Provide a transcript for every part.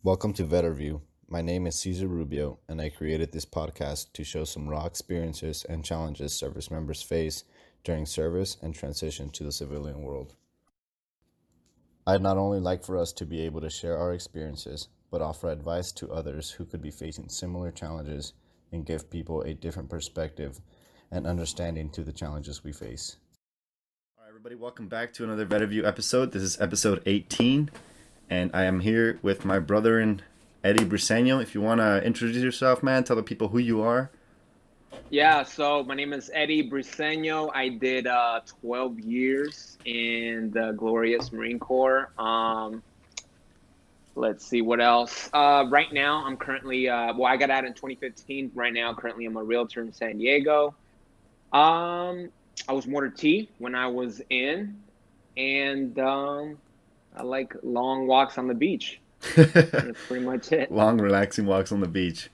Welcome to VetterView. My name is Cesar Rubio, and I created this podcast to show some raw experiences and challenges service members face during service and transition to the civilian world. I'd not only like for us to be able to share our experiences, but offer advice to others who could be facing similar challenges and give people a different perspective and understanding to the challenges we face. All right, everybody, welcome back to another VetterView episode. This is episode 18. And I am here with my brother and Eddie Briseno. If you want to introduce yourself, man, tell the people who you are. Yeah, so my name is Eddie Briseno. I did 12 years in the glorious Marine Corps. Let's see what else. Right now, I'm currently, I got out in 2015. Right now, currently, I'm a realtor in San Diego. I was Mortar T when I was in, and I like long walks on the beach. That's pretty much it. Long, relaxing walks on the beach.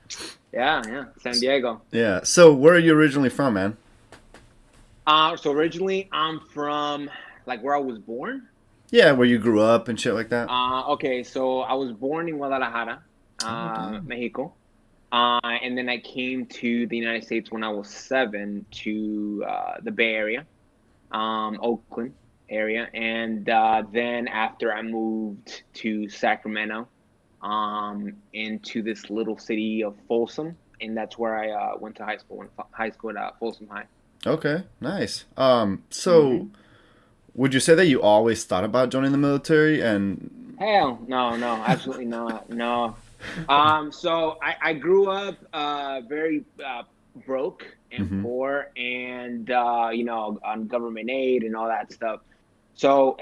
Yeah, San Diego. Yeah. So, where are you originally from, man? So originally, I'm from like where I was born. Yeah, where you grew up and shit like that. Okay, so I was born in Guadalajara, Oh, damn. Mexico. And then I came to the United States when I was 7 to the Bay Area, Oakland area. And then after I moved to Sacramento, into this little city of Folsom. And that's where I went to high school at Folsom High. Okay, nice. So hmm would you say that you always thought about joining the military? And Hell, no, absolutely not. No. So I grew up very broke and mm-hmm. poor, and on government aid and all that stuff. So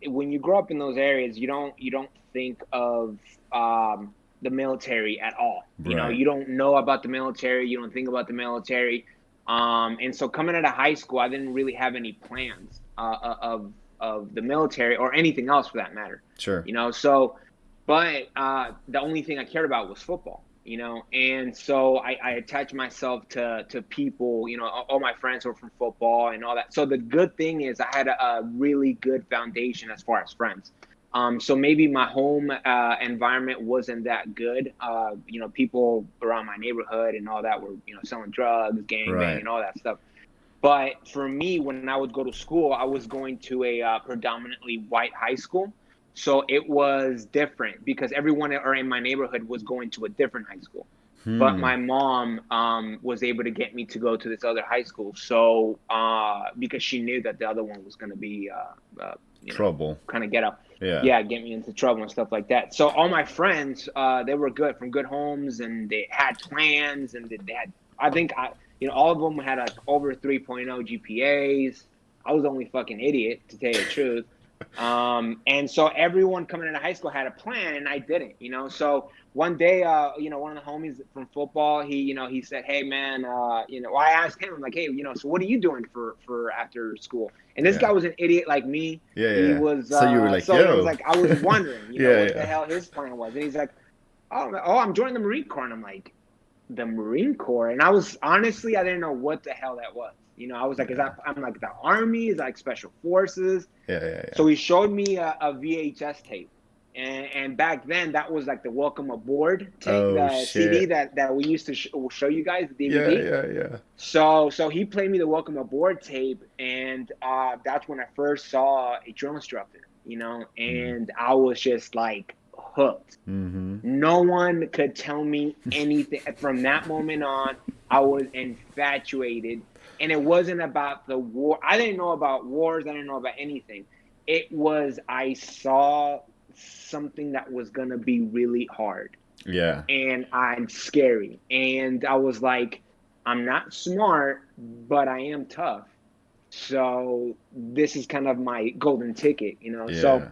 when you grow up in those areas, you don't think of the military at all. Right. You don't know about the military. You don't think about the military. And so coming out of high school, I didn't really have any plans of the military or anything else for that matter. Sure. So but the only thing I cared about was football, and so I attached myself to people, all my friends were from football and all that. So the good thing is I had a really good foundation as far as friends. So maybe my home environment wasn't that good. People around my neighborhood and all that were, selling drugs, gang bang, Right. and all that stuff. But for me, when I would go to school, I was going to a predominantly white high school. So it was different because everyone in my neighborhood was going to a different high school. But Hmm. my mom was able to get me to go to this other high school. So because she knew that the other one was going to be, Trouble. kind of get up, Yeah. yeah, get me into trouble and stuff like that. So all my friends, they were good from good homes, and they had plans, and they had. I think all of them had like over 3.0 GPAs. I was the only fucking idiot, to tell you the truth. And so everyone coming into high school had a plan, and I didn't. So one day, one of the homies from football, he said, "Hey, man, well, I asked him, I'm like, hey, so what are you doing for after school?" And this Yeah. guy was an idiot like me. Yeah. He Yeah. was, So you were like, so it was yo. like I was wondering, Yeah. what the Yeah. hell his plan was, and he's like, "Oh, I'm joining the Marine Corps," and I'm like, "The Marine Corps?" And I was honestly, I didn't know what the hell that was. I was like, Yeah. I'm like the Army, is that like Special Forces? Yeah. Yeah. Yeah. So he showed me a VHS tape. And back then, that was like the Welcome Aboard tape, Oh the CD shit. that we used to show you guys, the Yeah, DVD. yeah, yeah. So he played me the Welcome Aboard tape, and that's when I first saw a drill instructor, and I was just like hooked. Mm-hmm. No one could tell me anything. From that moment on, I was infatuated. And it wasn't about the war. I didn't know about wars. I didn't know about anything. It was, I saw something that was going to be really hard, Yeah. and I'm scary. And I was like, I'm not smart, but I am tough. So this is kind of my golden ticket. Yeah. So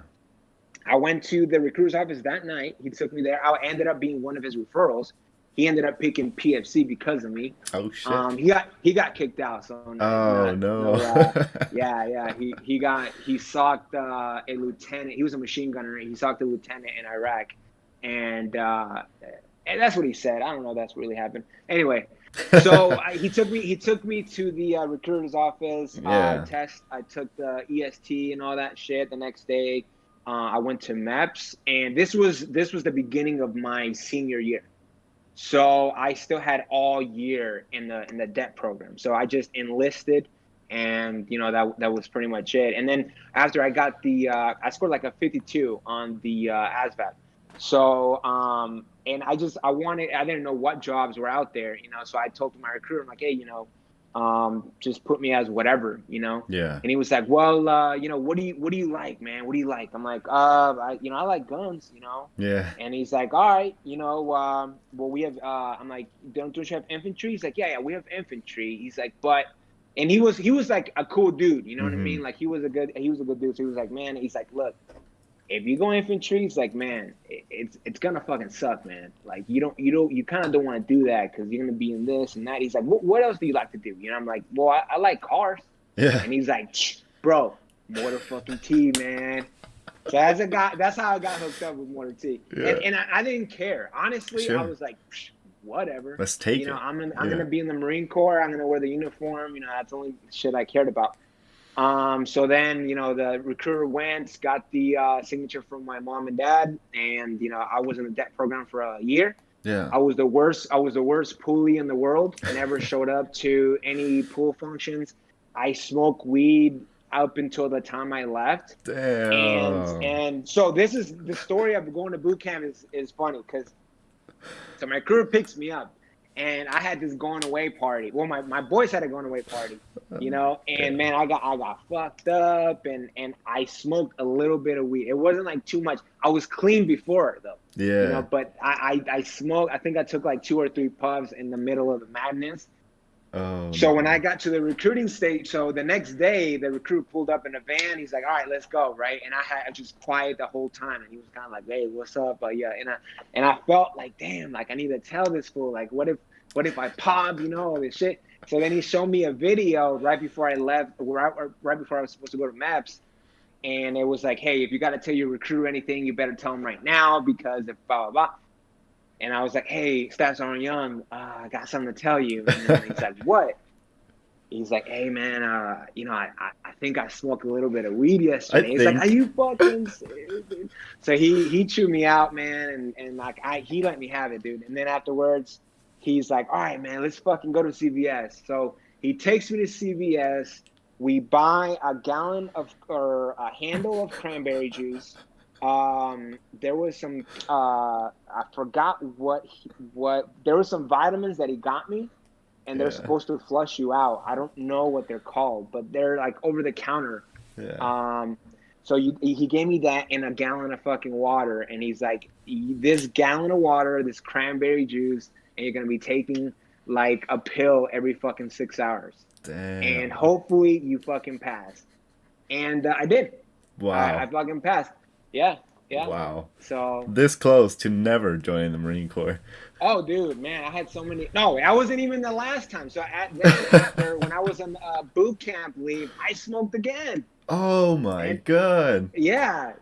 I went to the recruiter's office that night. He took me there. I ended up being one of his referrals. He ended up picking PFC because of me. Oh shit. He got kicked out, so Oh not no. no. Yeah. He socked a lieutenant. He was a machine gunner. He socked a lieutenant in Iraq, and that's what he said. I don't know if that's what really happened. Anyway, so he took me to the recruiter's office. Yeah. I took the EST and all that shit the next day. I went to MEPS, and this was the beginning of my senior year. So I still had all year in the debt program. So I just enlisted, and that was pretty much it. And then after I got I scored like a 52 on the ASVAB. So and I didn't know what jobs were out there, So I told my recruiter, I'm like, hey, just put me as whatever. Yeah. And he was like, well, what do you like, man? What do you like? I'm like, I like guns. Yeah. And he's like, all right, well, we have, I'm like, don't you have infantry? He's like, yeah, we have infantry. He's like, and he was like a cool dude, you know what I mean? Like he was a good dude. So he was like, man, he's like, look, if you go infantry, he's like, man, it's gonna fucking suck, man. Like you kind of don't want to do that because you're gonna be in this and that. He's like, what else do you like to do? I'm like, well, I like cars. Yeah. And he's like, bro, Motor fucking T, man. So that's how I got hooked up with Motor T. Yeah. And I didn't care. Honestly, Sure. I was like, whatever. Let's take it. I'm gonna be in the Marine Corps. I'm gonna wear the uniform. That's the only shit I cared about. So then, the recruiter went, got the signature from my mom and dad, and I was in the debt program for a year. Yeah. I was the worst poolie in the world. I never showed up to any pool functions. I smoked weed up until the time I left. Damn. And so this is the story of going to boot camp is funny because so my crew picks me up. And I had this going away party. Well, my boys had a going away party, and man, I got fucked up and I smoked a little bit of weed. It wasn't like too much. I was clean before though. Yeah. But I smoked. I think I took like 2 or 3 puffs in the middle of the madness. Oh. So when I got to the recruiting stage, so the next day the recruit pulled up in a van. He's like, all right, let's go, right? And I just quiet the whole time, and he was kind of like, hey, what's up? Yeah, and I felt like, damn, like I need to tell this fool, like, what if I pop, all this shit. So then he showed me a video right before I left, right before I was supposed to go to MEPS, and it was like, hey, if you got to tell your recruiter anything, you better tell him right now because if blah blah blah. And I was like, hey, Stats Aren't Young, I got something to tell you. And then he's like, what? He's like, hey, man, I think I smoked a little bit of weed yesterday. He's like, are you fucking serious? So he chewed me out, man, and like he let me have it, dude. And then afterwards, he's like, all right, man, let's fucking go to CVS. So he takes me to CVS. We buy a handle of cranberry juice. There was some I forgot what there was some vitamins that he got me, and they're supposed to flush you out. I don't know what they're called, but they're like over the counter. Yeah. So he gave me that in a gallon of fucking water, and he's like, this gallon of water, this cranberry juice, and you're gonna be taking like a pill every fucking 6 hours. Damn. And hopefully you fucking pass. And I did. Wow. I fucking passed. Yeah. Wow. So this close to never joining the Marine Corps. Oh, dude, man, I had so many. No, I wasn't even the last time. So after when I was on boot camp leave, I smoked again. Oh my god. Yeah.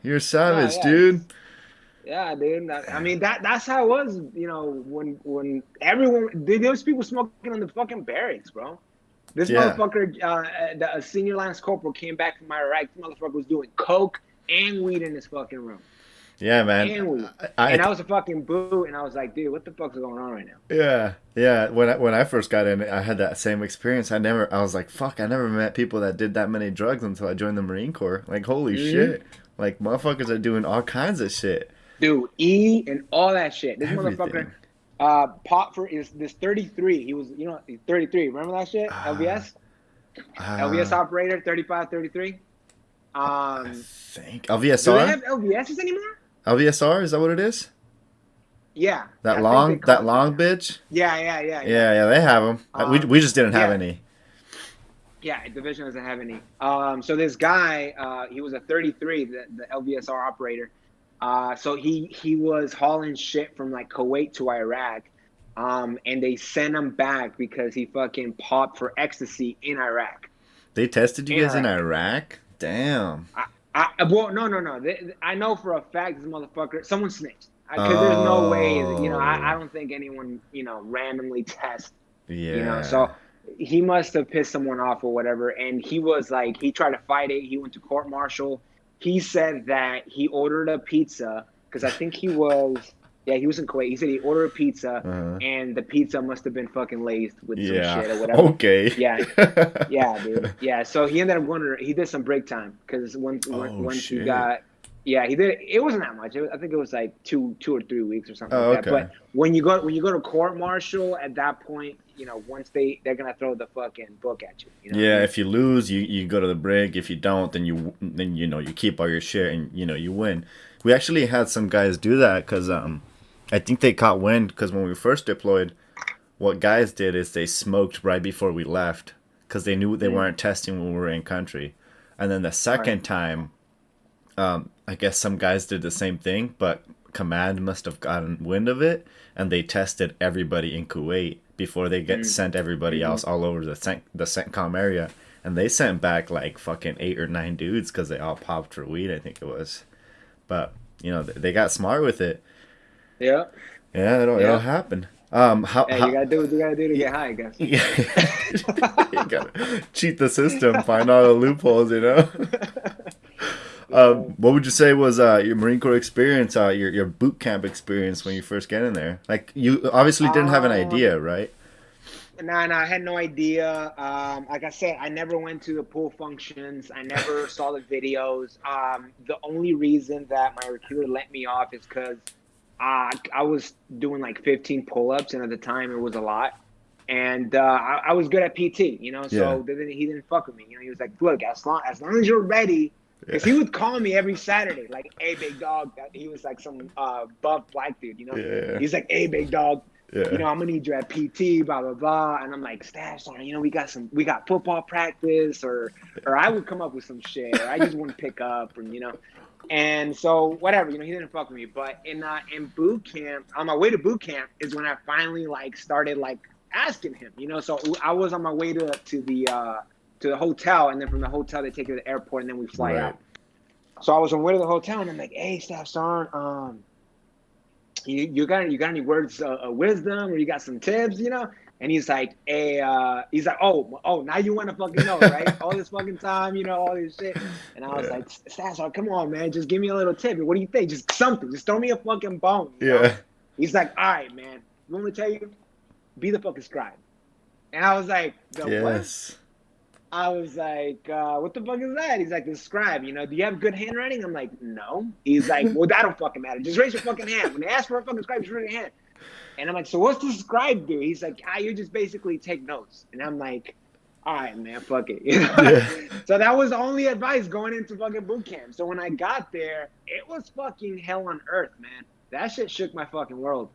You're savage, dude. Yeah, dude. I mean that's how it was. When everyone there was people smoking on the fucking barracks, bro. This motherfucker, a senior lance corporal came back from Iraq. This motherfucker was doing coke and weed in his fucking room. Yeah, man. And weed. And I was a fucking boot, and I was like, dude, what the fuck's going on right now? Yeah. When I first got in, I had that same experience. I was like, fuck, I never met people that did that many drugs until I joined the Marine Corps. Like, holy shit. Like, motherfuckers are doing all kinds of shit. Dude, E and all that shit. This motherfucker, pop for is this 33. He was, 33. Remember that shit? LVS? LVS operator, 35, 33. I think LVSR. Do they have LVSs anymore? LVSR, is that what it is? Yeah. That long bitch. Yeah. Yeah, they have them. We just didn't have any. Yeah, division doesn't have any. So this guy, he was a 33, the LVSR operator. So he was hauling shit from like Kuwait to Iraq, and they sent him back because he fucking popped for ecstasy in Iraq. They tested you guys in Iraq? Damn. Well, no. I know for a fact this motherfucker, someone snitched. Because there's no way, I don't think anyone, randomly tests. Yeah. So he must have pissed someone off or whatever. And he was like, he tried to fight it. He went to court martial. he said that he ordered a pizza because I think he was, yeah, he was in Kuwait. He said he ordered a pizza Uh-huh. and the pizza must have been fucking laced with some Yeah. shit or whatever. Okay. Yeah, yeah, dude. Yeah, so he ended up going to, he did some break time because Oh once he shit. got, yeah, he did. It wasn't that much. I think it was like 2 or 3 weeks or something like Oh, that. okay. But when you go to court martial, at that point, once they're gonna throw the fucking book at you. You know what I Yeah, mean? if you lose, you go to the break. If you don't, then you keep all your shit and you win. We actually had some guys do that because I think they caught wind because when we first deployed, what guys did is they smoked right before we left because they knew they weren't testing when we were in country, and then the Right. second time, I guess some guys did the same thing, but command must have gotten wind of it, and they tested everybody in Kuwait before they get Mm. sent everybody Mm-hmm. else all over the CENTCOM area, and they sent back like fucking 8 or 9 dudes because they all popped for weed, I think it was. But they got smart with it. Yeah. Yeah, it'll Yeah. happen. How Hey, you how gotta do what you gotta do to yeah, get high, I guess. yeah. You gotta cheat the system, find all the loopholes. Yeah. What would you say was your Marine Corps experience, your boot camp experience when you first get in there? Like you obviously didn't have an idea, right? Nah, I had no idea. Like I said, I never went to the pool functions. I never saw the videos. The only reason that my recruiter let me off is because I was doing like 15 pull-ups, and at the time it was a lot. And I was good at PT, Yeah, so he didn't fuck with me. He was like, look, as long as you're ready, because he yeah, would call me every Saturday, like, hey, big dog. He was like some buff black dude. yeah, He's like, hey, big dog. yeah, I'm gonna need you at PT, blah blah blah. And I'm like, Staff Sergeant, we got football practice, or I would come up with some shit, or I just want to pick up, and. And so whatever, he didn't fuck with me. But in boot camp, on my way to boot camp is when I finally like started like asking him. So I was on my way to the hotel, and then from the hotel they take you to the airport, and then we fly right. out. So I was on my way to the hotel, and I'm like, hey, Staff Sergeant, you got any words of wisdom, or you got some tips, And he's like, hey, oh, now you want to fucking know, right? All this fucking time, all this shit. And I was Yeah, like, Sasson, come on, man, just give me a little tip. What do you think? Just something. Just throw me a fucking bone. yeah, He's like, all right, man. You want me to tell you? Be the fucking scribe. And I was like, the what? yes, I was like, what the fuck is that? He's like, the scribe, do you have good handwriting? I'm like, no. He's like, well, that don't fucking matter. Just raise your fucking hand. When they ask for a fucking scribe, just raise your hand. And I'm like, so what's the scribe do? He's like, you just basically take notes. And I'm like, all right, man, fuck it. yeah. So that was the only advice going into fucking boot camp. So when I got there, it was fucking hell on earth, man. That shit shook my fucking world.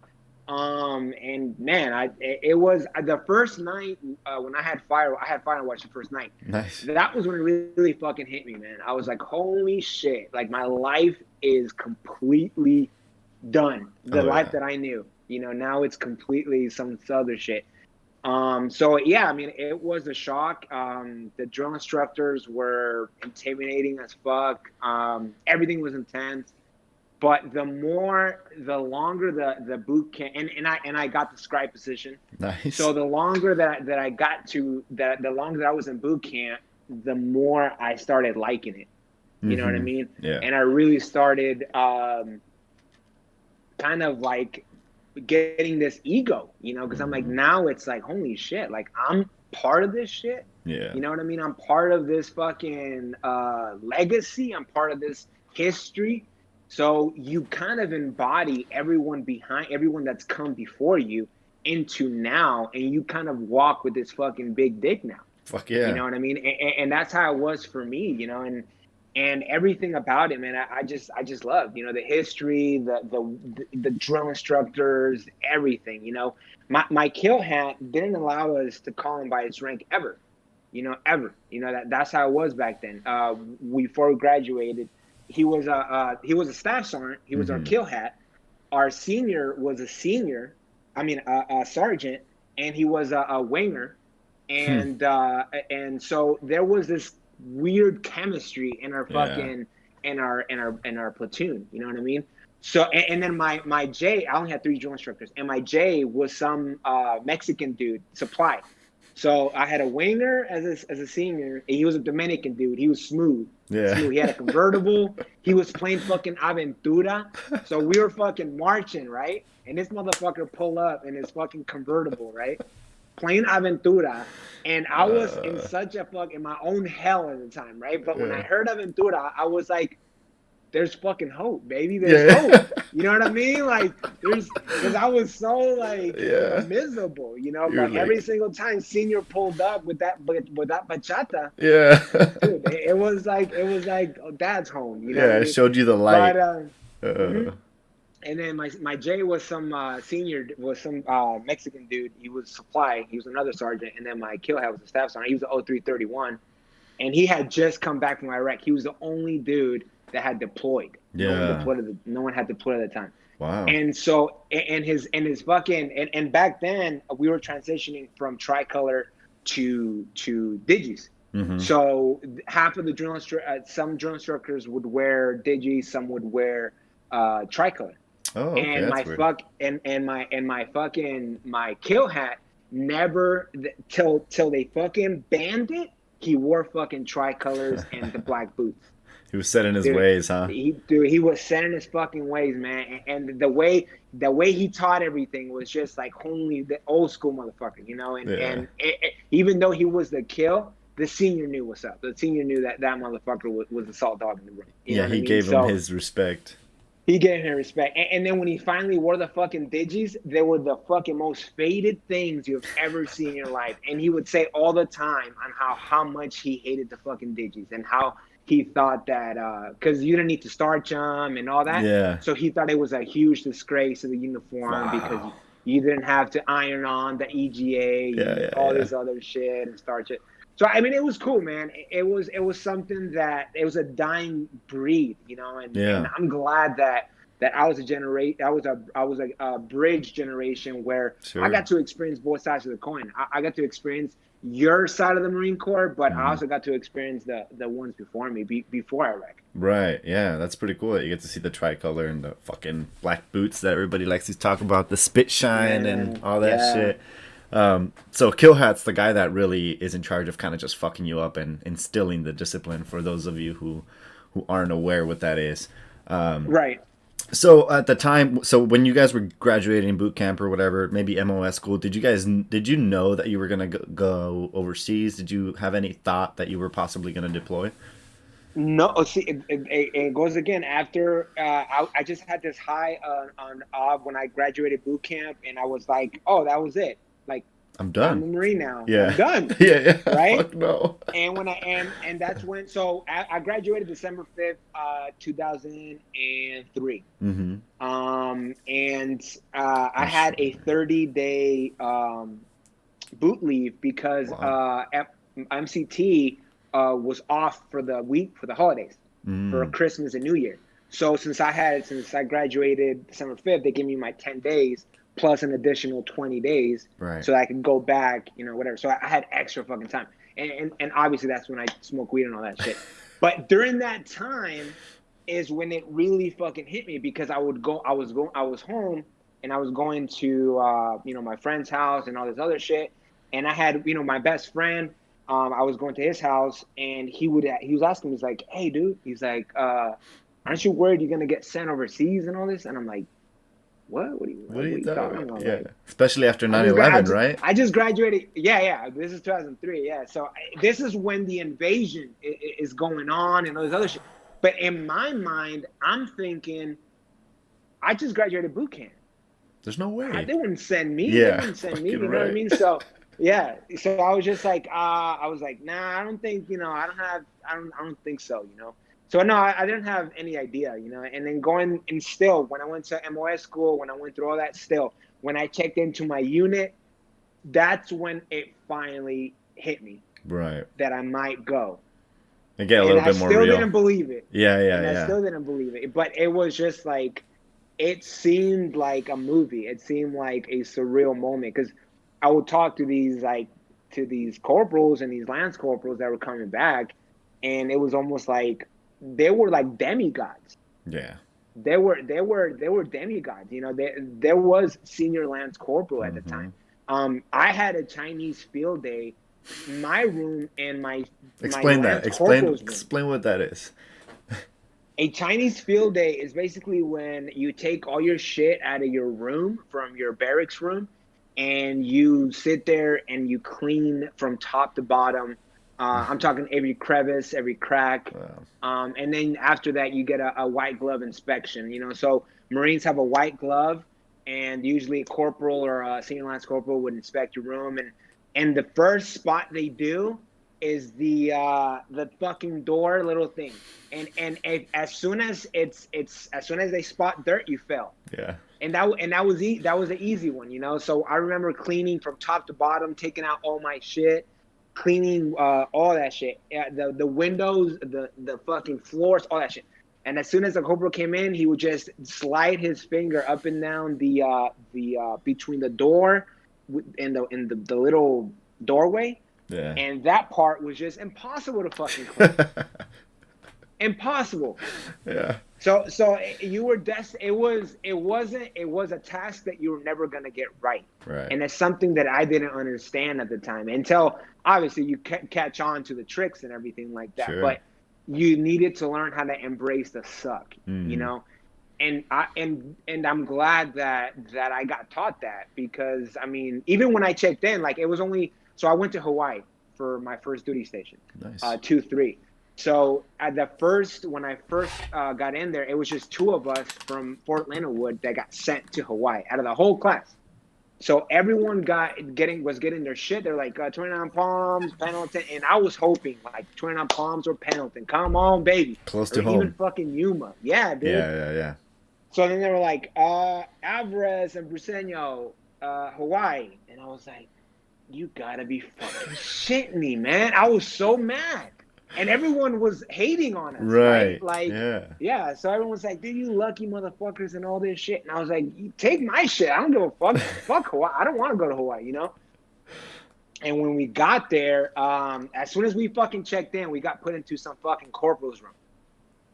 And man, it was the first night when I had Firewatch the first night. Nice. That was when it really fucking hit me, man. I was like, holy shit! Like my life is completely done. The Oh life yeah. that I knew, now it's completely some other shit. So yeah, I mean, it was a shock. The drill instructors were intimidating as fuck. Everything was intense. But the longer the boot camp, and I got the scribe position. Nice. So the longer that I got to the longer that I was in boot camp, the more I started liking it. You know what I mean? Yeah. And I really started kind of like getting this ego, because I'm like, now it's like, holy shit, like I'm part of this shit. Yeah. You know what I mean? I'm part of this fucking legacy. I'm part of this history. So you kind of embody everyone that's come before you into now, and you kind of walk with this fucking big dick now. Fuck You yeah. know what I mean? And that's how it was for me, and everything about it, man. I just love, the history, the drill instructors, everything. My kill hat didn't allow us to call him by his rank ever. Ever. That's how it was back then. Before we graduated, he was a staff sergeant. He was our kill hat. Our senior was a senior. I mean, a sergeant, and he was a winger, and so there was this weird chemistry in our Yeah. fucking in our platoon. You know what I mean? So and then my J, I only had 3 drill instructors, and my J was some Mexican dude, supply. So I had a winger as a senior, and he was a Dominican dude. He was smooth. Yeah. He had a convertible. He was playing fucking Aventura. So we were fucking marching, right? And this motherfucker pull up in his fucking convertible, right? Playing Aventura. And I was in such a in my own hell at the time, right? But when I Yeah. heard Aventura, I was like, there's fucking hope, baby. There's Yeah. hope. You know what I mean? Like because I was so like, Yeah. miserable, You're but every like, single time senior pulled up with that bachata, yeah. dude, it was like oh, dad's home. You know what I Yeah, it mean? showed you the But light. mhm. Uh, And then my J was some senior was some Mexican dude. He was supply. He was another sergeant. And then my kill head was a staff sergeant. He was the 0331, and he had just come back from Iraq. He was the only dude that had deployed. No one yeah. deployed. No one had deployed at the time. Wow. And so and his fucking and back then we were transitioning from tricolor to digis. Mm-hmm. So half of the some drill instructors would wear digis, some would wear tricolor. Oh, okay, And that's my weird. my kill hat never till they fucking banned it. He wore fucking tricolors and the black boots. He was set in his Dude, ways, huh? he was set in his fucking ways, man. And the way he taught everything was just like only the old school motherfucker, you know. Yeah. Even though he was the kill, the senior knew what's up. The senior knew that motherfucker was the salt dog in the room. You know Yeah, what I he mean? gave him So his respect. he gave him respect. And then when he finally wore the fucking digis, they were the fucking most faded things you've ever seen in your life. And he would say all the time on how much he hated the fucking digis and how he thought that because you didn't need to starch them and all that. Yeah. So he thought it was a huge disgrace of the uniform because Wow. you didn't have to iron on the EGA Yeah, and yeah, all yeah. this other shit and starch it. So I mean, it was cool, man. It was something that it was a dying breed, you know, and Yeah. I'm glad that I was a bridge generation where I Sure. got to experience both sides of the coin. I got to experience your side of the Marine Corps, but I Mm-hmm. also got to experience the ones before me, before Iraq. Right. Yeah, that's pretty cool that you get to see the tricolor and the fucking black boots that everybody likes to talk about, the spit shine and Yeah, all that yeah. shit. So Killhat's the guy that really is in charge of kind of just fucking you up and instilling the discipline for those of you who aren't aware what that is. Right. So at the time, so when you guys were graduating boot camp or whatever, maybe MOS school, did you know that you were gonna go overseas? Did you have any thought that you were possibly gonna deploy? No, see, it goes again after I just had this high on when I graduated boot camp, and I was like, oh, that was it. Like, I'm I'm done. a Marine now. I'm Yeah. done. Yeah, yeah. Right? Fuck no. And when and that's when I graduated December 5th, 2003. Mm-hmm. And I Oh had shit. a 30-day boot leave because Wow. MCT was off for the week for the holidays, for Mm. Christmas and New Year. So since I graduated December 5th, they gave me my 10 days plus an additional 20 days Right. so that I could go back, whatever. So I had extra fucking time. And obviously that's when I smoke weed and all that shit. But during that time is when it really fucking hit me because I was home and I was going to my friend's house and all this other shit. And I had, my best friend, I was going to his house and he was asking me, he's like, hey dude, he's like, aren't you worried you're gonna get sent overseas and all this? And I'm like, what? What are What you are you talking talking about? about? Yeah. Like, Especially after 9/11, right? I just graduated. Yeah, yeah. This is 2003. Yeah. So this is when the invasion is going on and all this other shit. But in my mind, I'm thinking, I just graduated boot camp. There's no way. They wouldn't send me. They Yeah. wouldn't send me. Fucking You know what I right. mean? So yeah. So I was just like, I was like, nah, I don't think, I don't think so, So no, I didn't have any idea, And then going and still, when I went to MOS school, when I went through all that, still, when I checked into my unit, that's when it finally hit me Right. that I might go. And get a And little I bit more still real. didn't believe it. Yeah, yeah, And I yeah. still didn't believe it. But it was just like, it seemed like a movie. It seemed like a surreal moment because I would talk to these corporals and these lance corporals that were coming back, and it was almost like they were like demigods. Yeah. They were demigods. There was senior lance corporal at the Mm-hmm. time. I had a Chinese field day my room and my Explain that. Lance Corporal's room. Explain what that is. A Chinese field day is basically when you take all your shit out of your room from your barracks room, and you sit there and you clean from top to bottom. I'm talking every crevice, every crack. Wow. And then after that, you get a white glove inspection. So Marines have a white glove, and usually a corporal or a senior lance corporal would inspect your room. And the first spot they do is the fucking door little thing. And as soon as they spot dirt, you fail. Yeah. And that was an easy one. So I remember cleaning from top to bottom, taking out all my shit, cleaning all that shit, the windows, the fucking floors, all that shit. And as soon as the corporal came in, he would just slide his finger up and down the between the door and the little doorway. Yeah. And that part was just impossible to fucking clean. Impossible. Yeah. So you were it was a task that you were never going to get right. Right. And it's something that I didn't understand at the time until obviously you catch on to the tricks and everything like that. Sure. But you needed to learn how to embrace the suck, And I'm glad that I got taught that, because I mean, even when I checked in, like, it was only, so I went to Hawaii for my first duty station. Nice. 2-3. So when I first got in there, it was just 2 of us from Fort Leonard Wood that got sent to Hawaii out of the whole class. So everyone was getting their shit. They're like 29 Palms, Pendleton, and I was hoping like 29 Palms or Pendleton. Come on, baby. Close to or home. Even fucking Yuma. Yeah, dude. Yeah. So then they were like, Alvarez and Briseno, Hawaii. And I was like, you gotta be fucking shitting me, man. I was so mad. And everyone was hating on us. Right. Like, yeah. So everyone's like, dude, you lucky motherfuckers and all this shit. And I was like, you take my shit. I don't give a fuck. Fuck Hawaii. I don't want to go to Hawaii, And when we got there, as soon as we fucking checked in, we got put into some fucking corporal's room.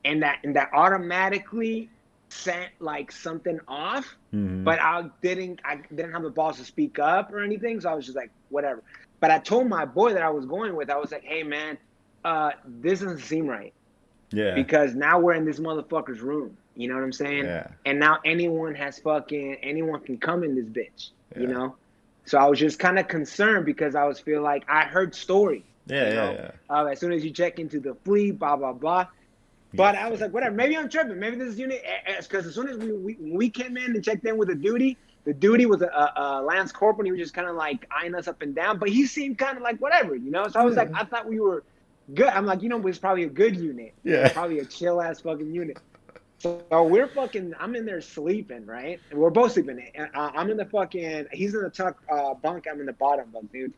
And that automatically sent like something off, but I didn't have the balls to speak up or anything, so I was just like, whatever. But I told my boy that I was going with, I was like, hey man, this doesn't seem right. Yeah. Because now we're in this motherfucker's room. You know what I'm saying? Yeah. And now anyone can come in this bitch. Yeah. So I was just kind of concerned because I feel like I heard stories. Yeah. As soon as you check into the fleet, blah blah blah. But I was like, whatever. Maybe I'm tripping. Maybe this unit, because as soon as we came in and checked in with the duty was a Lance Corporal, and he was just kind of like eyeing us up and down. But he seemed kind of like whatever, So I was like, I thought we were good. I'm like, it's probably a good unit. Yeah. Probably a chill ass fucking unit. So I'm in there sleeping, right? And we're both sleeping. I'm in the fucking, he's in the top bunk. I'm in the bottom bunk, dude.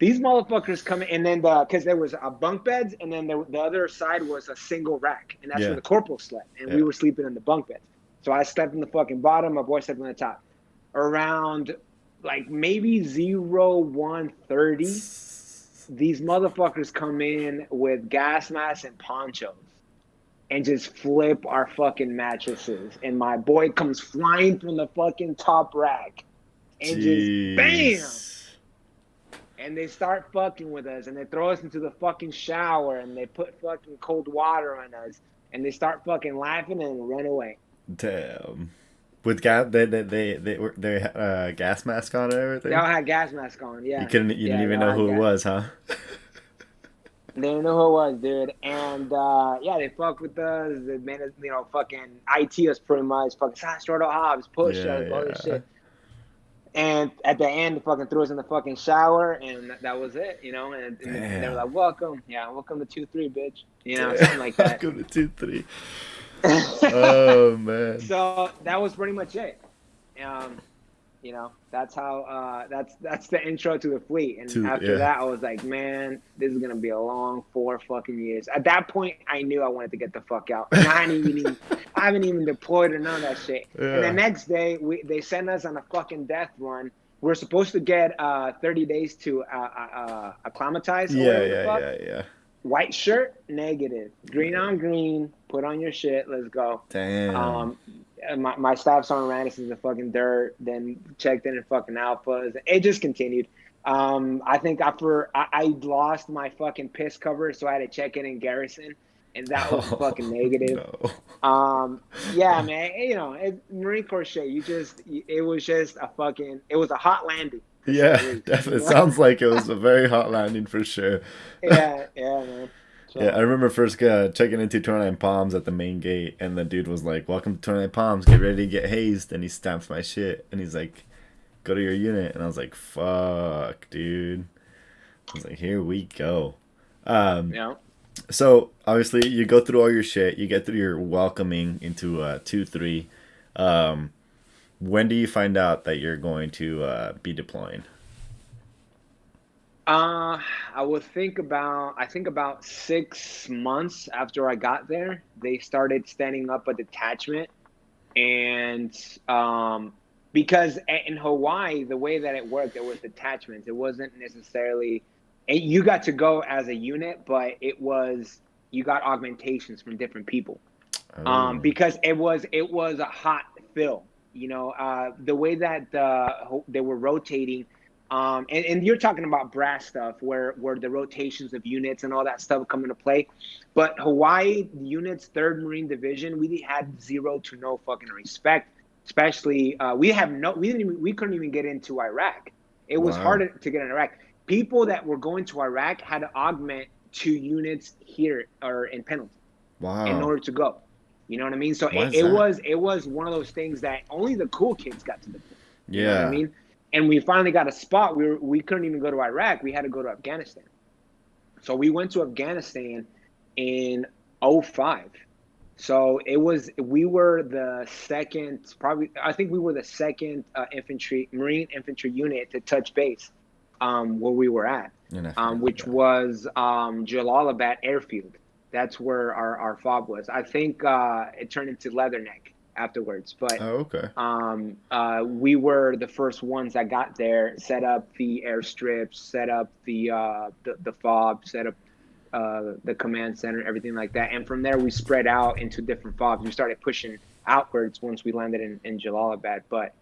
These motherfuckers come in, and then because there was bunk beds, and then the other side was a single rack, and that's where the corporal slept, and we were sleeping in the bunk beds. So I slept in the fucking bottom, my boy slept on the top. Around like maybe 1:30, these motherfuckers come in with gas masks and ponchos and just flip our fucking mattresses, and my boy comes flying from the fucking top rack and just bam. And they start fucking with us, and they throw us into the fucking shower, and they put fucking cold water on us, and they start fucking laughing and run away. Damn. With gas, they had gas mask on and everything. They all had gas mask on. Yeah. You didn't even know who it was, huh? They didn't know who it was, dude. And they fucked with us. They made us, fucking IT us pretty much. Fucking Strado Hobbs, push us, all this shit. And at the end, they fucking threw us in the fucking shower, and that was it, And they were like, welcome to 2-3, bitch. Something like that. Welcome to 2-3. Oh, man. So that was pretty much it. That's how, that's the intro to the fleet. And after that, I was like, man, this is going to be a long 4 fucking years. At that point, I knew I wanted to get the fuck out. And I haven't even deployed or none of that shit. Yeah. And the next day, they sent us on a fucking death run. We're supposed to get 30 days to acclimatize. Yeah. White shirt, negative. Green on green, put on your shit, let's go. Damn. My stop sign ran us in the fucking dirt, then checked in fucking alphas. It just continued. I think I lost my fucking piss cover, so I had to check in garrison, and that was fucking Oh negative. no. Yeah, man. Marine Corps shit. It was just it was a hot landing to say the Yeah, least. definitely. It sounds like it was a very hot landing for sure. Yeah, yeah, man. Yeah, I So remember first checking into 29 Palms at the main gate, and the dude was like, "Welcome to 29 Palms. Get ready to get hazed." And he stamps my shit, and he's like, "Go to your unit." And I was like, "Fuck, dude." I was like, "Here we go." Um, yeah. so obviously you go through all your shit, you get through your welcoming into 2-3. Um, when do you find out that you're going to be deploying? I would I think about 6 months after I got there, they started standing up a detachment. And because in Hawaii, the way that it worked, there was detachments. It wasn't necessarily, and you got to go as a unit, but you got augmentations from different people. Oh, Because it was a hot fill. The way that they were rotating, and you're talking about brass stuff where the rotations of units and all that stuff come into play. But Hawaii units, Third Marine Division, we had zero to no fucking respect. Especially, we couldn't even get into Iraq. It was wow, harder to get in Iraq. People that were going to Iraq had to augment 2 units here or in Pendleton in wow. order to go. You know what I mean? So Why is that? it was one of those things that only the cool kids got to deploy. You know what I Yeah. mean? And we finally got a spot. We couldn't even go to Iraq. We had to go to Afghanistan. So we went to Afghanistan in '05. So we were the second, probably, I think we were the second Marine infantry unit to touch base where we were at, In Afghanistan. which was Jalalabad Airfield. That's where our fob was. I think it turned into Leatherneck afterwards, but Oh, okay. we were the first ones that got there, set up the airstrips, set up the fob, set up the command center, everything like that. And from there, we spread out into different fobs. We started pushing outwards once we landed in Jalalabad. But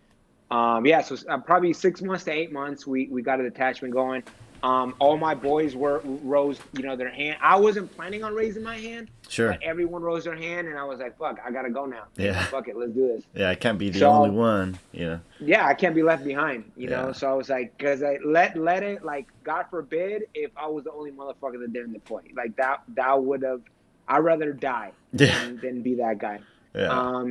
yeah, so probably 6 months to 8 months, we got a detachment going. All my boys rose, their hand. I wasn't planning on raising my hand, but Sure. everyone rose their hand, and I was like, "Fuck, I gotta go now. Yeah. Fuck it, let's do this." Yeah, I can't be the only So one. Yeah. yeah, I can't be left behind. Yeah. So I was like, because I let it, like, God forbid if I was the only motherfucker that didn't deploy. Like that would have. I'd rather die Yeah. than be that guy. Yeah. I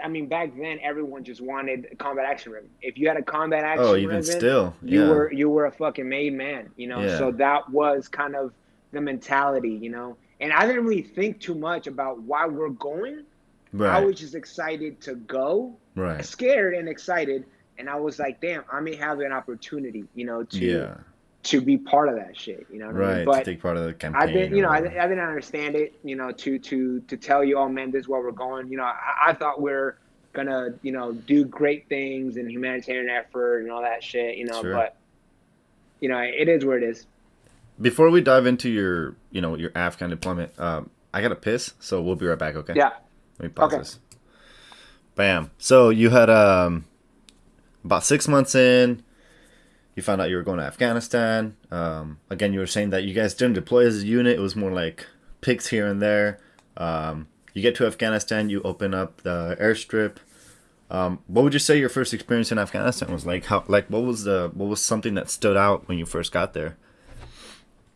mean, back then everyone just wanted combat action ribbon. If you had a combat Oh, action even ribbon, still. Yeah. you were a fucking made man. Yeah. So that was kind of the mentality. And I didn't really think too much about why we're going. I Right. was just excited to go, Right. scared and excited, and I was like, damn, I may have an opportunity, Yeah. to be part of that shit. You know what I mean? Right. To But take part of the I campaign didn't, or I whatever. didn't understand it, to tell you, oh man, this is where we're going. I thought we're gonna, do great things and humanitarian effort and all that shit, Sure. but it is where it is. Before we dive into your Afghan deployment, I gotta piss, so we'll be right back. Okay. Yeah. Let me pause Okay. this. Bam. So you had about 6 months in. You found out you were going to Afghanistan. Again, you were saying that you guys didn't deploy as a unit. It was more like picks here and there. You get to Afghanistan. You open up the airstrip. What would you say your first experience in Afghanistan was like? What was something that stood out when you first got there?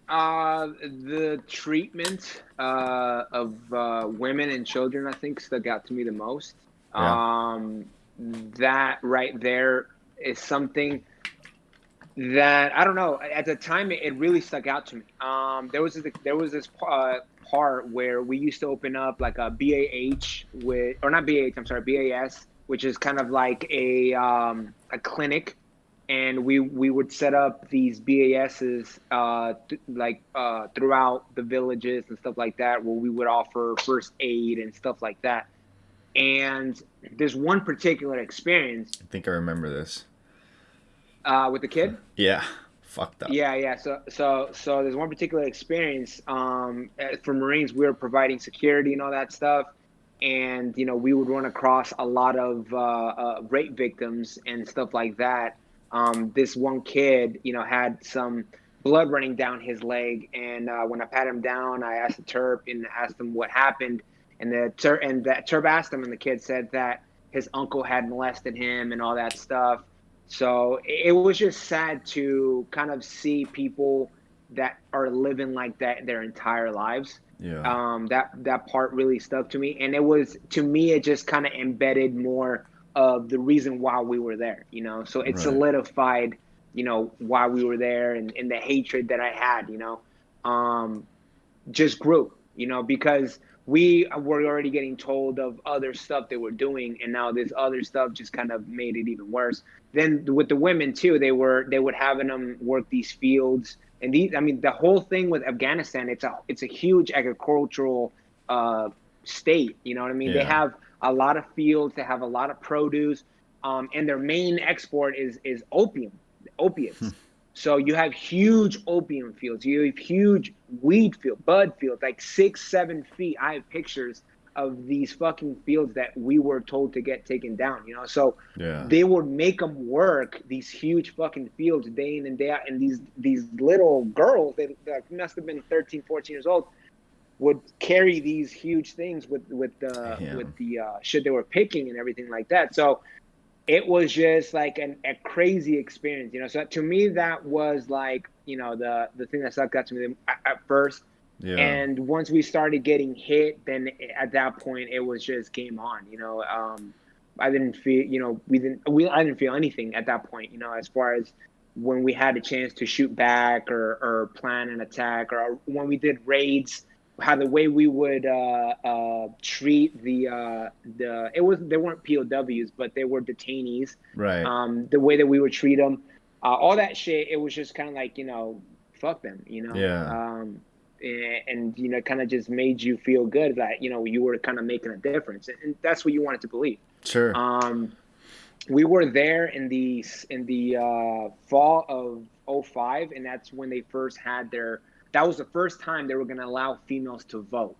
The treatment of women and children, I think, stuck out to me the most. Yeah. That right there is something that I don't know. At the time, it really stuck out to me. There was this part where we used to open up like a BAH or not BAH. I'm sorry, BAS, which is kind of like a clinic, and we would set up these BASs throughout the villages and stuff like that, where we would offer first aid and stuff like that. And there's one particular experience I think I remember this. with the kid. Yeah. Fucked up. Yeah, yeah. So there's one particular experience. For Marines, we were providing security and all that stuff, and we would run across a lot of rape victims and stuff like that. This one kid, had some blood running down his leg, and when I pat him down, I asked the Terp and asked him what happened, and that Terp asked him, and the kid said that his uncle had molested him and all that stuff. So it was just sad to kind of see people that are living like that their entire lives. Yeah. That part really stuck to me, and to me it just kind of embedded more of the reason why we were there. So it Right. solidified, why we were there, and the hatred that I had, just grew, because we were already getting told of other stuff they were doing, and now this other stuff just kind of made it even worse. Then with the women too, they would having them work these fields, and the whole thing with Afghanistan, it's a huge agricultural state. You know what I mean? Yeah. They have a lot of fields, they have a lot of produce, and their main export is opiates. So you have huge opium fields, you have huge bud fields, like 6-7 feet. I have pictures of these fucking fields that we were told to get taken down, So Yeah. they would make them work these huge fucking fields day in and day out. And these little girls, they must have been 13, 14 years old, would carry these huge things with the shit they were picking and everything like that. So it was just like a crazy experience, So to me, that was like, the thing that stuck out to me at first. Yeah. And once we started getting hit, then at that point it was just game on. I didn't feel, I didn't feel anything at that point. As far as when we had a chance to shoot back or plan an attack, or when we did raids, how the way we would treat they weren't POWs, but they were detainees. Right. The way that we would treat them, all that shit, it was just kind of like, fuck them, Yeah. and kind of just made you feel good that you were kind of making a difference, and that's what you wanted to believe. Sure. We were there in the fall of 2005, and that's when they first had that was the first time they were going to allow females to vote,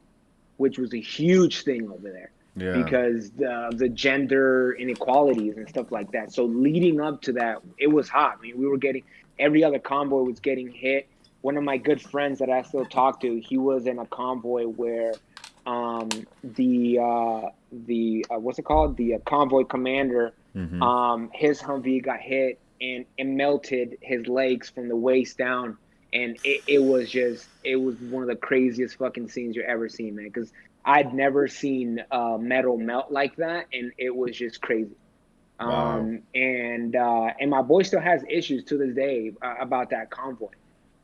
which was a huge thing over there. Yeah. Because the gender inequalities and stuff like that. So leading up to that, it was hot. We were every other convoy was getting hit. One of my good friends that I still talk to, he was in a convoy where what's it called? The convoy commander, his Humvee got hit and it melted his legs from the waist down. And it was one of the craziest fucking scenes you've ever seen, man. Because I'd never seen metal melt like that, and it was just crazy. Wow. And my boy still has issues to this day about that convoy.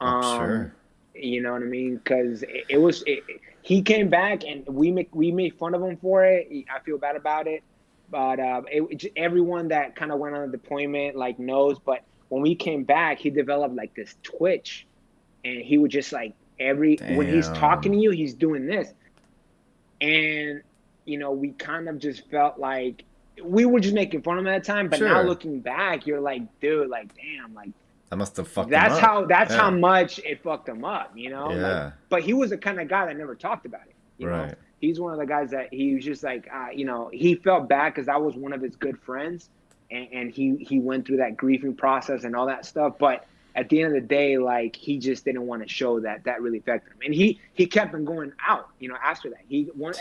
Sure. You know what I mean? Because he came back and we made fun of him for it. I feel bad about it, but everyone that kind of went on a deployment knows. But when we came back, he developed like this twitch. And he would just when he's talking to you, he's doing this. And, we kind of just felt like we were just making fun of him at the time. But now looking back, you're like, dude, damn, that must have fucked him up. That's how much it fucked him up, Yeah. But he was the kind of guy that never talked about it. Right. He's one of the guys that he was just he felt bad because I was one of his good friends. And he went through that grieving process and all that stuff. But at the end of the day, he just didn't want to show that really affected him, and he kept on going out. After that,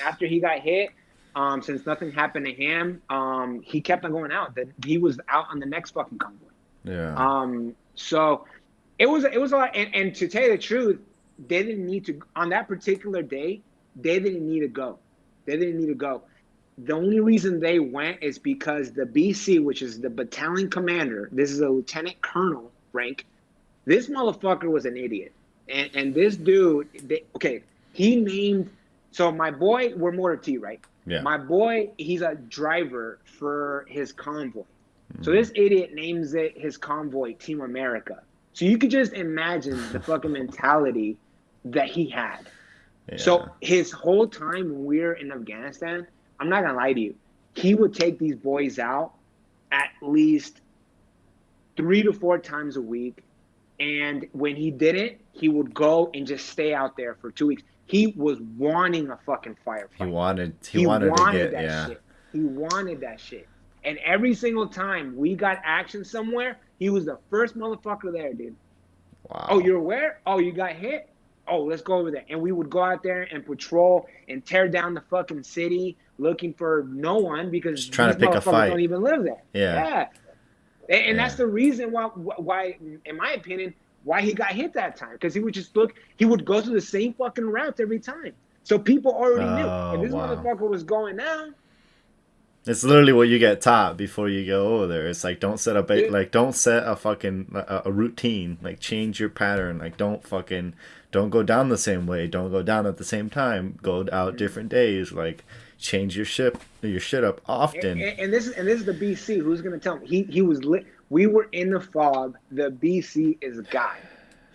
after he got hit, since nothing happened to him, he kept on going out. That he was out on the next fucking convoy. Yeah. So it was a lot, and to tell you the truth, they didn't need to on that particular day. They didn't need to go. The only reason they went is because the BC, which is the battalion commander, this is a lieutenant colonel rank. This motherfucker was an idiot. And this dude, he named, so my boy, we're Mortar T, right? Yeah. My boy, he's a driver for his convoy. So this idiot names his convoy Team America. So you could just imagine the fucking mentality that he had. Yeah. So his whole time when we were in Afghanistan, I'm not going to lie to you, he would take these boys out at least 3 to 4 times a week. And when he didn't, he would go and just stay out there for 2 weeks. He was wanting a fucking firefight. He wanted to get that shit. He wanted that shit. And every single time we got action somewhere, He was the first motherfucker there, dude. Wow. Oh, you're aware? Oh, you got hit? Oh, let's go over there. And we would go out there and patrol and tear down the fucking city looking for no one because Just trying these to pick a motherfuckers don't fight. even live there. Yeah. And Yeah. that's the reason why, in my opinion, why he got hit that time. Because he would just he would go through the same fucking routes every time. So people already knew. If this motherfucker was going down. It's literally what you get taught before you go over there. It's like, don't set don't set a fucking a routine. Like, change your pattern. Like, don't go down the same way. Don't go down at the same time. Go out different days. Like, change your shit up often. And this is the BC. Who's gonna tell me? He was lit. We were in the fog. The BC is God.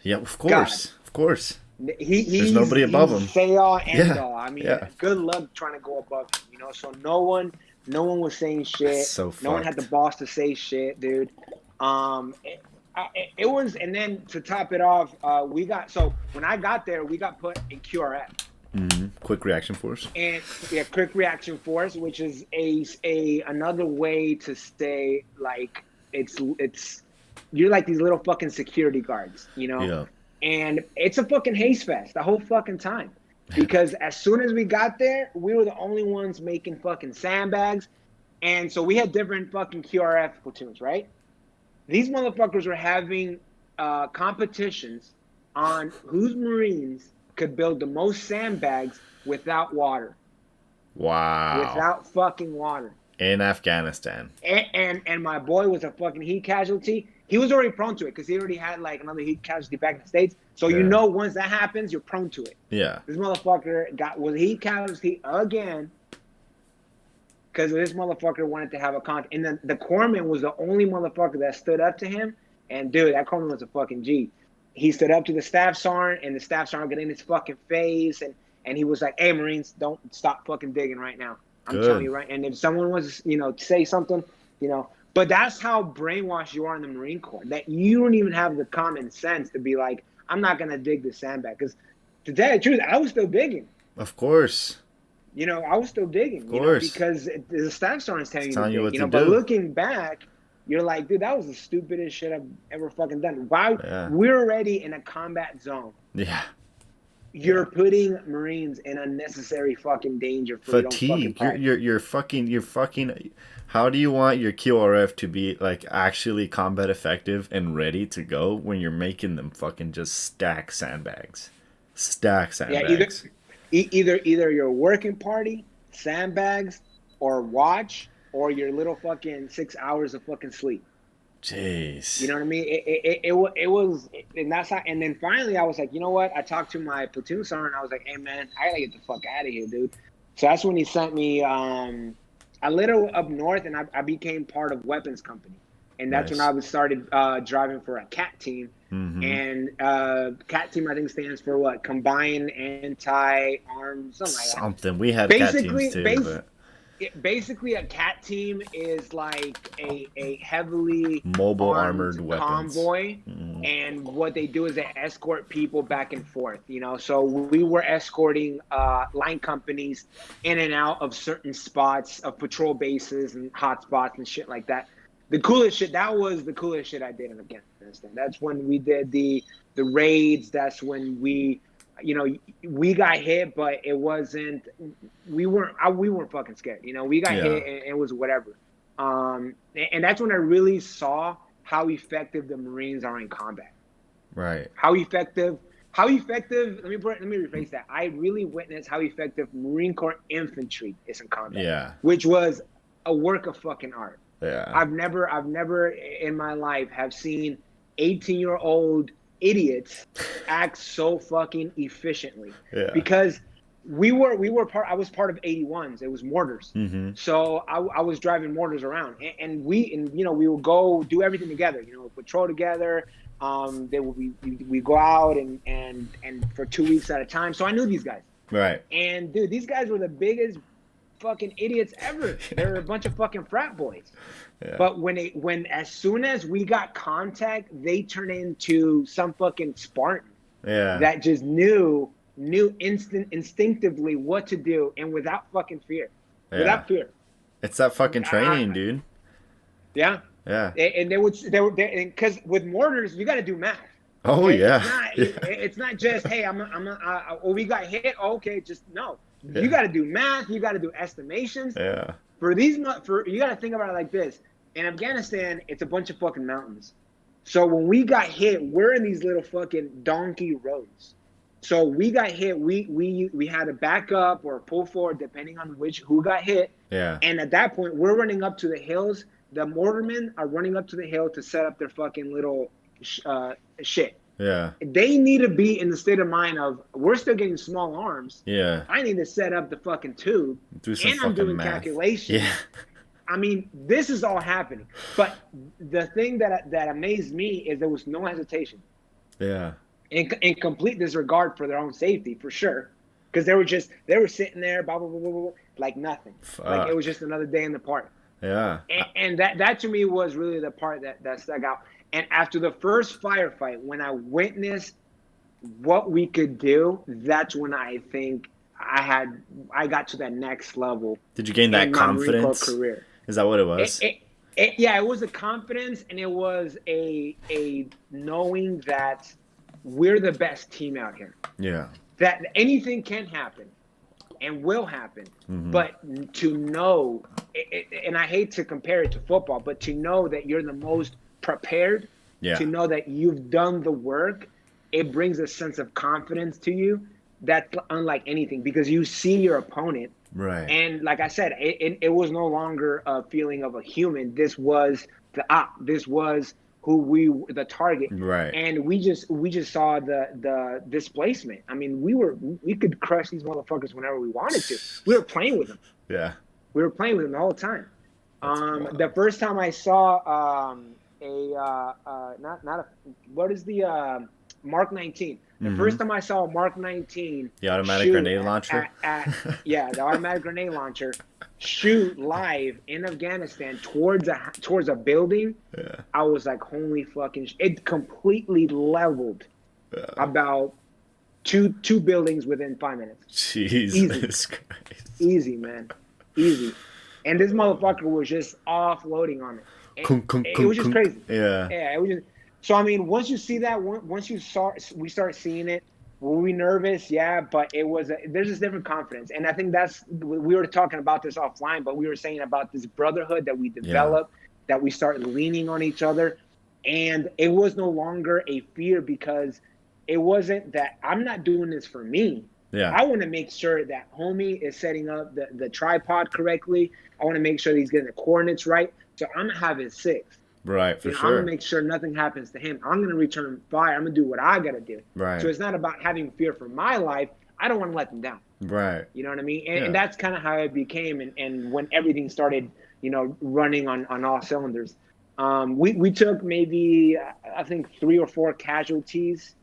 Yeah, of course, God. Of course. There's nobody above him. Say all, end all. I mean, good luck trying to go above him. You know, so no one was saying shit. That's so no one had the balls to say shit, dude. It was, and then to top it off, when I got there, we got put in QRF. Mm-hmm. Quick reaction force. And quick reaction force, which is another way to say like it's you're like these little fucking security guards, you know. Yeah. And it's a fucking haze fest the whole fucking time. Because as soon as we got there, we were the only ones making fucking sandbags. And so we had different fucking QRF platoons, right? These motherfuckers were having competitions on whose Marines could build the most sandbags without water. Wow. Without fucking water. In Afghanistan. And my boy was a fucking heat casualty. He was already prone to it because he already had like another heat casualty back in the States. So you know once that happens, you're prone to it. Yeah. This motherfucker was heat casualty again because this motherfucker wanted to have a contact. And then the corpsman was the only motherfucker that stood up to him. And dude, that corpsman was a fucking G. He stood up to the staff sergeant, and the staff sergeant got in his fucking face, and he was like, "Hey, Marines, don't stop fucking digging right now. I'm telling you right." And if someone wants to, say something, but that's how brainwashed you are in the Marine Corps, that you don't even have the common sense to be like, I'm not going to dig the sandbag. Because to tell you the truth, I was still digging. Of course. I was still digging. Of course. Because the staff sergeant's telling you to dig. But looking back, you're like, dude, that was the stupidest shit I've ever fucking done. Why? Yeah. We're already in a combat zone. Yeah. You're putting Marines in unnecessary fucking danger for fatigue. You're fucking. How do you want your QRF to be like actually combat effective and ready to go when you're making them fucking just stack sandbags? Yeah, either your working party, sandbags, or watch, or your little fucking 6 hours of fucking sleep. Jeez. You know what I mean? It was, and that's how. And then finally, I was like, you know what? I talked to my platoon sergeant. I was like, hey man, I gotta get the fuck out of here, dude. So that's when he sent me a little up north, and I became part of weapons company, and that's when I started driving for a CAT team. Mm-hmm. And CAT team, I think, stands for what? Combined Anti-Armed, something like that. Something. We had CAT teams too. Basically, a CAT team is like a heavily mobile armored weapons convoy, and what they do is they escort people back and forth. So we were escorting line companies in and out of certain spots of patrol bases and hot spots and shit like that. That was the coolest shit I did in Afghanistan. That's when we did the raids. That's when we got hit, but it wasn't. We weren't fucking scared. We got hit, and it was whatever. And that's when I really saw how effective the Marines are in combat. Right. How effective. Let me rephrase that. I really witnessed how effective Marine Corps infantry is in combat. Yeah. Which was a work of fucking art. Yeah. I've never in my life have seen 18-year-old idiots act so fucking efficiently. Yeah. Because I was part of 81s. It was mortars. Mm-hmm. So I was driving mortars around, and we would go do everything together. Patrol together. We go out and for 2 weeks at a time. So I knew these guys. Right. And dude, these guys were the biggest fucking idiots ever. They're a bunch of fucking frat boys. Yeah. But as soon as we got contact, they turned into some fucking Spartan. Yeah. That just knew instinctively what to do, and without fucking fear. Yeah. Without fear. It's that fucking training, dude. Yeah. Yeah. And because with mortars you got to do math. Oh Okay, yeah. Yeah. it's not just hey we got hit. Okay, just no. You Yeah. got to do math. You got to do estimations. Yeah. For you got to think about it like this. In Afghanistan, it's a bunch of fucking mountains. So when we got hit, we're in these little fucking donkey roads. So we got hit. We had to back up or pull forward depending on who got hit. Yeah. And at that point, we're running up to the hills. The mortarmen are running up to the hill to set up their fucking little shit. Yeah. They need to be in the state of mind of we're still getting small arms. Yeah. I need to set up the fucking tube, Do some and I'm fucking doing math. calculations. Yeah. I mean, this is all happening. But the thing that amazed me is there was no hesitation. Yeah. In complete disregard for their own safety, for sure. Because they were sitting there, blah, blah, blah, blah, blah, like nothing. Fuck. Like it was just another day in the park. Yeah. And that to me was really the part that stuck out. And after the first firefight, when I witnessed what we could do, that's when I think I got to that next level. Did you gain that confidence? Career. Is that what it was? Yeah, it was a confidence, and it was a knowing that we're the best team out here. Yeah. That anything can happen and will happen. Mm-hmm. But to know, and I hate to compare it to football, but to know that you're the most prepared, to know that you've done the work, it brings a sense of confidence to you that's unlike anything, because you see your opponent. Right. And like I said, it was no longer a feeling of a human. This was this was the target. Right. And we just saw the displacement. I mean, we could crush these motherfuckers whenever we wanted to. We were playing with them. Yeah. We were playing with them the whole time. The first time I saw what is the Mark 19? The first time I saw a Mark 19, the automatic grenade launcher, the automatic grenade launcher, shoot live in Afghanistan towards a building, I was like, holy fucking! It completely leveled about two buildings within 5 minutes. Jesus Christ! Easy, man, easy. And this motherfucker was just offloading on it. It was just crazy. Yeah. It was just. So I mean, once you see that, we start seeing it. Were we nervous? Yeah, but there's this different confidence, and I think we were talking about this offline, but we were saying about this brotherhood that we developed, that we start leaning on each other, and it was no longer a fear, because it wasn't that I'm not doing this for me. Yeah. I want to make sure that homie is setting up the tripod correctly. I want to make sure he's getting the coordinates right. So I'm gonna have his 6. Right, for sure. I'm gonna make sure nothing happens to him. I'm gonna return fire. I'm gonna do what I gotta do. Right. So it's not about having fear for my life. I don't want to let them down. Right. You know what I mean? And that's kind of how it became. And when everything started, running on all cylinders, we took maybe I think 3 or 4 casualties.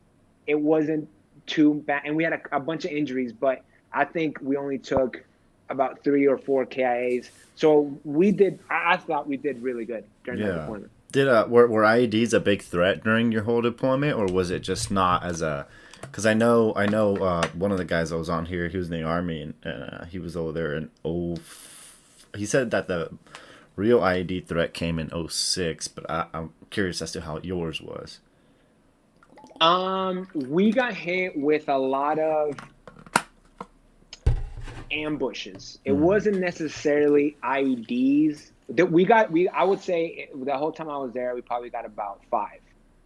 It wasn't too bad, and we had a bunch of injuries, but I think we only took about 3 or 4 KIAs. So I thought we did really good during that deployment. Were IEDs a big threat during your whole deployment, or was it just not as a? Because I know one of the guys that was on here, he was in the Army, and he was over there in he said that the real IED threat came in 06, but I'm curious as to how yours was. We got hit with a lot of ambushes. It wasn't necessarily IEDs. I would say the whole time I was there, we probably got about 4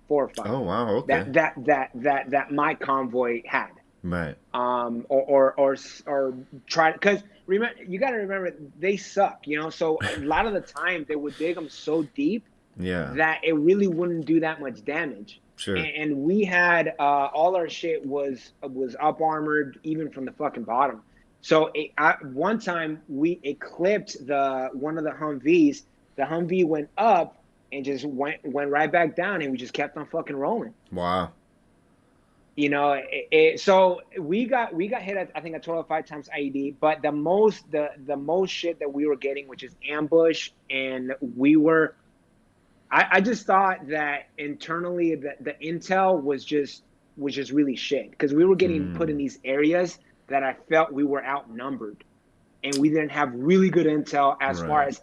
or 5. Oh wow, okay. That my convoy had. Right. Or try, because you got to remember they suck. So a lot of the time they would dig them so deep that it really wouldn't do that much damage. Sure. And we had all our shit was up armored even from the fucking bottom. So one time we eclipsed one of the Humvees. The Humvee went up and just went right back down, and we just kept on fucking rolling. Wow. So we got hit I think a total of 5 times IED, but the most shit that we were getting, which is ambush, and I just thought that internally the intel was just really shit, because we were getting put in these areas that I felt we were outnumbered, and we didn't have really good intel as far as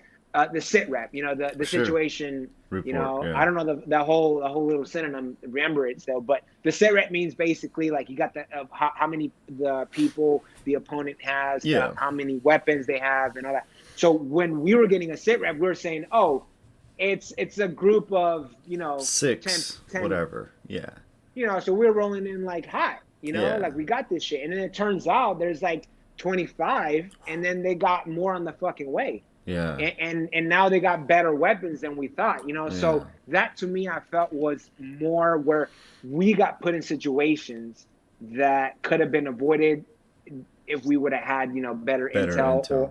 the sit rep, the Sure. situation, Report. I Yeah. don't know the whole little synonym, remember it still, but the sit rep means basically like you got the how many the people the opponent has, Yeah. how many weapons they have, and all that. So when we were getting a sit rep, we were saying, oh, it's a group of 10 6. 10. Whatever. Yeah. So we're rolling in like hot, Yeah. like we got this shit, and then it turns out there's like 25, and then they got more on the fucking way. Yeah. And now they got better weapons than we thought, Yeah. so that to me I felt was more where we got put in situations that could have been avoided if we would have had better Better intel, intel.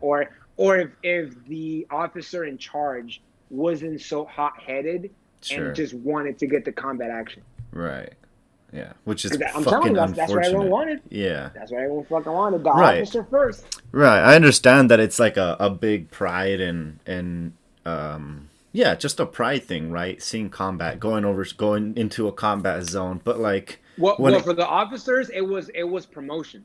or if the officer in charge wasn't so hot-headed and Sure. just wanted to get the combat action. Right. Yeah. Which is Because I'm telling you, fucking that's what everyone unfortunate. wanted. Yeah. That's what everyone fucking wanted. The Right. officer first. Right. I understand that it's like a big pride and yeah, just a pride thing, right? Seeing combat, going into a combat zone, but like when Well, it for the officers, it was promotion.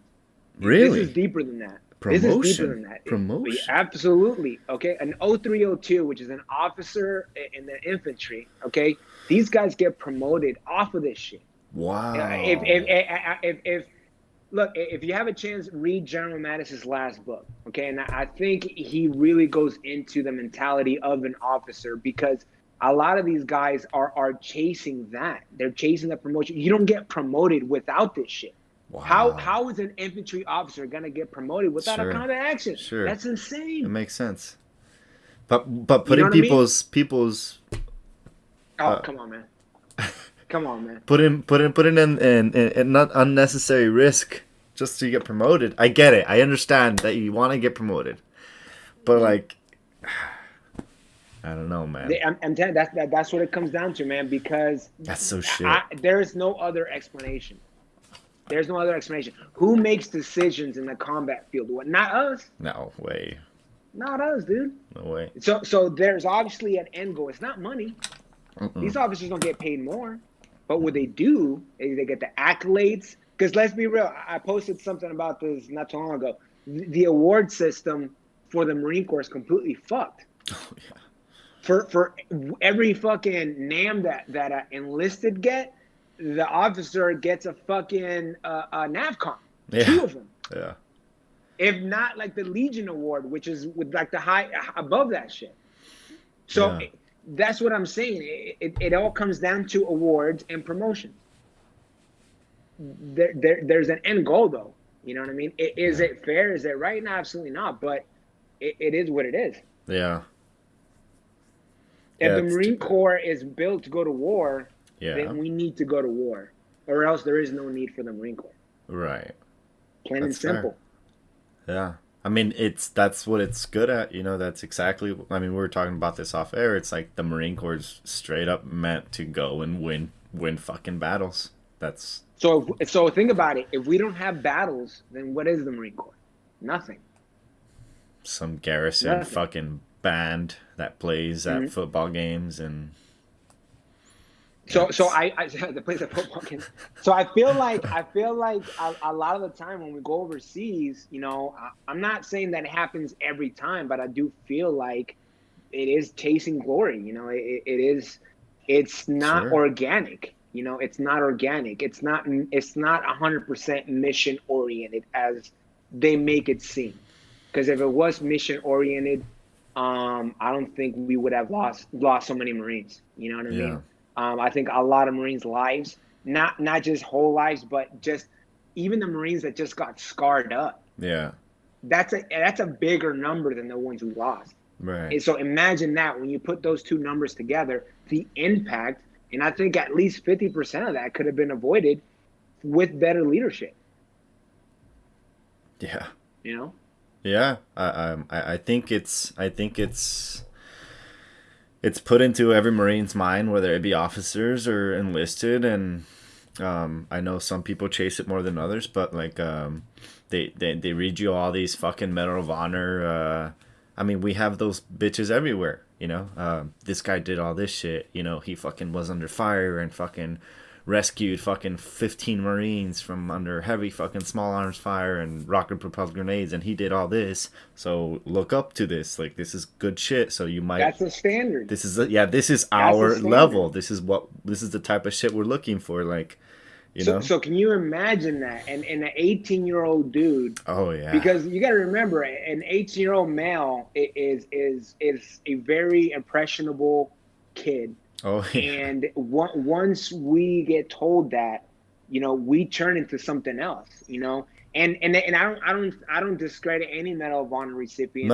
This is really deeper than that. This is deeper promotion, than that. promotion. Absolutely. Okay. An 0302, which is an officer in the infantry. Okay. These guys get promoted off of this shit. If, Wow. if, if look, if you have a chance, read General Mattis's last book. Okay. And I think he really goes into the mentality of an officer, because a lot of these guys are chasing that. They're chasing the promotion. You don't get promoted without this shit. Wow. How is an infantry officer gonna get promoted without a Sure. combat action? Sure. That's It insane. makes sense. But You know putting what I mean? people's Oh, come on, man. Come on, man. putting in not unnecessary risk just to get promoted. I get it. I understand that you want to get promoted, but like, I don't know, man. I'm telling you, that's what it comes down to, man. Because That's so shit. there is no other explanation. There's no other explanation. Who makes decisions in the combat field? What? Not us. No way. Not us, dude. No way. So there's obviously an end goal. It's not money. Mm-mm. These officers don't get paid more, but what they do is they get the accolades. Because let's be real, I posted something about this not too long ago. The award system for the Marine Corps is completely fucked. Oh yeah. For every fucking NAM that enlisted get, the officer gets a fucking a NAVCON. Yeah. 2 of them. Yeah. If not like the Legion Award, which is with like the high above that shit. So Yeah. that's what I'm saying. It all comes down to awards and promotion. There's an end goal, though. You know what I mean? Is it fair? Is it right? No, absolutely not. But it is what it is. Yeah. If Yeah, the it's Marine too bad. Corps is built to go to war, Yeah. then we need to go to war, or else there is no need for the Marine Corps. Right. Plain That's and simple. Fair. Yeah. I mean, that's what it's good at. That's exactly. I mean, we were talking about this off air. It's like the Marine Corps is straight up meant to go and win fucking battles. That's So think about it. If we don't have battles, then what is the Marine Corps? Nothing. some garrison Nothing. fucking band that plays at football games and. So I the place at football games. So I feel like a lot of the time when we go overseas, I'm not saying that it happens every time, but I do feel like it is chasing glory. It is. It's not Sure. organic. It's not organic. It's not 100% mission oriented as they make it seem. Because if it was mission oriented, I don't think we would have lost so many Marines. You know what I Yeah. mean? I think a lot of Marines' lives, not just whole lives, but just even the Marines that just got scarred up. Yeah. That's a bigger number than the ones who lost. Right. And so imagine that when you put those two numbers together, the impact, and I think at least 50% of that could have been avoided with better leadership. Yeah. Yeah. I think it's put into every Marine's mind, whether it be officers or enlisted, and I know some people chase it more than others, but like they read you all these fucking Medal of Honor. I mean, we have those bitches everywhere. This guy did all this shit. He fucking was under fire and fucking rescued fucking 15 Marines from under heavy fucking small arms fire and rocket propelled grenades, and he did all this. So look up to this. Like, this is good shit. So you might. That's a standard. This is this is our level. This is the type of shit we're looking for. Like, you know. So can you imagine that? And an 18-year-old dude. Oh yeah. Because you got to remember, an 18-year-old male is a very impressionable kid. Oh yeah. And once we get told that, you know, we turn into something else. You know, and I don't discredit any Medal of Honor recipient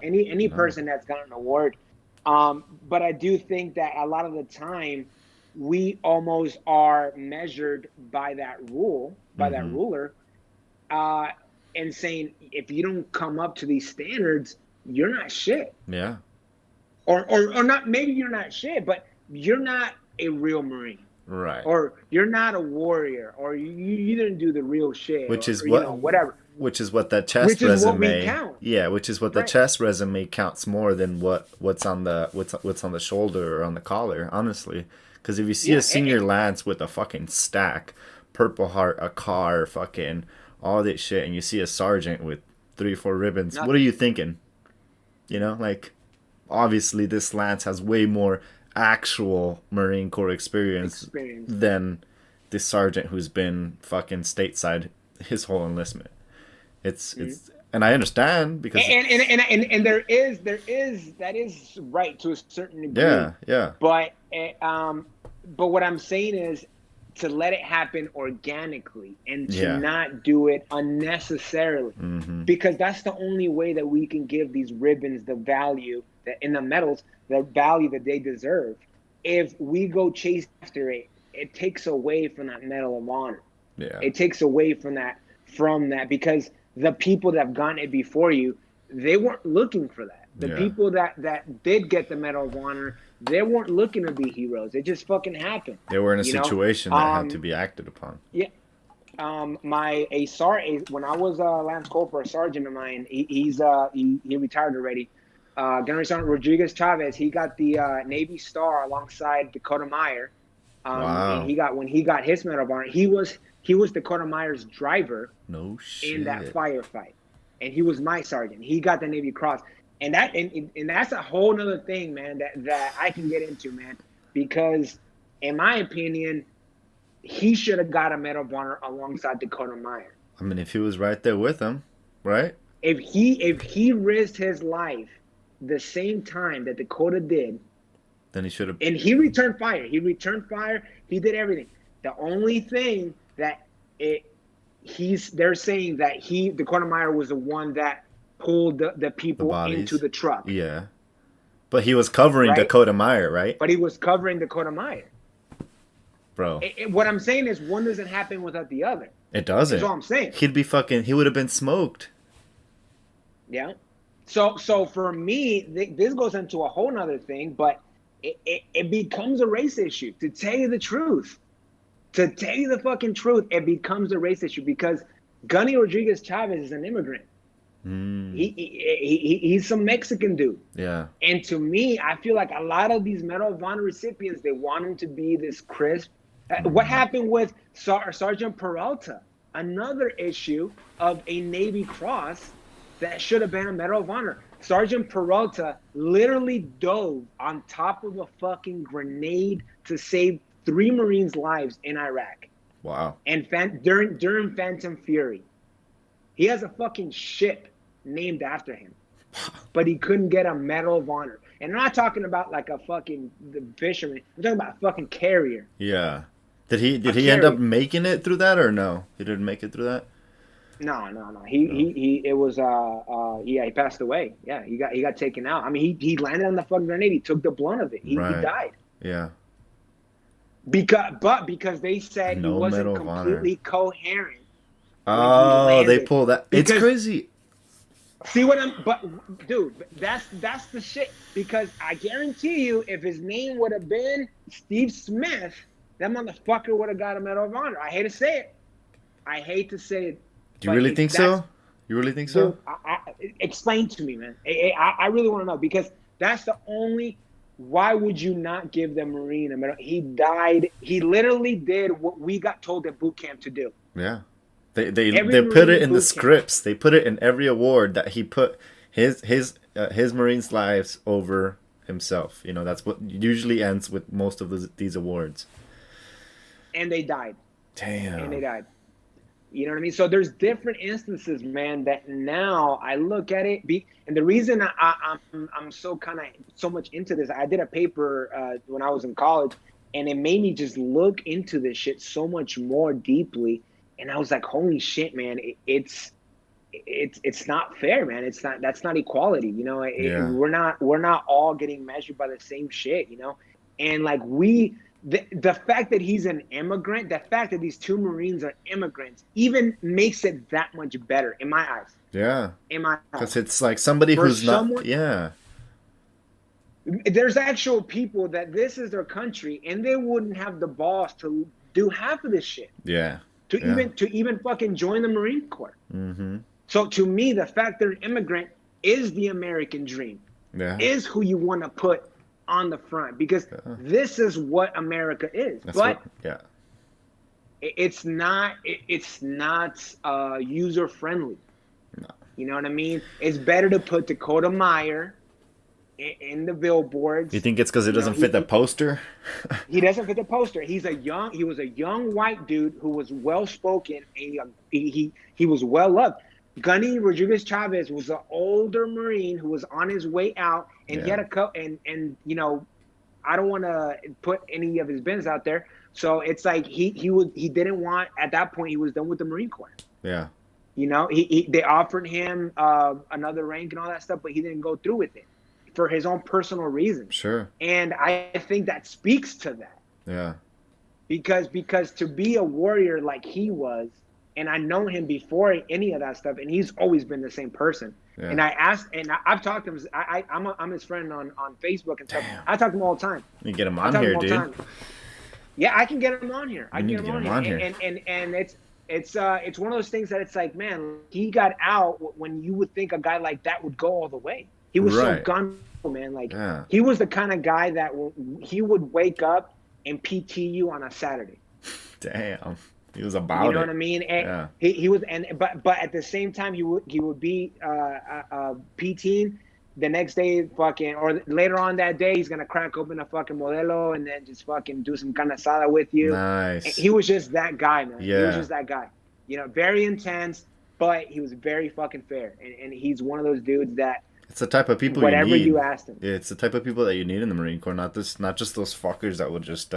any person that's gotten an award. But I do think that a lot of the time we almost are measured by that rule, by that ruler, and saying, if you don't come up to these standards, you're not shit. Yeah. Or not, maybe you're not shit, but you're not a real Marine. Right. Or you're not a warrior, or you didn't do the real shit. Which is whatever. Which is what that chest resume. What we count. Yeah, which is what the chest resume counts more than what's on the shoulder or on the collar, honestly. Because if you see a senior lance with a fucking stack, Purple Heart, a car, fucking all that shit, and you see a sergeant with 3 or 4 ribbons, what are you thinking? You know, like, obviously this lance has way more actual Marine Corps experience than this sergeant who's been fucking stateside his whole enlistment. It's and I understand because and there is that is right to a certain degree. Yeah. But what I'm saying is to let it happen organically and to not do it unnecessarily, because that's the only way that we can give these ribbons the value that in the medals, the value that they deserve. If we go chase after it, it takes away from that Medal of Honor. Yeah. It takes away from that because the people that have gotten it before you, they weren't looking for that. The people that did get the Medal of Honor, they weren't looking to be heroes. It just fucking happened. They were in a situation that had to be acted upon. Yeah. When I was a Lance Corporal, a sergeant of mine, he retired already. Gunnery Sergeant Rodriguez Chavez, he got the Navy Star alongside Dakota Meyer. Wow. And when he got his Medal of Honor, he was Dakota Meyer's driver. No shit. In that firefight, and he was my sergeant. He got the Navy Cross, and that's a whole nother thing, man. That I can get into, man, because in my opinion, he should have got a Medal of Honor alongside Dakota Meyer. I mean, if he was right there with him, right? If he risked his life the same time that Dakota did, then he should have. And he returned fire. He did everything. The only thing that they're saying that Dakota Meyer was the one that pulled the people into the truck. Yeah. But he was covering Dakota Meyer, right? But he was covering Dakota Meyer. Bro. What I'm saying is one doesn't happen without the other. It doesn't. That's all I'm saying. He would have been smoked. Yeah. So for me, this goes into a whole nother thing, but it becomes a race issue, to tell you the truth. To tell you the fucking truth, it becomes a race issue because Gunny Rodriguez Chavez is an immigrant. He's some Mexican dude. Yeah. And to me, I feel like a lot of these Medal of Honor recipients, they want him to be this crisp. What happened with Sergeant Peralta? Another issue of a Navy Cross that should have been a Medal of Honor. Sergeant Peralta literally dove on top of a fucking grenade to save 3 Marines' lives in Iraq. Wow. And during Phantom Fury. He has a fucking ship named after him. But he couldn't get a Medal of Honor. And I'm not talking about like a fucking fisherman. I'm talking about a fucking carrier. Yeah. Did he end up making it through that or no? He didn't make it through that? No. He passed away. Yeah, he got taken out. I mean, he landed on the fucking grenade. He took the blunt of it. He died. Yeah. Because they said he wasn't completely coherent. Oh, they pull that. It's crazy. See dude, that's the shit. Because I guarantee you, if his name would have been Steve Smith, that motherfucker would have got a Medal of Honor. I hate to say it. Do you really think so? You really think so? Dude, explain to me, man. I really want to know, because that's the only why would you not give the Marine a medal? He died. He literally did what we got told at boot camp to do. Yeah. Every They put Marine it at in the boot camp. scripts. They put it in every award that he put his Marines' lives over himself. You know, that's what usually ends with most of these awards. And they died. Damn. And they died. You know what I mean? So there's different instances, man, that now I look at it. And the reason I'm so so much into this, I did a paper when I was in college, and it made me just look into this shit so much more deeply. And I was like, holy shit, man, it's not fair, man. That's not equality. You know, Yeah. we're not all getting measured by the same shit. You know, and like the fact that he's an immigrant, the fact that these two Marines are immigrants, even makes it that much better in my eyes. Yeah. In my eyes, Because it's like somebody for who's not. someone, Yeah. there's actual people that this is their country, and they wouldn't have the balls to do half of this shit. Yeah. To even fucking join the Marine Corps. Mm-hmm. So to me, the fact they're an immigrant is the American dream. Yeah. Is who you want to put on the front, because this is what America is. That's but yeah. It's not user friendly. No. You know what I mean? It's better to put Dakota Meyer in the billboards. You think it's because it doesn't fit the poster? He doesn't fit the poster. He was a young white dude who was well spoken. He was well loved. Gunny Rodriguez Chavez was an older Marine who was on his way out, and he had and you know, I don't want to put any of his business out there. So it's like he didn't want, at that point, he was done with the Marine Corps. Yeah. You know, they offered him another rank and all that stuff, but he didn't go through with it for his own personal reasons. Sure. And I think that speaks to that. Yeah. Because to be a warrior like he was, and I know him before any of that stuff, and he's always been the same person. Yeah. And I asked, and I've talked to him. I'm his friend on Facebook and stuff. Damn. I talk to him all the time. You get him on here, dude. Yeah, I can get him on here. I can get him on here. And it's one of those things that it's like, man, he got out when you would think a guy like that would go all the way. He was so gun, man. Like he was the kind of guy that he would wake up and PT you on a Saturday. Damn. He was about it. You know what I mean? And he was, but at the same time, he would be PTing the next day, fucking, or later on that day, he's gonna crack open a fucking Modelo and then just fucking do some carne asada with you. Nice. And he was just that guy, man. Yeah. He was just that guy. You know, very intense, but he was very fucking fair. And he's one of those dudes that. It's the type of people whatever you need. you asked him. Yeah, it's the type of people that you need in the Marine Corps. Not just those fuckers that would just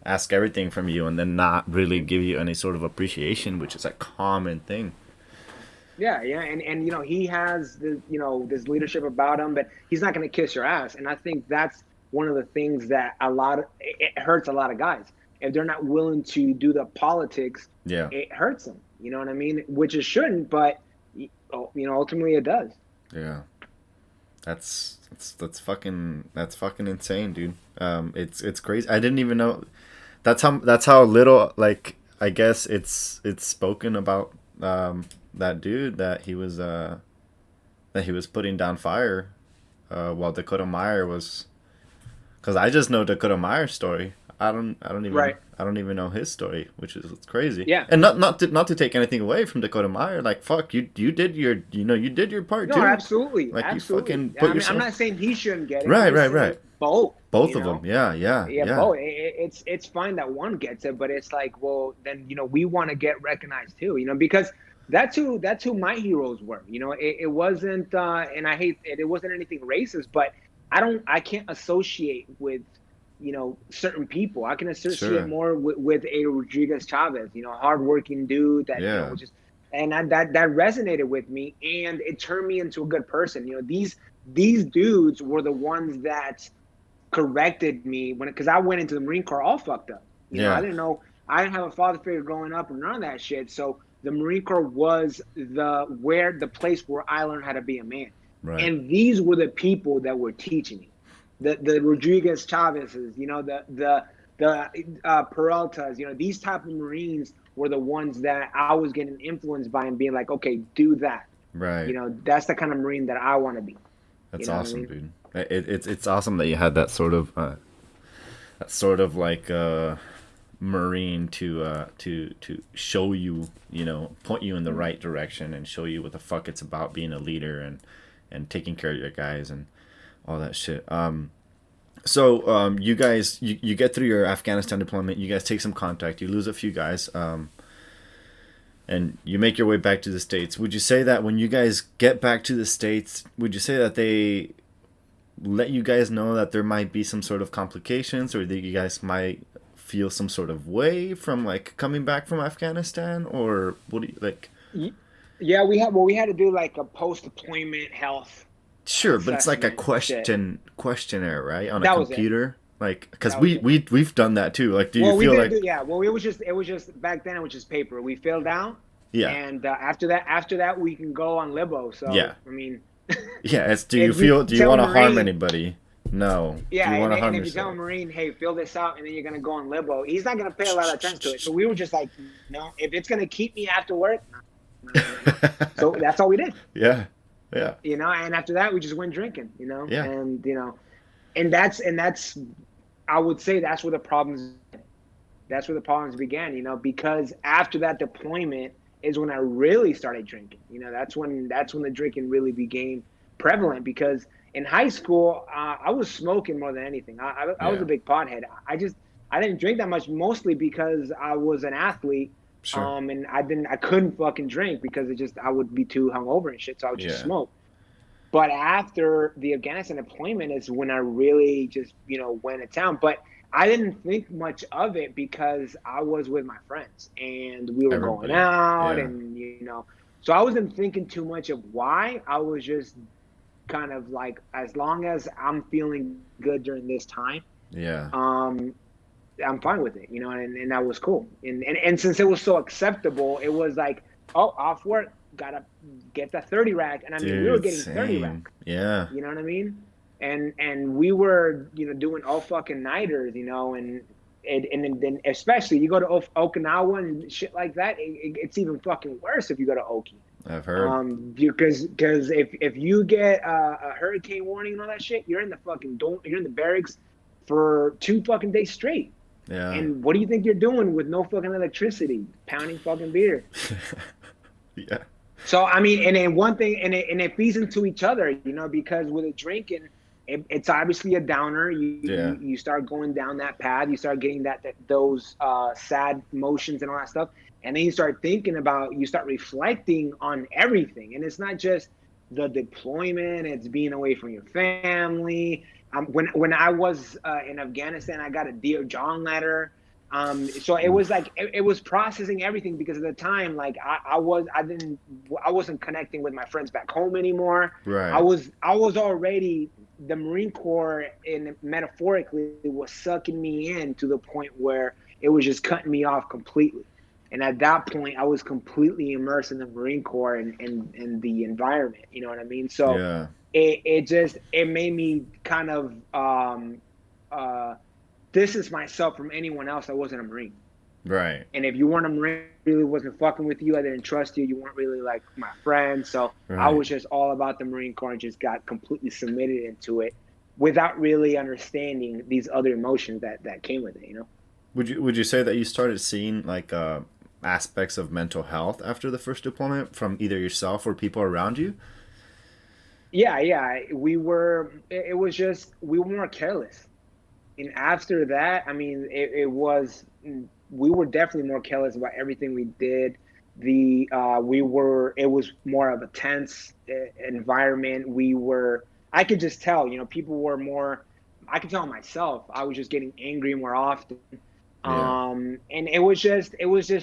ask everything from you and then not really give you any sort of appreciation, which is a common thing. Yeah, and you know, he has this leadership about him, but he's not going to kiss your ass. And I think that's one of the things that it hurts a lot of guys. If they're not willing to do the politics, it hurts them. You know what I mean? Which it shouldn't, but you know, ultimately it does. Yeah. That's fucking insane, dude. It's crazy. I didn't even know. That's how little, like, I guess it's spoken about that dude that he was putting down fire while Dakota Meyer was, because I just know Dakota Meyer's story. I don't even know his story, which is crazy. Yeah. And not to take anything away from Dakota Meyer, like, fuck, you did your part too. No, absolutely. Like, absolutely. you fucking put yourself. I'm not saying he shouldn't get it. Right. Both of them. Yeah. Both. It's fine that one gets it, but it's like, well, then, you know, we want to get recognized too, you know, because that's who my heroes were. You know, it wasn't and I hate it, it wasn't anything racist, but I can't associate with, you know, certain people. I can associate more with a Rodriguez Chavez, you know, hardworking dude that, you know, and that resonated with me, and it turned me into a good person. You know, these dudes were the ones that corrected me because I went into the Marine Corps all fucked up. You know, I didn't know, I didn't have a father figure growing up and none of that shit. So the Marine Corps was the place where I learned how to be a man. Right. And these were the people that were teaching me. The Rodriguez Chavez's, you know, the Peraltas, you know, these type of Marines were the ones that I was getting influenced by and being like, okay, do that. Right. You know, that's the kind of Marine that I want to be. That's You know what I awesome, mean? dude. It's awesome that you had that sort of like marine to show you, point you in the right direction and show you what the fuck it's about being a leader and taking care of your guys and all that shit. So you guys, you get through your Afghanistan deployment. You guys take some contact. You lose a few guys, and you make your way back to the States. Would you say that when you guys get back to the States, would you say that they let you guys know that there might be some sort of complications, or that you guys might feel some sort of way from like coming back from Afghanistan, or what do you like? Y- Yeah, we had to do like a post deployment health Sure, but it's like a assessment shit. questionnaire, right, on a That was it. computer, like because That was it. we've done that too. Like, do you Well, we feel didn't do, like yeah. Well, it was just back then. It was just paper. We filled out, yeah, and after that, we can go on libo. yeah, So I mean, yeah? It's if you do you tell a want to harm Marine, anybody? No. Do yeah, you want to and harm if you tell a yourself? Marine, hey, fill this out, and then you're gonna go on libo, he's not gonna pay a lot of attention to it. So we were just like, no, if it's gonna keep me after work, no, no, no, no. So that's all we did, Yeah, yeah, And after that, we just went drinking, yeah. and and that's I would say that's where the problems began, because after that deployment is when I really started drinking. That's when the drinking really became prevalent, because in high school, I was smoking more than anything. I was Yeah, a big pothead. I didn't drink that much, mostly because I was an athlete, sure. and I couldn't fucking drink because I would be too hungover and shit, so I would just Yeah, smoke. But after the Afghanistan deployment is when I really just, went to town. But I didn't think much of it because I was with my friends and we were going everybody. out, Yeah, and so I wasn't thinking too much of why. I was just kind of like, as long as I'm feeling good during this time, yeah, um, I'm fine with it, and that was cool. And since it was so acceptable, it was like, oh, off work, gotta get the 30 rack. And I mean, we were dude, getting 30 same. racks, Yeah, you know what I mean? And we were, doing all fucking nighters, and then especially you go to Okinawa and shit like that, it's even fucking worse if you go to Oki. I've heard. Because if you get a hurricane warning and all that shit, you're in the fucking you're in the barracks for 2 fucking days straight. Yeah, And what do you think you're doing with no fucking electricity? Pounding fucking beer. yeah, So I mean, and then one thing, and it feeds into each other, because with a drinking, it's obviously a downer. You, yeah, you you start going down that path. You start getting those sad emotions and all that stuff, and then you start thinking about, you start reflecting on everything, and it's not just the deployment. It's being away from your family. When I was in Afghanistan, I got a Dear John letter. So it was oof, like it was processing everything, because at the time, like I wasn't connecting with my friends back home anymore. I right, was I was already, the Marine Corps, in metaphorically, was sucking me in to the point where it was just cutting me off completely. And at that point, I was completely immersed in the Marine Corps and the environment. You know what I mean? So yeah, it made me kind of uh distance myself from anyone else that wasn't a Marine. right, And if you weren't a Marine, I really wasn't fucking with you. I didn't trust you. You weren't really like my friend. So I right. was just all about the Marine Corps and just got completely submitted into it without really understanding these other emotions that came with it. Would you say that you started seeing like aspects of mental health after the first deployment from either yourself or people around you? Yeah, yeah. It was just, we were more careless. And after that, I mean, we were definitely more careless about everything we did. It was more of a tense environment. I could just tell, people were more, I could tell myself, I was just getting angry more often. Yeah. And it was just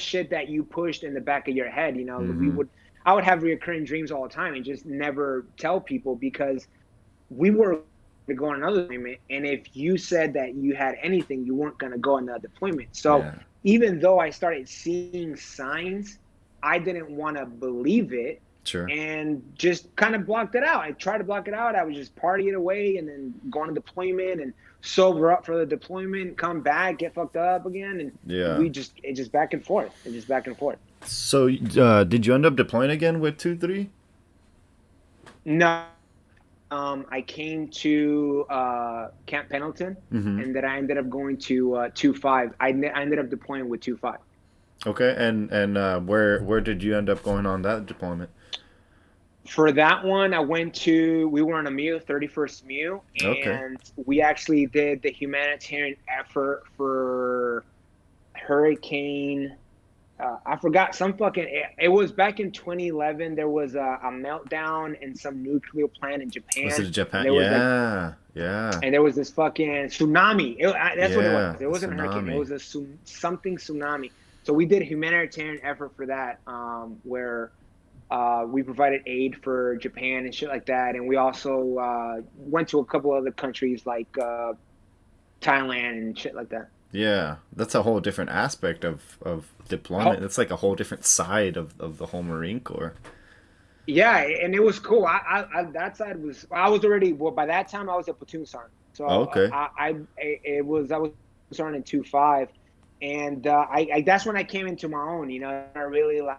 shit that you pushed in the back of your head. Mm-hmm. I would have recurring dreams all the time and just never tell people, because we were to go on another deployment, and if you said that you had anything, you weren't going to go on that deployment. So Yeah. even though I started seeing signs, I didn't want to believe it, Sure. and just kind of blocked it out. I tried to block it out. I was just partying away and then go on a deployment and sober up for the deployment, come back, get fucked up again, and Yeah. it just back and forth. It just back and forth. So, did you end up deploying again with 2-3? No, I came to Camp Pendleton, Mm-hmm. and then I ended up going to 2-5. I ended up deploying with 2-5. Okay, and where did you end up going on that deployment? For that one, we were on a MEU, 31st MEU, Okay. and we actually did the humanitarian effort for Hurricane. I forgot some fucking. It was back in 2011. There was a meltdown in some nuclear plant in Was Japan, it and Japan? there was like, Yeah, yeah, and there was this fucking tsunami. That's what it was. yeah. It The wasn't a hurricane. It tsunami. was something tsunami. So we did a humanitarian effort for that, where we provided aid for Japan and shit like that, and we also went to a couple other countries like Thailand and shit like that. Yeah, that's a whole different aspect of deployment. Oh, That's like a whole different side of the whole Marine Corps. yeah, and it was cool. That side was I was already well by that time I was a platoon sergeant, so Oh, okay. I was sergeant in 2-5, and that's when I came into my own. I really like.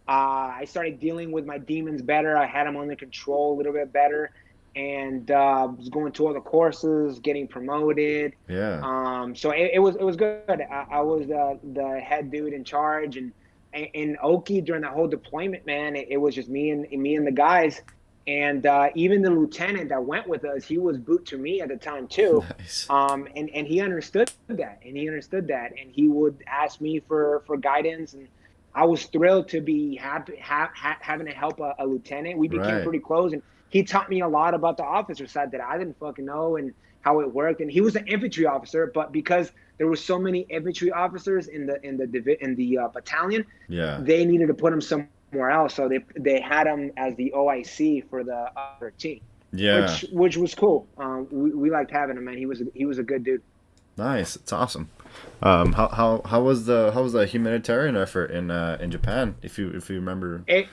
I started dealing with my demons better. I had them under control a little bit better, and was going to all the courses, getting promoted. Yeah. So it was good. I was the head dude in charge, and in Oki during that whole deployment, man, it was just me and the guys, and even the lieutenant that went with us, he was boot to me at the time too. Nice. And he understood that, and he would ask me for guidance, and I was thrilled to be having to help a lieutenant. We became Right. pretty close, and he taught me a lot about the officer side that I didn't fucking know and how it worked. And he was an infantry officer, but because there were so many infantry officers in the battalion, Yeah. they needed to put him somewhere else. So they had him as the OIC for the other team, Yeah. which was cool. We liked having him, man. He was a good dude. Nice. It's awesome. How was the humanitarian effort in Japan? If you remember. It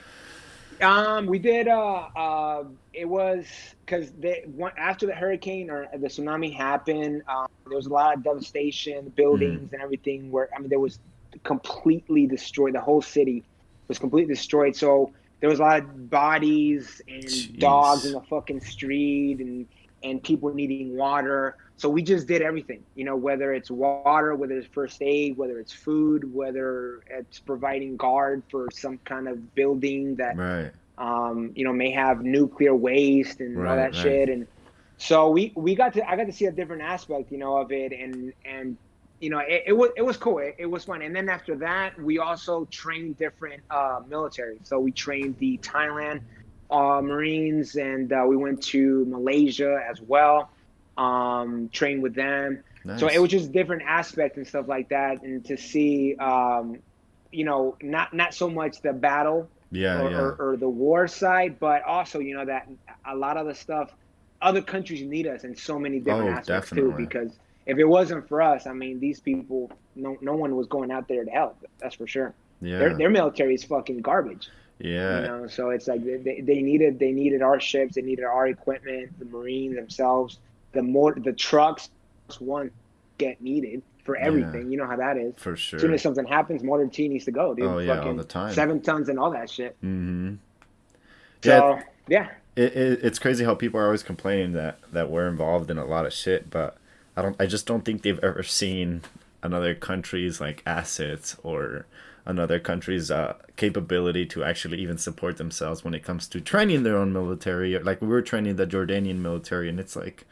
we did it was because after the hurricane or the tsunami happened, there was a lot of devastation, Mm. buildings and everything where I mean there was completely destroyed. The whole city was completely destroyed. So there was a lot of bodies and dogs in Jeez. the fucking street and people needing water. So we just did everything, whether it's water, whether it's first aid, whether it's food, whether it's providing guard for some kind of building that Right. may have nuclear waste and all Right. that Right. shit. And so I got to see a different aspect, of it. And it was cool. It was fun. And then after that, we also trained different military. So we trained the Thailand Marines, and we went to Malaysia as well, trained with them. So it Nice. was just different aspects and stuff like that. And to see, not so much the battle Yeah. Yeah. or the war side, but also that a lot of the stuff other countries need us in so many different Oh, aspects too. definitely. Because if it wasn't for us, I mean, these people, no one was going out there to help. That's for sure. Their Yeah. their military is fucking garbage. Yeah. So it's like they needed our ships, they needed our equipment, the Marines themselves, the trucks one get needed for Yeah. everything. You know how that is. For As soon sure. as something happens, Mortar T needs to go, Oh dude. yeah. All the Fucking time. 7 tons and all that shit. Mm-hmm. Yeah. So yeah, It's crazy how people are always complaining that we're involved in a lot of shit, but I just don't think they've ever seen another country's like assets or another country's capability to actually even support themselves when it comes to training their own military. Like we were training the Jordanian military, and it's like,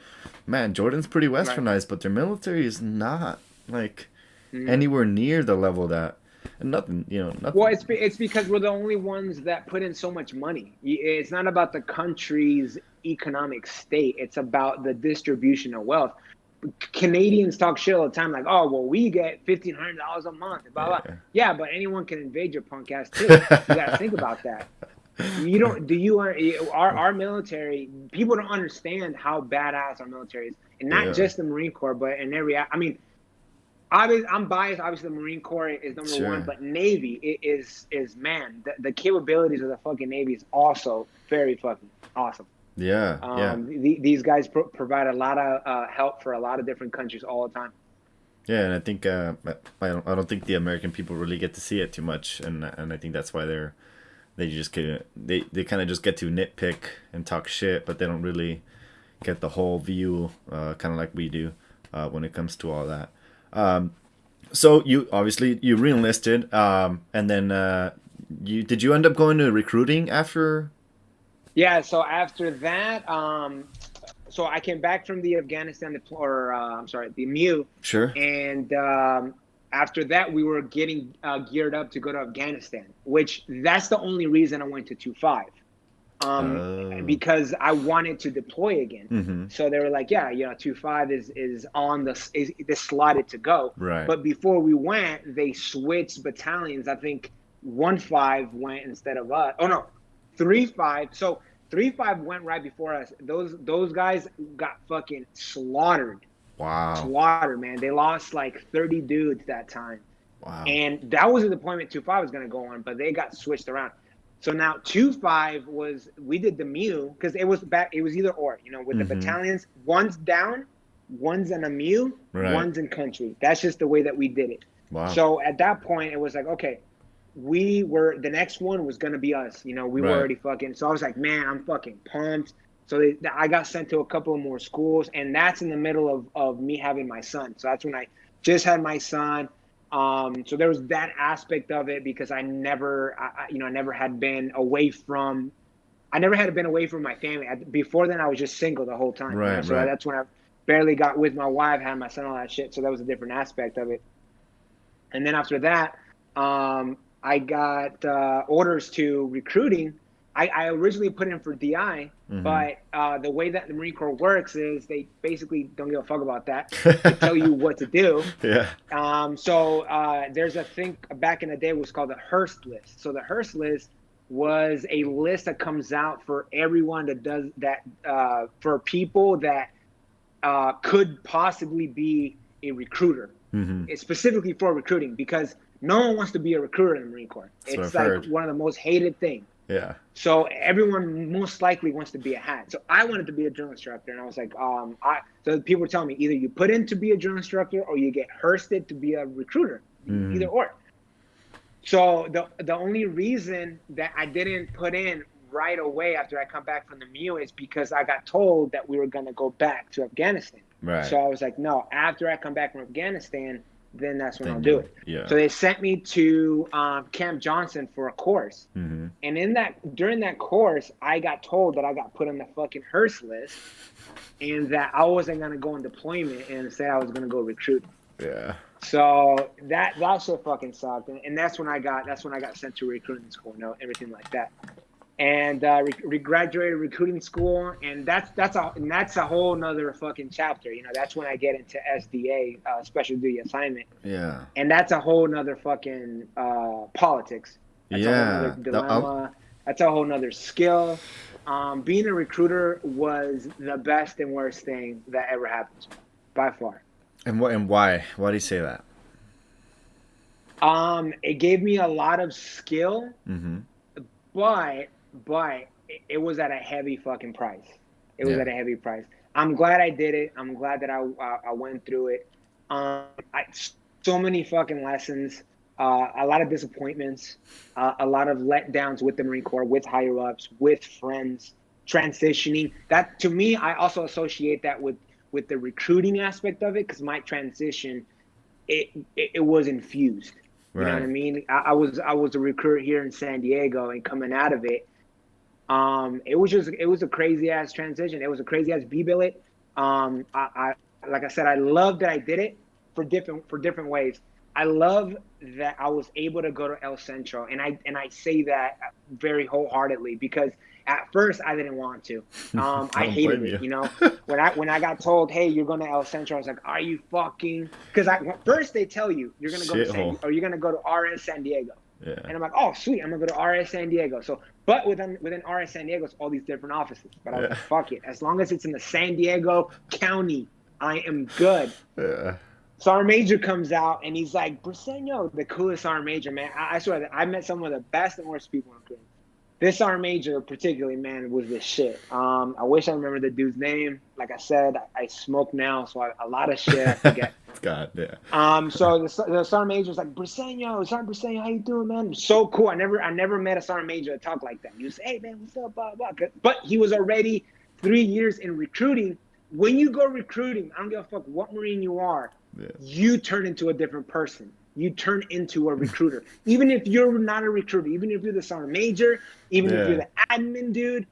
man, Jordan's pretty right. westernized, but their military is not like Mhm. anywhere near the level that, and nothing, Well, nothing. it's because we're the only ones that put in so much money. It's not about the country's economic state. It's about the distribution of wealth. Canadians talk shit all the time, like, "Oh, well, we get $1,500 a month." Blah blah. Yeah. Yeah, but anyone can invade your punk ass too. You got to think about that. You don't? Do you? Our military? People don't understand how badass our military is, and not Yeah. just the Marine Corps, but in every. I mean, I'm biased. Obviously, the Marine Corps is number one, Sure. but Navy is man. The capabilities of the fucking Navy is also very fucking awesome. Yeah. Yeah. These guys provide a lot of help for a lot of different countries all the time. Yeah, and I think I don't think the American people really get to see it too much, and I think that's why they just they kind of just get to nitpick and talk shit, but they don't really get the whole view, kind of like we do when it comes to all that. So you obviously you re-enlisted, and then did you end up going to recruiting after? Yeah. So after that, so I came back from the Afghanistan the MU. Sure. And after that, we were getting geared up to go to Afghanistan, which that's the only reason I went to 2-5. Because I wanted to deploy again. Mm-hmm. So they were like, yeah, 2-5 is on is slotted to go. Right. But before we went, they switched battalions. I think 1-5 went instead of us. Oh no, 3-5. So 3-5 went right before us. Those guys got fucking slaughtered. Wow. Slaughtered, man. They lost like 30 dudes that time. Wow. And that was the deployment 2-5 was going to go on, but they got switched around. So now 2-5 we did the MU because it was either or, with the battalions, one's down, one's in a MU, right. One's in country. That's just the way that we did it. Wow. So at that point, it was like, okay, the next one was going to be us. We right. were already fucking. So I was like, man, I'm fucking pumped. So I got sent to a couple of more schools, and that's in the middle of me having my son. So that's when I just had my son. So there was that aspect of it because I never had been away from my family. Before then, I was just single the whole time. Right, So right. that's when I barely got with my wife, had my son, all that shit. So that was a different aspect of it. And then after that, I got orders to recruiting. I originally put in for DI, but the way that the Marine Corps works is they basically don't give a fuck about that. They tell you what to do. Yeah. So there's a thing back in the day was called the Hearst list. So the Hearst list was a list that comes out for everyone that does that, for people that could possibly be a recruiter. It's specifically for recruiting because no one wants to be a recruiter in the Marine Corps. It's like one of the most hated things. Yeah. So everyone most likely wants to be a hat. So I wanted to be a drill instructor, and I was like, so people were telling me either you put in to be a drill instructor or you get Hursted to be a recruiter, either or. So the only reason that I didn't put in right away after I come back from the MU is because I got told that we were going to go back to Afghanistan. Right. So I was like, no, after I come back from Afghanistan, then that's when I'll do it. Yeah. So they sent me to Camp Johnson for a course. And during that course, I got told that I got put on the fucking Hearst list and that I wasn't going to go on deployment and say I was going to go recruit. Yeah. So that shit fucking sucked. And that's when I got sent to recruiting school, everything like that. And graduated recruiting school, and that's a whole nother fucking chapter. That's when I get into SDA, special duty assignment. Yeah. And that's a whole nother fucking politics. That's a whole nother dilemma. That's a whole nother skill. Being a recruiter was the best and worst thing that ever happened to me, by far. And why? Why do you say that? It gave me a lot of skill, but it was at a heavy fucking price. It was at a heavy price. I'm glad I did it. I'm glad that I went through it. So many fucking lessons, a lot of disappointments, a lot of letdowns with the Marine Corps, with higher ups, with friends, transitioning. That to me, I also associate that with the recruiting aspect of it because my transition, it was infused. You know what I mean? I was a recruiter here in San Diego, and coming out of it, it was a crazy ass transition. It was a crazy ass B-billet. I like I said, I love that I did it for different ways. I love that I was able to go to El Centro, and I say that very wholeheartedly because at first I didn't want to. I hated it. When I got told, hey, you're going to El Centro, I was like, are you fucking? Because first they tell you you're going to go to you're going to go to RS San Diego. Yeah. And I'm like, oh, sweet, I'm going to go to RS San Diego. So, but within RS San Diego, it's all these different offices. But I was like, fuck it. As long as it's in the San Diego County, I am good. Yeah. So our major comes out, and he's like, Briseno, the coolest sergeant major, man. I swear that I met some of the best and worst people in recruiting. This sergeant major, particularly, man, was the shit. I wish I remember the dude's name. Like I said, I smoke now, so a lot of shit I forget. God, yeah. So the sergeant major was like, Briseno, Sergeant Briseno, how you doing, man? So cool. I never met a sergeant major that talked like that. He was, hey, man, what's up, blah, blah. But he was already 3 years in recruiting. When you go recruiting, I don't give a fuck what Marine you are, you turn into a different person. You turn into a recruiter. Even if you're not a recruiter, even if you're the sergeant major, even if you're the admin dude,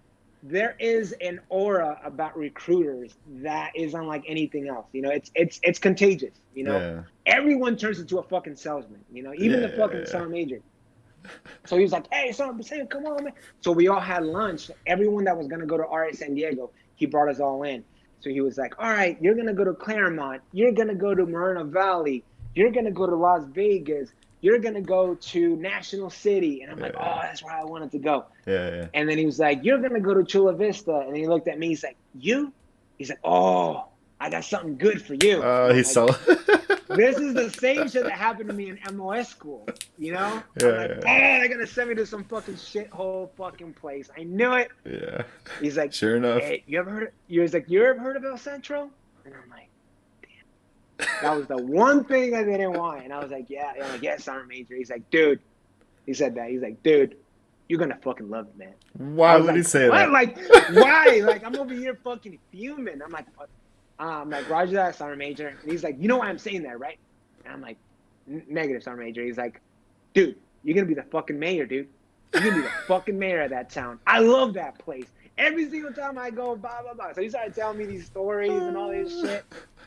there is an aura about recruiters that is unlike anything else. You know, it's contagious. You know, everyone turns into a fucking salesman. You know, even the fucking sergeant major. So he was like, "Hey, Sergeant, come on, man." So we all had lunch. Everyone that was gonna go to RA San Diego, he brought us all in. So he was like, "All right, you're gonna go to Claremont. You're gonna go to Moreno Valley. You're gonna go to Las Vegas. You're gonna go to National City." And I'm like, "Oh, that's where I wanted to go." And then he was like, "You're gonna go to Chula Vista." And he looked at me. He's like, "You?" He's like, "Oh, I got something good for you." He's so. This is the same shit that happened to me in MOS school, you know? I'm like, oh, they're gonna send me to some fucking shithole fucking place. I knew it. Yeah. He's like, sure enough. Hey, you ever heard of El Centro? And I'm like, damn. That was the one thing I didn't want. And I was like, yeah. I'm like, yeah, Sergeant Major. He's like, dude. He said that. He's like, dude, you're gonna fucking love it, man. Why would he say that? Like, why? Like, I'm over here fucking fuming. I'm like, Roger that, Sergeant Major. And he's like, you know why I'm saying that, right? And I'm like, negative, Sergeant Major. He's like, dude, you're going to be the fucking mayor, dude. You're going to be the fucking mayor of that town. I love that place. Every single time I go, blah, blah, blah. So he started telling me these stories and all this shit.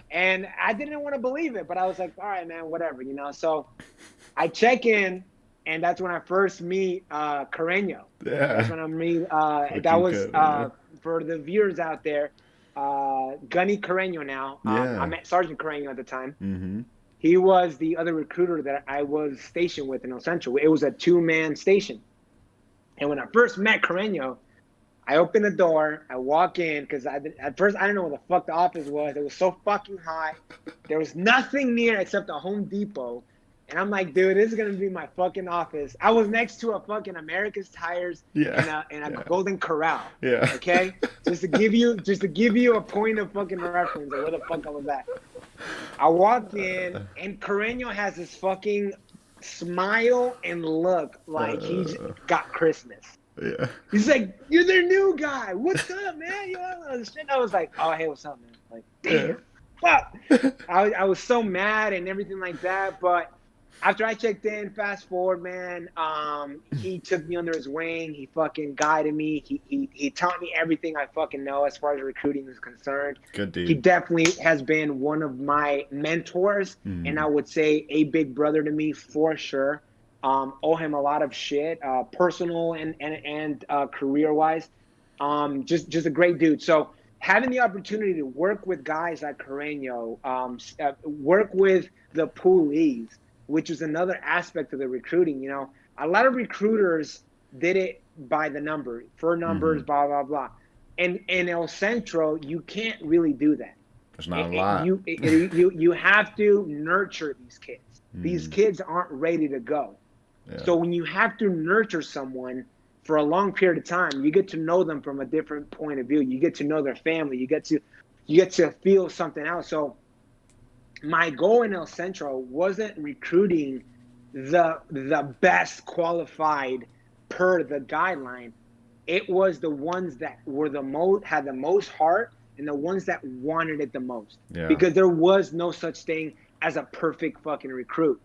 And I didn't want to believe it, but I was like, all right, man, whatever, you know? So I check in, and that's when I first meet Carreño. That's when I meet, that was, for the viewers out there, Gunny Carreño now. I met Sergeant Carreño at the time. Mm-hmm. He was the other recruiter that I was stationed with in El Centro. It was a 2-man station. And when I first met Carreño, I opened the door. I walk in because at first I didn't know what the fuck the office was. It was so fucking high. There was nothing near except a Home Depot. And I'm like, dude, this is gonna be my fucking office. I was next to a fucking America's Tires and a Golden Corral. Yeah. Okay? Just to give you a point of fucking reference of where the fuck I was at. I walked in and Carreño has this fucking smile and look like he's got Christmas. Yeah. He's like, you're their new guy. What's up, man? You know, I was like, oh, hey, what's up, man? Like, damn, fuck. I was so mad and everything like that, but after I checked in, fast forward, man, he took me under his wing. He fucking guided me. He taught me everything I fucking know as far as recruiting is concerned. Good dude. He definitely has been one of my mentors, and I would say a big brother to me for sure. Owe him a lot of shit, personal and career-wise. Just a great dude. So having the opportunity to work with guys like Carreño, work with the poolies, which is another aspect of the recruiting. You know, a lot of recruiters did it by the number, for numbers, blah, blah, blah. And in El Centro, you can't really do that. There's not a lot. You have to nurture these kids. These kids aren't ready to go. Yeah. So when you have to nurture someone for a long period of time, you get to know them from a different point of view. You get to know their family. You get to feel something out. So my goal in El Centro wasn't recruiting the best qualified per the guideline. It was the ones that were had the most heart and the ones that wanted it the most. Yeah. Because there was no such thing as a perfect fucking recruit.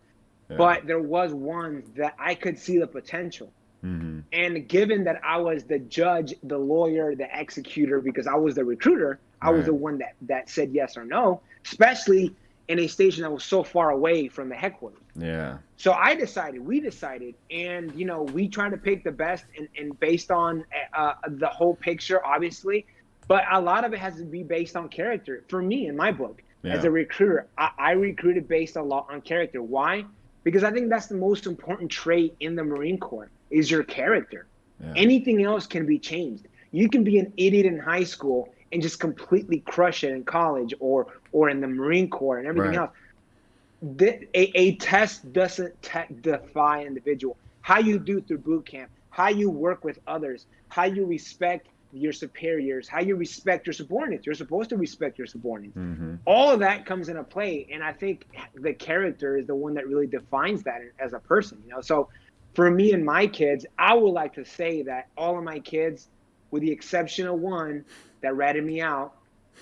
Yeah. But there was ones that I could see the potential. And given that I was the judge, the lawyer, the executor, because I was the recruiter, I was the one that said yes or no, especially in a station that was so far away from the headquarters. Yeah. So we decided, and, you know, we tried to pick the best and based on the whole picture, obviously, but a lot of it has to be based on character. For me, in my book, as a recruiter, I recruited based a lot on character. Why? Because I think that's the most important trait in the Marine Corps is your character. Yeah. Anything else can be changed. You can be an idiot in high school and just completely crush it in college or in the Marine Corps and everything else. A test doesn't define an individual. How you do through boot camp, how you work with others, how you respect your superiors, how you respect your subordinates. You're supposed to respect your subordinates. Mm-hmm. All of that comes into play, and I think the character is the one that really defines that as a person. So for me and my kids, I would like to say that all of my kids, with the exception of one that ratted me out,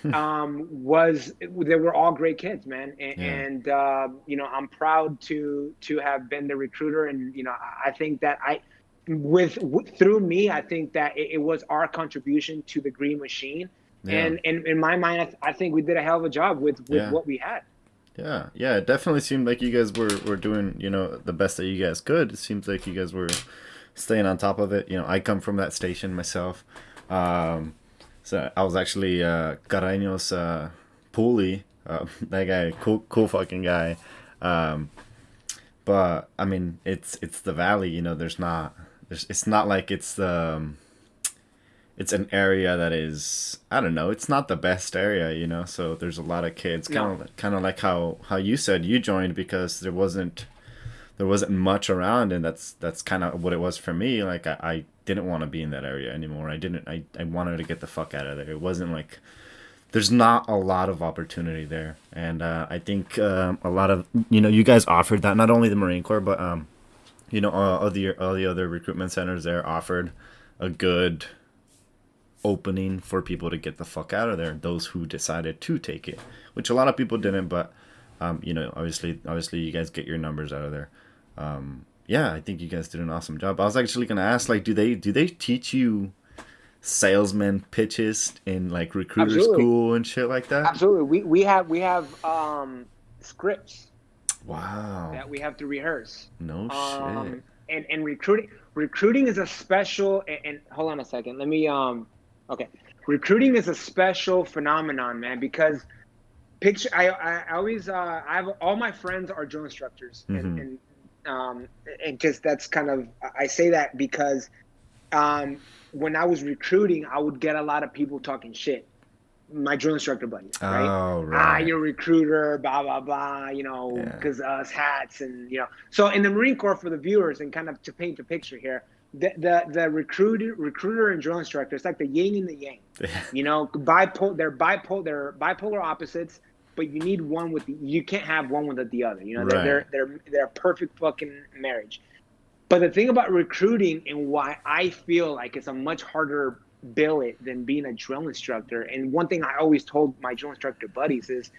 they were all great kids, man. And I'm proud to have been the recruiter, and I think that through me, I think that it was our contribution to the green machine. Yeah. And in my mind, I think we did a hell of a job with what we had. Yeah, it definitely seemed like you guys were doing, the best that you guys could. It seems like you guys were staying on top of it. I come from that station myself. So I was actually Carreño's pulley. That guy, cool fucking guy. But I mean, it's the valley. It's not like it's an area that is, I don't know, it's not the best area. So there's a lot of kids, kind of like how you said you joined, because there wasn't much around, and that's kind of what it was for me. Like I didn't want to be in that area anymore. I wanted to get the fuck out of there. It wasn't like, there's not a lot of opportunity there, and I think a lot of you guys offered that, not only the Marine Corps, but all the other recruitment centers there offered a good opening for people to get the fuck out of there, those who decided to take it, which a lot of people didn't. But obviously you guys get your numbers out of there. I think you guys did an awesome job. I was actually gonna ask, like, do they teach you salesman pitches in like recruiter school and shit like that? Absolutely. We have scripts. Wow. That we have to rehearse. No shit. And recruiting is a special, and hold on a second. Let me okay. Recruiting is a special phenomenon, man, because I always I have all my friends are drill instructors, and just that's kind of, I say that because when I was recruiting, I would get a lot of people talking shit. My drill instructor buddies, right? Oh, right. You're a recruiter, blah, blah, blah, because us hats and, So in the Marine Corps, for the viewers, and kind of to paint a picture here, the recruiter and drill instructor, it's like the yin and the yang. They're bipolar opposites, but you need one you can't have one without the other. Right. They're a perfect fucking marriage. But the thing about recruiting, and why I feel like it's a much harder billet than being a drill instructor, and one thing I always told my drill instructor buddies is,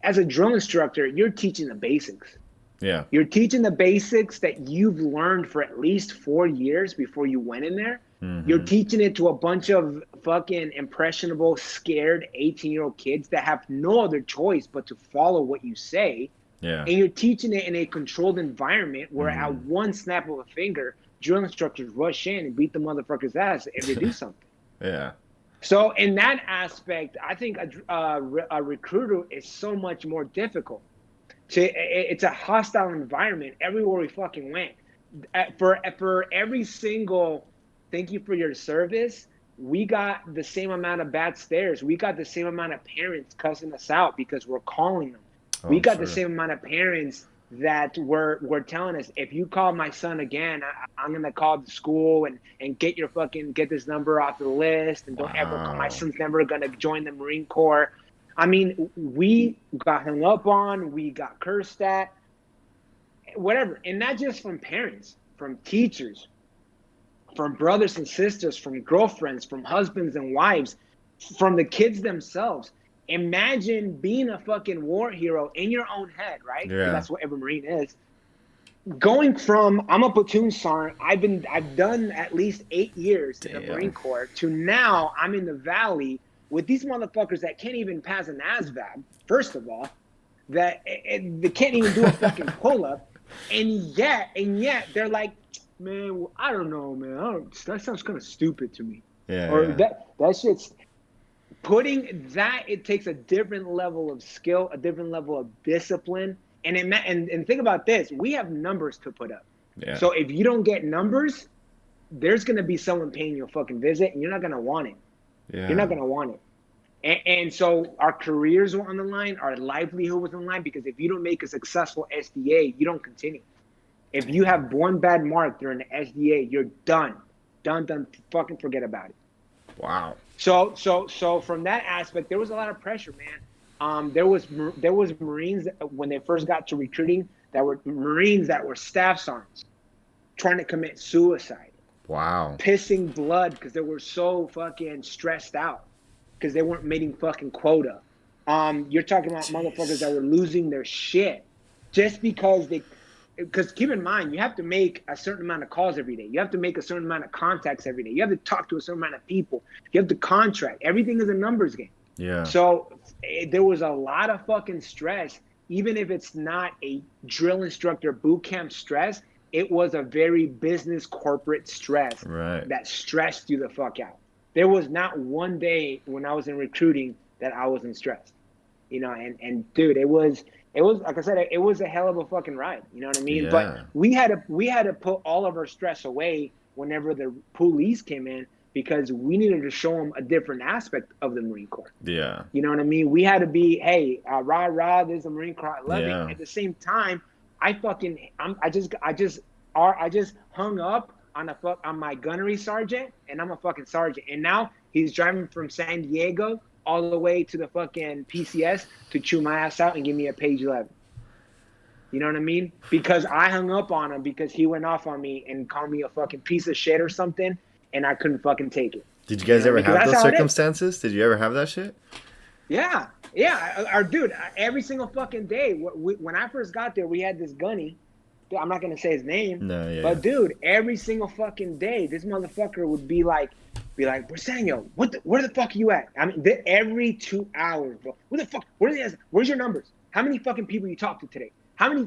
as a drill instructor, you're teaching the basics. Yeah. You're teaching the basics that you've learned for at least 4 years before you went in there. You're teaching it to a bunch of fucking impressionable, scared 18-year-old kids that have no other choice but to follow what you say. Yeah. And you're teaching it in a controlled environment where at one snap of a finger, drill instructors rush in and beat the motherfucker's ass if they do something. Yeah. So in that aspect, I think a recruiter is so much more difficult. It's a hostile environment everywhere we fucking went. For every single thank you for your service, we got the same amount of bad stares. We got the same amount of parents cussing us out because we're calling them. We got the same amount of parents that were telling us, if you call my son again, I'm gonna call the school and get this number off the list, and don't ever call. My son's never gonna join the Marine Corps. I mean, we got hung up on, we got cursed at, whatever. And not just from parents, from teachers, from brothers and sisters, from girlfriends, from husbands and wives, from the kids themselves. Imagine being a fucking war hero in your own head, right? Yeah. That's what every Marine is. Going from, I'm a platoon sergeant, I've done at least 8 years in the Marine Corps, to now I'm in the valley with these motherfuckers that can't even pass an ASVAB, first of all, that they can't even do a fucking pull-up, and yet they're like, man, well, I don't know, man. That sounds kind of stupid to me. Yeah. Or that shit's putting that. It takes a different level of skill, a different level of discipline, and think about this: we have numbers to put up. Yeah. So if you don't get numbers, there's gonna be someone paying you a fucking visit, and you're not gonna want it. Yeah. You're not gonna want it. And so our careers were on the line, our livelihood was on the line, because if you don't make a successful SDA, you don't continue. If you have one bad mark during the SDA, you're done. Done. Fucking forget about it. Wow. So from that aspect, there was a lot of pressure, man. There was Marines when they first got to recruiting that were Marines that were staff sergeants trying to commit suicide. Wow. Pissing blood because they were so fucking stressed out because they weren't meeting fucking quota. You're talking about motherfuckers that were losing their shit just because because keep in mind, you have to make a certain amount of calls every day. You have to make a certain amount of contacts every day. You have to talk to a certain amount of people. You have to contract. Everything is a numbers game. Yeah. So there was a lot of fucking stress, even if it's not a drill instructor boot camp stress. It was a very business corporate stress that stressed you the fuck out. There was not one day when I was in recruiting that I wasn't stressed, and dude, it was like I said, it was a hell of a fucking ride. You know what I mean? Yeah. But we had to put all of our stress away whenever the police came in because we needed to show them a different aspect of the Marine Corps. Yeah. You know what I mean? We had to be, hey, rah rah, there's a Marine Corps. I love it. At the same time, I just hung up on my gunnery sergeant, and I'm a fucking sergeant. And now he's driving from San Diego all the way to the fucking PCS to chew my ass out and give me a page 11. You know what I mean? Because I hung up on him because he went off on me and called me a fucking piece of shit or something, and I couldn't fucking take it. Did you guys ever have those circumstances? Did you ever have that shit? Yeah. Dude, every single fucking day. When I first got there, we had this gunny. I'm not gonna say his name. No, yeah. But dude, every single fucking day, this motherfucker would be like, Briseno, where the fuck are you at? I mean, every 2 hours, bro. Where the fuck? Where's your numbers? How many fucking people you talked to today? How many?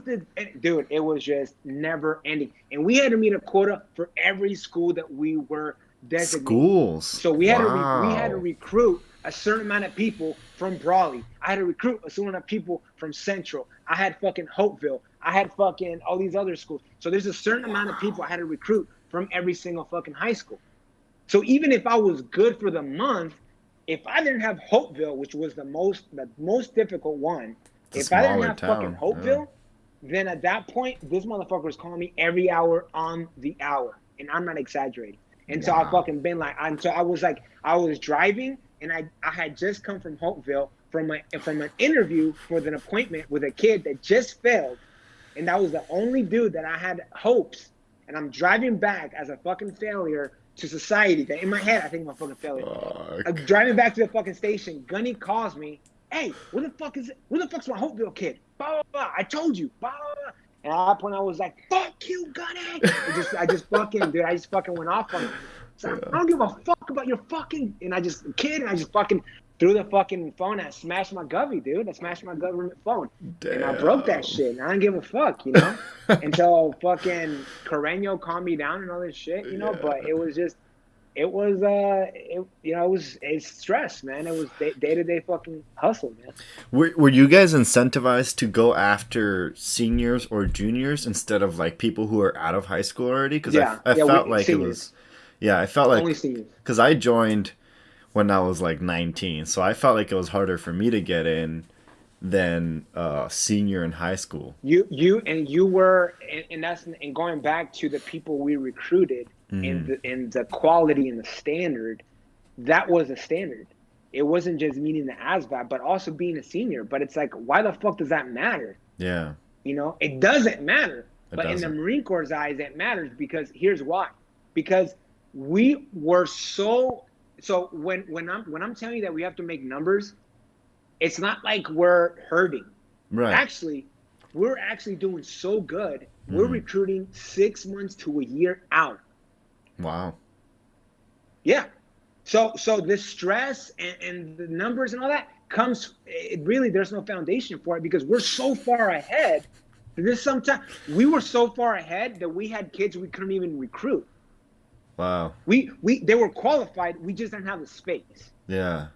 Dude, it was just never ending. And we had to meet a quota for every school that we were designated. Schools. So we had to recruit a certain amount of people from Brawley. I had to recruit a certain amount of people from Central. I had fucking Hopeville. I had fucking all these other schools. So there's a certain amount of people I had to recruit from every single fucking high school. So even if I was good for the month, if I didn't have Hopeville, which was the most difficult one, if I didn't have fucking Hopeville, then at that point, this motherfucker was calling me every hour on the hour. And I'm not exaggerating. And so I fucking been like, I was driving and I had just come from Hopeville from an interview for an appointment with a kid that just failed. And that was the only dude that I had hopes. And I'm driving back as a fucking failure to society. That in my head, I think I'm a fucking failure. I'm driving back to the fucking station. Gunny calls me. Hey, where the fuck's my Hopeville kid? Blah, blah, blah. I told you. Blah, blah, blah. And at that point, I was like, fuck you, Gunny. I just fucking went off on him. So I don't give a fuck about your fucking, and I just fucking threw the fucking phone and I smashed my govy, dude. I smashed my government phone. Damn. And I broke that shit. And I didn't give a fuck, until fucking Carreño calmed me down and all this shit, but it's stress, man. It was day-to-day fucking hustle, man. Were you guys incentivized to go after seniors or juniors instead of like people who are out of high school already? Because I felt like seniors. It was, I felt like, because I joined when I was like 19, so I felt like it was harder for me to get in than senior in high school. You were, and going back to the people we recruited, and the quality and the standard, that was a standard. It wasn't just meeting the ASVAB, but also being a senior. But it's like, why the fuck does that matter? Yeah. It doesn't matter. But in the Marine Corps' eyes, it matters because here's why. Because we were so when I'm telling you that we have to make numbers, it's not like we're hurting. Right. Actually, we're actually doing so good. We're recruiting 6 months to a year out. Wow. Yeah. So the stress and the numbers and all that comes, there's no foundation for it because we're so far ahead. We were so far ahead that we had kids we couldn't even recruit. Wow. They were qualified, we just didn't have the space. Yeah.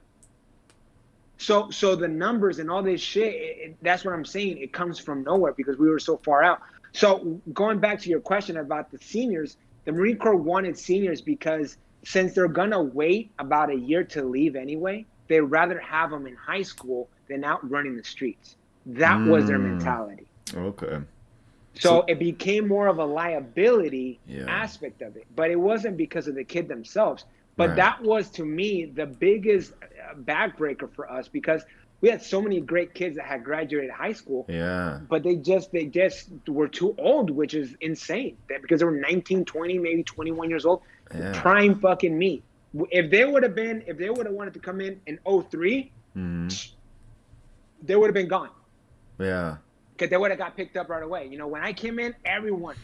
So the numbers and all this shit, that's what I'm saying. It comes from nowhere because we were so far out. So going back to your question about the seniors, the Marine Corps wanted seniors because since they're going to wait about a year to leave anyway, they'd rather have them in high school than out running the streets. That was their mentality. Okay. So So it became more of a liability yeah, aspect of it, but it wasn't because of the kid themselves. But right. that was to me the biggest backbreaker for us because we had so many great kids that had graduated high school, Yeah, but they just were too old, which is insane. Because they were 19, 20, maybe 21 years old, yeah. prime fucking meat. If they would have wanted to come in '03, Mm-hmm. they would have been gone Yeah. because they would have got picked up right away. When I came in, everyone,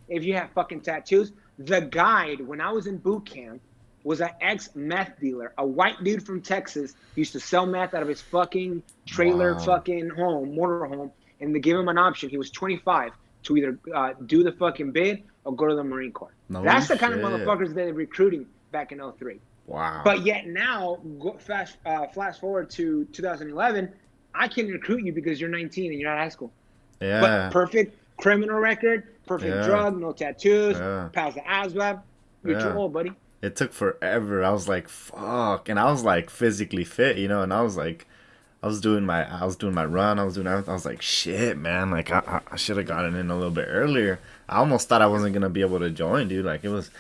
if you have fucking tattoos, the guide when I was in boot camp was an ex meth dealer, a white dude from Texas, used to sell meth out of his fucking trailer, Wow. fucking motor home, and they gave him an option. He was 25 to either do the fucking bid or go to the Marine Corps. No That's the kind of shit. motherfuckers they're recruiting back in '03. Wow. But yet now, flash forward to 2011, I can recruit you because you're 19 and you're out of high school. But Yeah. perfect criminal record, perfect Yeah. drug, no tattoos, Yeah. pass the ASVAB. You're too Yeah. old, buddy. It took forever. I was like, fuck. And I was like physically fit, and I was like, I was doing my run. I was doing everything. I was like, shit, man. Like, I should have gotten in a little bit earlier. I almost thought I wasn't going to be able to join, dude. Like, it was,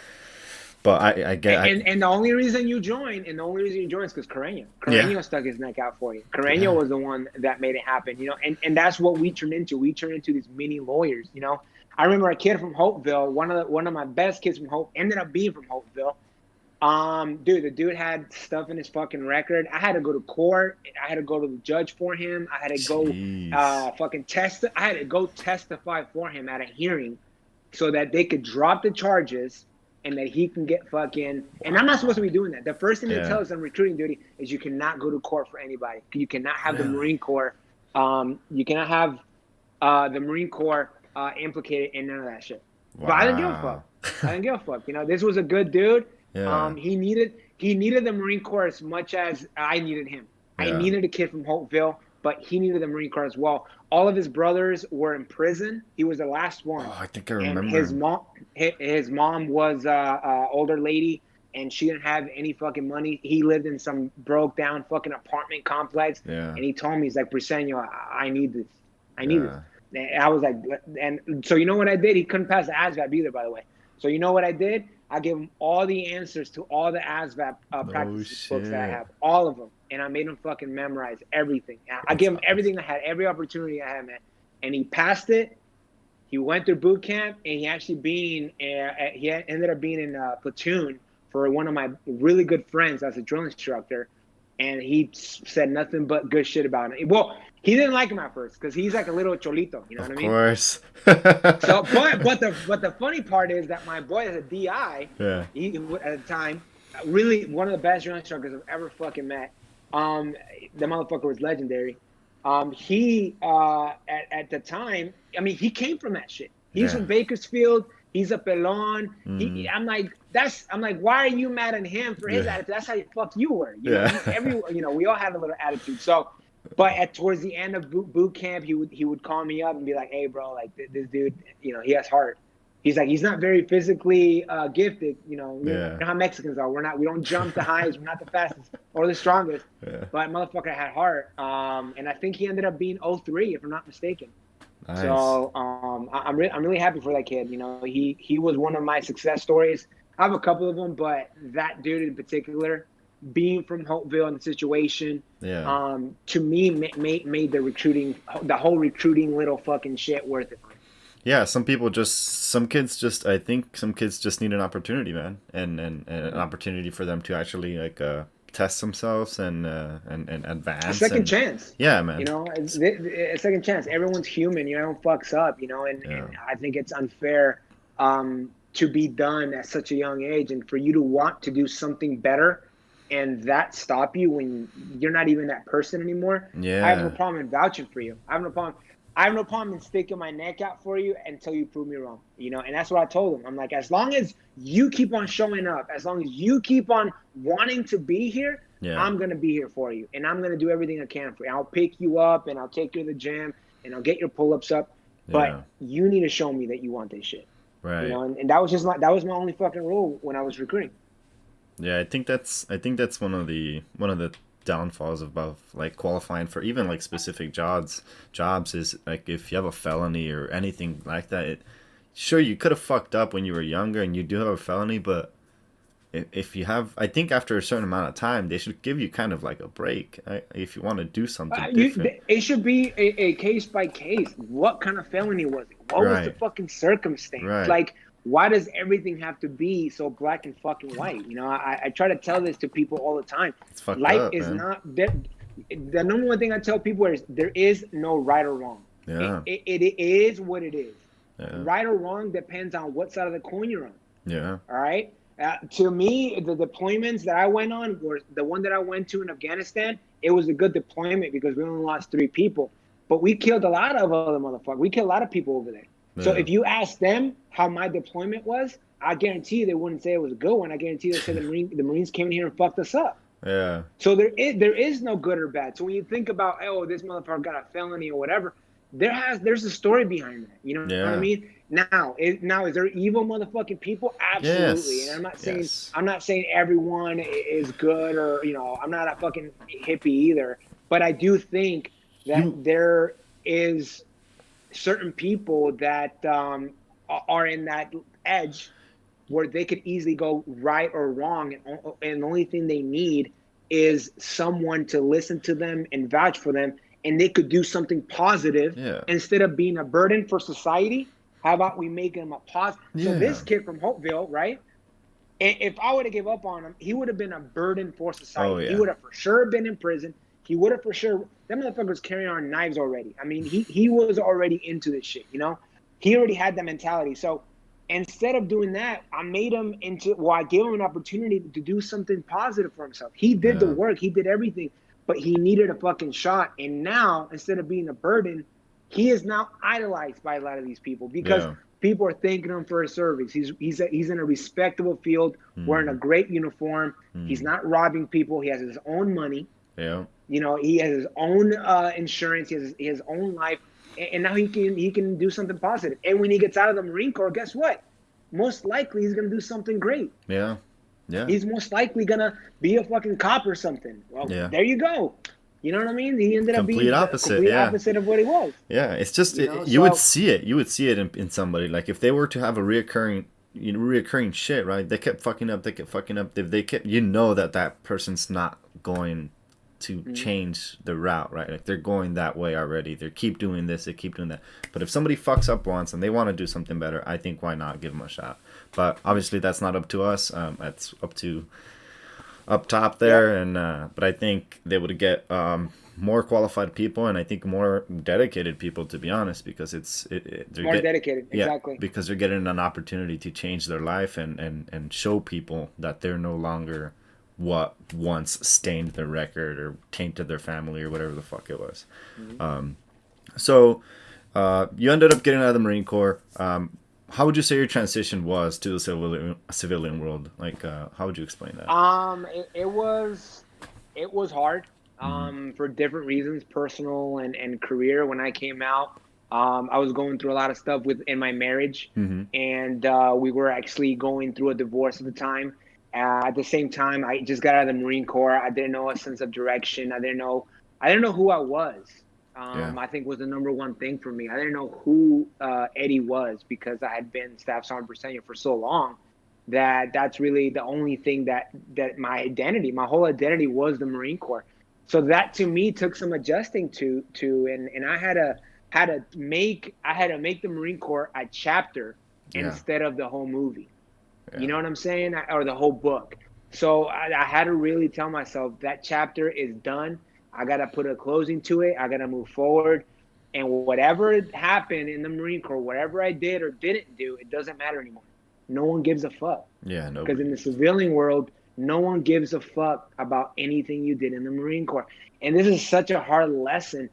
but I get, And the only reason you joined, is because Carreño. yeah. Carreño stuck his neck out for you. Carreño Yeah. was the one that made it happen, and that's what we turned into. We turned into these mini lawyers. I remember a kid from Hopeville, one of my best kids from Hope, ended up being from Hopeville. Dude, the dude had stuff in his fucking record. I had to go to court. I had to go to the judge for him. I had to go, Jeez. I had to go testify for him at a hearing, so that they could drop the charges and that he can get fucking. And I'm not supposed to Wow. be doing that. The first thing they Yeah. tell us on recruiting duty is you cannot go to court for anybody. You cannot have the Really? Marine Corps. You cannot have the Marine Corps implicated in none of that shit. But I didn't give a fuck. Wow. I didn't give a fuck. This was a good dude. Yeah. He needed the Marine Corps as much as I needed him. I Yeah. needed a kid from Hopeville, but he needed the Marine Corps as well. All of his brothers were in prison. He was the last one, Oh, I think I and remember his him. mom, his mom was a older lady, and she didn't have any fucking money. He lived in some broke down fucking apartment complex, Yeah. and he told me, he's like, Briseno, I need this. I need this. Yeah. And I was like, and so you know what I did? He couldn't pass the ASVAB either, by the way. So you know what I did? I gave him all the answers to all the ASVAB No practice books that I shit. have, all of them, and I made him fucking memorize everything. I That's gave him awesome. everything I had, every opportunity I had, man, and he passed it. He went through boot camp, and he ended up being in a platoon for one of my really good friends as a drill instructor, and he said nothing but good shit about him. Well, he didn't like him at first because he's like a little cholito, you know what Of I mean? course. So, but the funny part is that my boy as a DI, Yeah. he at the time, really one of the best drill instructors I've ever fucking met. The motherfucker was legendary. He at the time, I mean, he came from that shit. He's Yeah. from Bakersfield. He's a pelon. Mm-hmm. I'm like, why are you mad at him for his Yeah. attitude? That's how the fuck you were. Yeah. We all had a little attitude. So, but towards the end of boot camp, he would call me up and be like, hey, bro, like this dude, he has heart. He's like, he's not very physically gifted. You know Yeah. how Mexicans are. We don't jump the highest. We're not the fastest or the strongest. Yeah. But motherfucker had heart. And I think he ended up being '03, if I'm not mistaken. Nice. So I'm really happy for that kid. He was one of my success stories. I have a couple of them, but that dude in particular, being from Hopeville and the situation, Yeah. to me made the whole recruiting little fucking shit worth it. Yeah, I think some kids just need an opportunity, man, and an opportunity for them to actually like test themselves and A advance second and chance. yeah, man. A second chance. Everyone's human. Everyone fucks up. Yeah. And I think it's unfair to be done at such a young age, and for you to want to do something better, and that stop you when you're not even that person anymore. I have no Yeah. problem in vouching for you. I have no problem. I have no problem in sticking my neck out for you until you prove me wrong. And that's what I told him. I'm like, as long as you keep on showing up, as long as you keep on wanting to be here, Yeah. I'm gonna be here for you, and I'm gonna do everything I can for you. I'll pick you up, and I'll take you to the gym, and I'll get your pull-ups up. Yeah. But you need to show me that you want this shit. Right. And that was my only fucking rule when I was recruiting. Yeah, I think that's one of the downfalls of like qualifying for even like specific jobs is like if you have a felony or anything like that. Sure, you could have fucked up when you were younger and you do have a felony, but if you have, I think after a certain amount of time, they should give you kind of like a break, right? If you want to do something different. It should be a case by case. What kind of felony was it? What was the Right. fucking circumstance? Right. Like, why does everything have to be so black and fucking white? You know, I try to tell this to people all the time. It's fucked Life up, is man. not there. The number one thing I tell people is there is no right or wrong. Yeah. It is what it is. Yeah. Right or wrong depends on what side of the coin you're on. Yeah. All right. To me, the deployments that I went on were the one that I went to in Afghanistan. It was a good deployment because we only lost 3 people, but we killed a lot of other motherfuckers. We killed a lot of people over there. Yeah. So if you ask them how my deployment was, I guarantee you they wouldn't say it was a good one. I guarantee they said the Marines came in here and fucked us up. Yeah. So there is no good or bad. So when you think about, oh, this motherfucker got a felony or whatever, there's a story behind that. You know what I mean? Now is there evil motherfucking people? Absolutely. Yes. And I'm not saying everyone is good, or I'm not a fucking hippie either. But I do think that there is certain people that are in that edge where they could easily go right or wrong, and the only thing they need is someone to listen to them and vouch for them, and they could do something positive instead of being a burden for society. How about we make him a positive? So this kid from Hopeville, right? If I would have give up on him, he would have been a burden for society. Oh, yeah. He would have for sure been in prison. He would have for sure. That motherfucker was carrying on knives already. I mean, he was already into this shit. He already had that mentality. So instead of doing that, I made him I gave him an opportunity to do something positive for himself. He did the work. He did everything, but he needed a fucking shot. And now, instead of being a burden, he is now idolized by a lot of these people because people are thanking him for his service. He's in a respectable field, wearing a great uniform. He's not robbing people. He has his own money. Yeah. He has his own insurance. He has his own life, and now he can do something positive. And when he gets out of the Marine Corps, guess what? Most likely he's gonna do something great. Yeah. Yeah. He's most likely gonna be a fucking cop or something. Well, there you go. You know what I mean? He ended up being the complete opposite of what he was. Yeah, it's just you would see it. You would see it in somebody. Like if they were to have a reoccurring shit, right? They kept fucking up. If they kept, that person's not going to change the route, right? Like they're going that way already. They keep doing this. They keep doing that. But if somebody fucks up once and they want to do something better, I think why not give them a shot? But obviously that's not up to us. That's up to up top there, and but I think they would get more qualified people, and I think more dedicated people, to be honest, because they're more dedicated, exactly. Because they're getting an opportunity to change their life and show people that they're no longer what once stained their record or tainted their family or whatever the fuck it was. So you ended up getting out of the Marine Corps. How would you say your transition was to the civilian world? Like, how would you explain that? It was hard for different reasons, personal and career. When I came out, I was going through a lot of stuff in my marriage, and we were actually going through a divorce at the time. At the same time, I just got out of the Marine Corps. I didn't know a sense of direction. I didn't know who I was. I think was the number one thing for me. I didn't know who Eddie was because I had been Staff Sergeant Briseno for so long that's really the only thing that my whole identity was the Marine Corps. So that to me took some adjusting to and I had to make the Marine Corps a chapter instead of the whole movie. You know what I'm saying? Or the whole book. So I had to really tell myself that chapter is done. I got to put a closing to it. I got to move forward. And whatever happened in the Marine Corps, whatever I did or didn't do, it doesn't matter anymore. No one gives a fuck. Yeah, no. Because in the civilian world, no one gives a fuck about anything you did in the Marine Corps. And this is such a hard lesson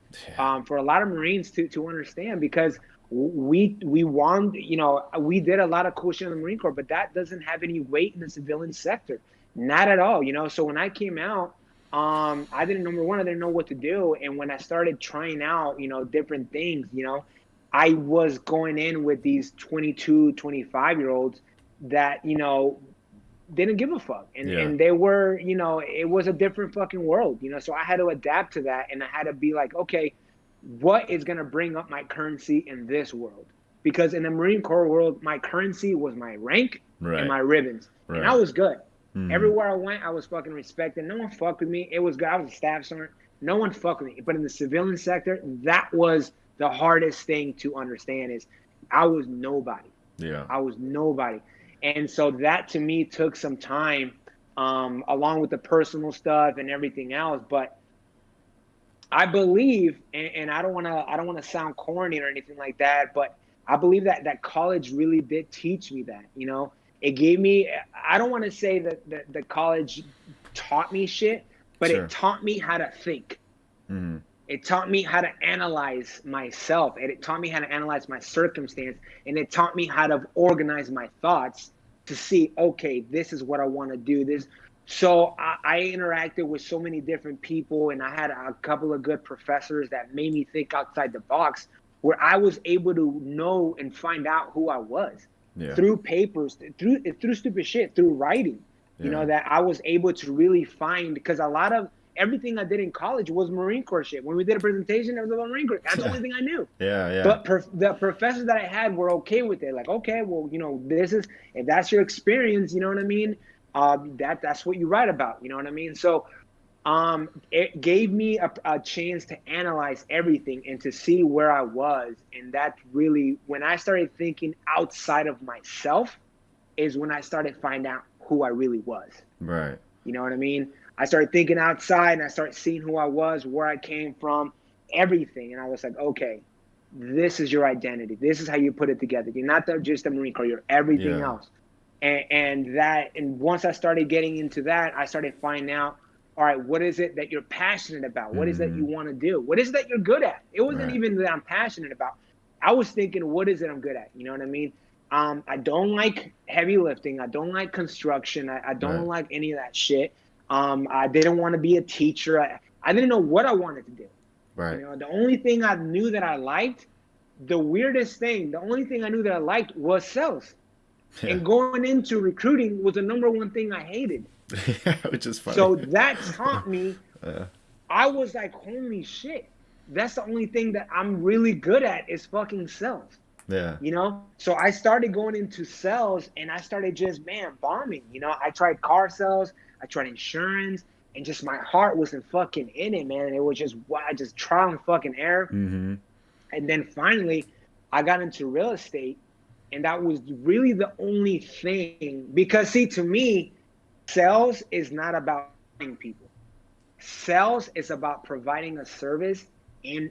for a lot of Marines to understand, because we did a lot of cool shit in the Marine Corps, but that doesn't have any weight in the civilian sector. Not at all, So when I came out, I didn't know what to do. And when I started trying out, different things, I was going in with these 22, 25-year-olds that, didn't give a fuck. Yeah. And they were, you know, it was a different fucking world, you know, so I had to adapt to that. And I had to be like, okay, what is going to bring up my currency in this world? Because in the Marine Corps world, my currency was my rank and my ribbons. Right. And I was good. Everywhere I went, I was fucking respected. No one fucked with me. It was good. I was a staff sergeant. No one fucked with me. But in the civilian sector, that was the hardest thing to understand is I was nobody. Yeah. I was nobody. And so that to me took some time, along with the personal stuff and everything else. But I believe, and I don't want to sound corny or anything like that, but I believe that college really did teach me that, you know. It gave me, I don't want to say that the college taught me shit, but it taught me how to think. It taught me how to analyze myself, and it taught me how to analyze my circumstance, and it taught me how to organize my thoughts to see, okay, this is what I want to do. This. So I interacted with so many different people, and I had a couple of good professors that made me think outside the box, where I was able to know and find out who I was through papers, through stupid shit, through writing. You know, that I was able to really find, because a lot of everything I did in college was Marine Corps shit. When we did a presentation, it was about Marine Corps. That's the only thing I knew. But the professors that I had were okay with it. Like, okay, well, you know, this is, if that's your experience, you know what I mean? That's what you write about, you know what I mean? So it gave me a chance to analyze everything and to see where I was. And that's really, when I started thinking outside of myself, is when I started finding out who I really was. Right. You know what I mean? I started thinking outside, and I started seeing who I was, where I came from, everything. And I was like, okay, this is your identity. This is how you put it together. You're not just a Marine Corps, you're everything else. And once I started getting into that, I started finding out, all right, what is it that you're passionate about? What is it you want to do? What is it that you're good at? It wasn't even that I'm passionate about. I was thinking, what is it I'm good at? You know what I mean? I don't like heavy lifting. I don't like construction. I don't like any of that shit. I didn't want to be a teacher. I didn't know what I wanted to do. Right. You know, the only thing I knew that I liked, the weirdest thing, the only thing I knew that I liked was sales. And going into recruiting was the number one thing I hated. Which is funny. So that taught me, I was like, holy shit, that's the only thing that I'm really good at is fucking sales. Yeah. You know, so I started going into sales, and I started just, bombing. You know, I tried car sales, I tried insurance, and just my heart wasn't fucking in it, man. And it was just, just trial and fucking error. And then finally, I got into real estate, and that was really the only thing. Because, see, to me, sales is not about buying people. Sales is about providing a service, and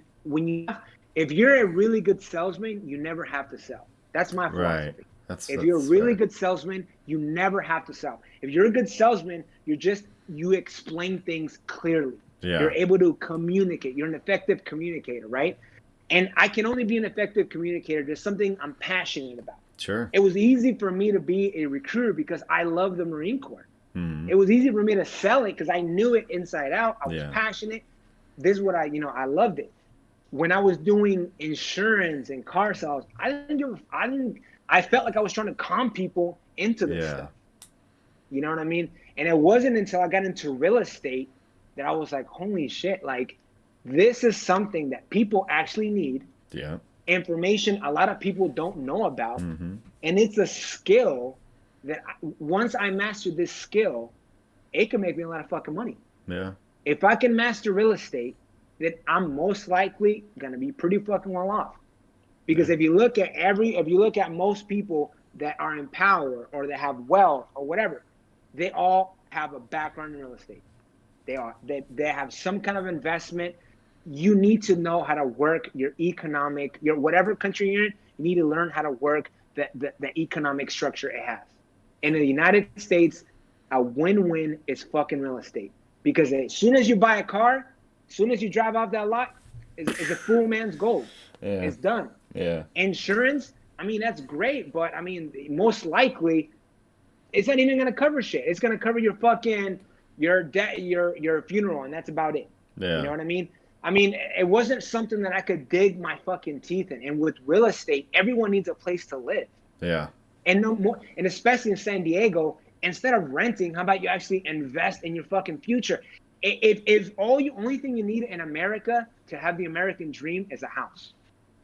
if you're a really good salesman, you never have to sell. That's my philosophy. If you're a really good salesman, you never have to sell. If you're a good salesman, you explain things clearly. You're able to communicate. You're an effective communicator, right? And I can only be an effective communicator. There's something I'm passionate about. Sure. It was easy for me to be a recruiter because I love the Marine Corps. It was easy for me to sell it because I knew it inside out. I was passionate. This is what I loved it. When I was doing insurance and car sales, I felt like I was trying to con people into this stuff. You know what I mean? And it wasn't until I got into real estate that I was like, holy shit, like this is something that people actually need. Yeah. Information a lot of people don't know about. And it's a skill that once I master this skill, it can make me a lot of fucking money. Yeah. If I can master real estate, then I'm most likely gonna be pretty fucking well off. Because if you look at most people that are in power or that have wealth or whatever, they all have a background in real estate. They have some kind of investment. You need to know how to work your whatever country you're in, you need to learn how to work the economic structure it has. In the United States, a win-win is fucking real estate. Because as soon as you buy a car, as soon as you drive off that lot, is a full man's gold. It's done. Yeah. Insurance, I mean, that's great, but I mean, most likely, it's not even gonna cover shit. It's gonna cover your fucking your funeral, and that's about it. Yeah. You know what I mean? I mean, it wasn't something that I could dig my fucking teeth in. And with real estate, everyone needs a place to live. Yeah. And no more, and especially in San Diego, instead of renting, how about you actually invest in your fucking future? If only thing you need in America to have the American dream is a house.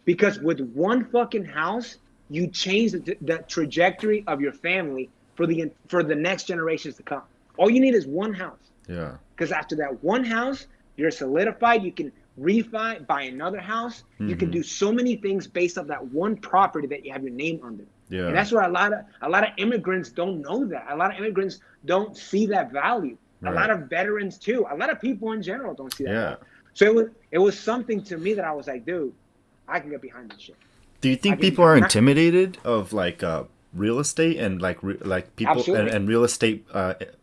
Because with one fucking house, you change the trajectory of your family for the next generations to come. All you need is one house. Yeah. Because after that one house, you're solidified. You can refi, buy another house. You can do so many things based on that one property that you have your name under. Yeah. And that's where a lot of immigrants don't know that. A lot of immigrants don't see that value. Right. A lot of veterans too. A lot of people in general don't see that Yeah. value. So it was something to me that I was like, dude, I can get behind this shit. Do you think people are intimidated of like real estate and like people and real estate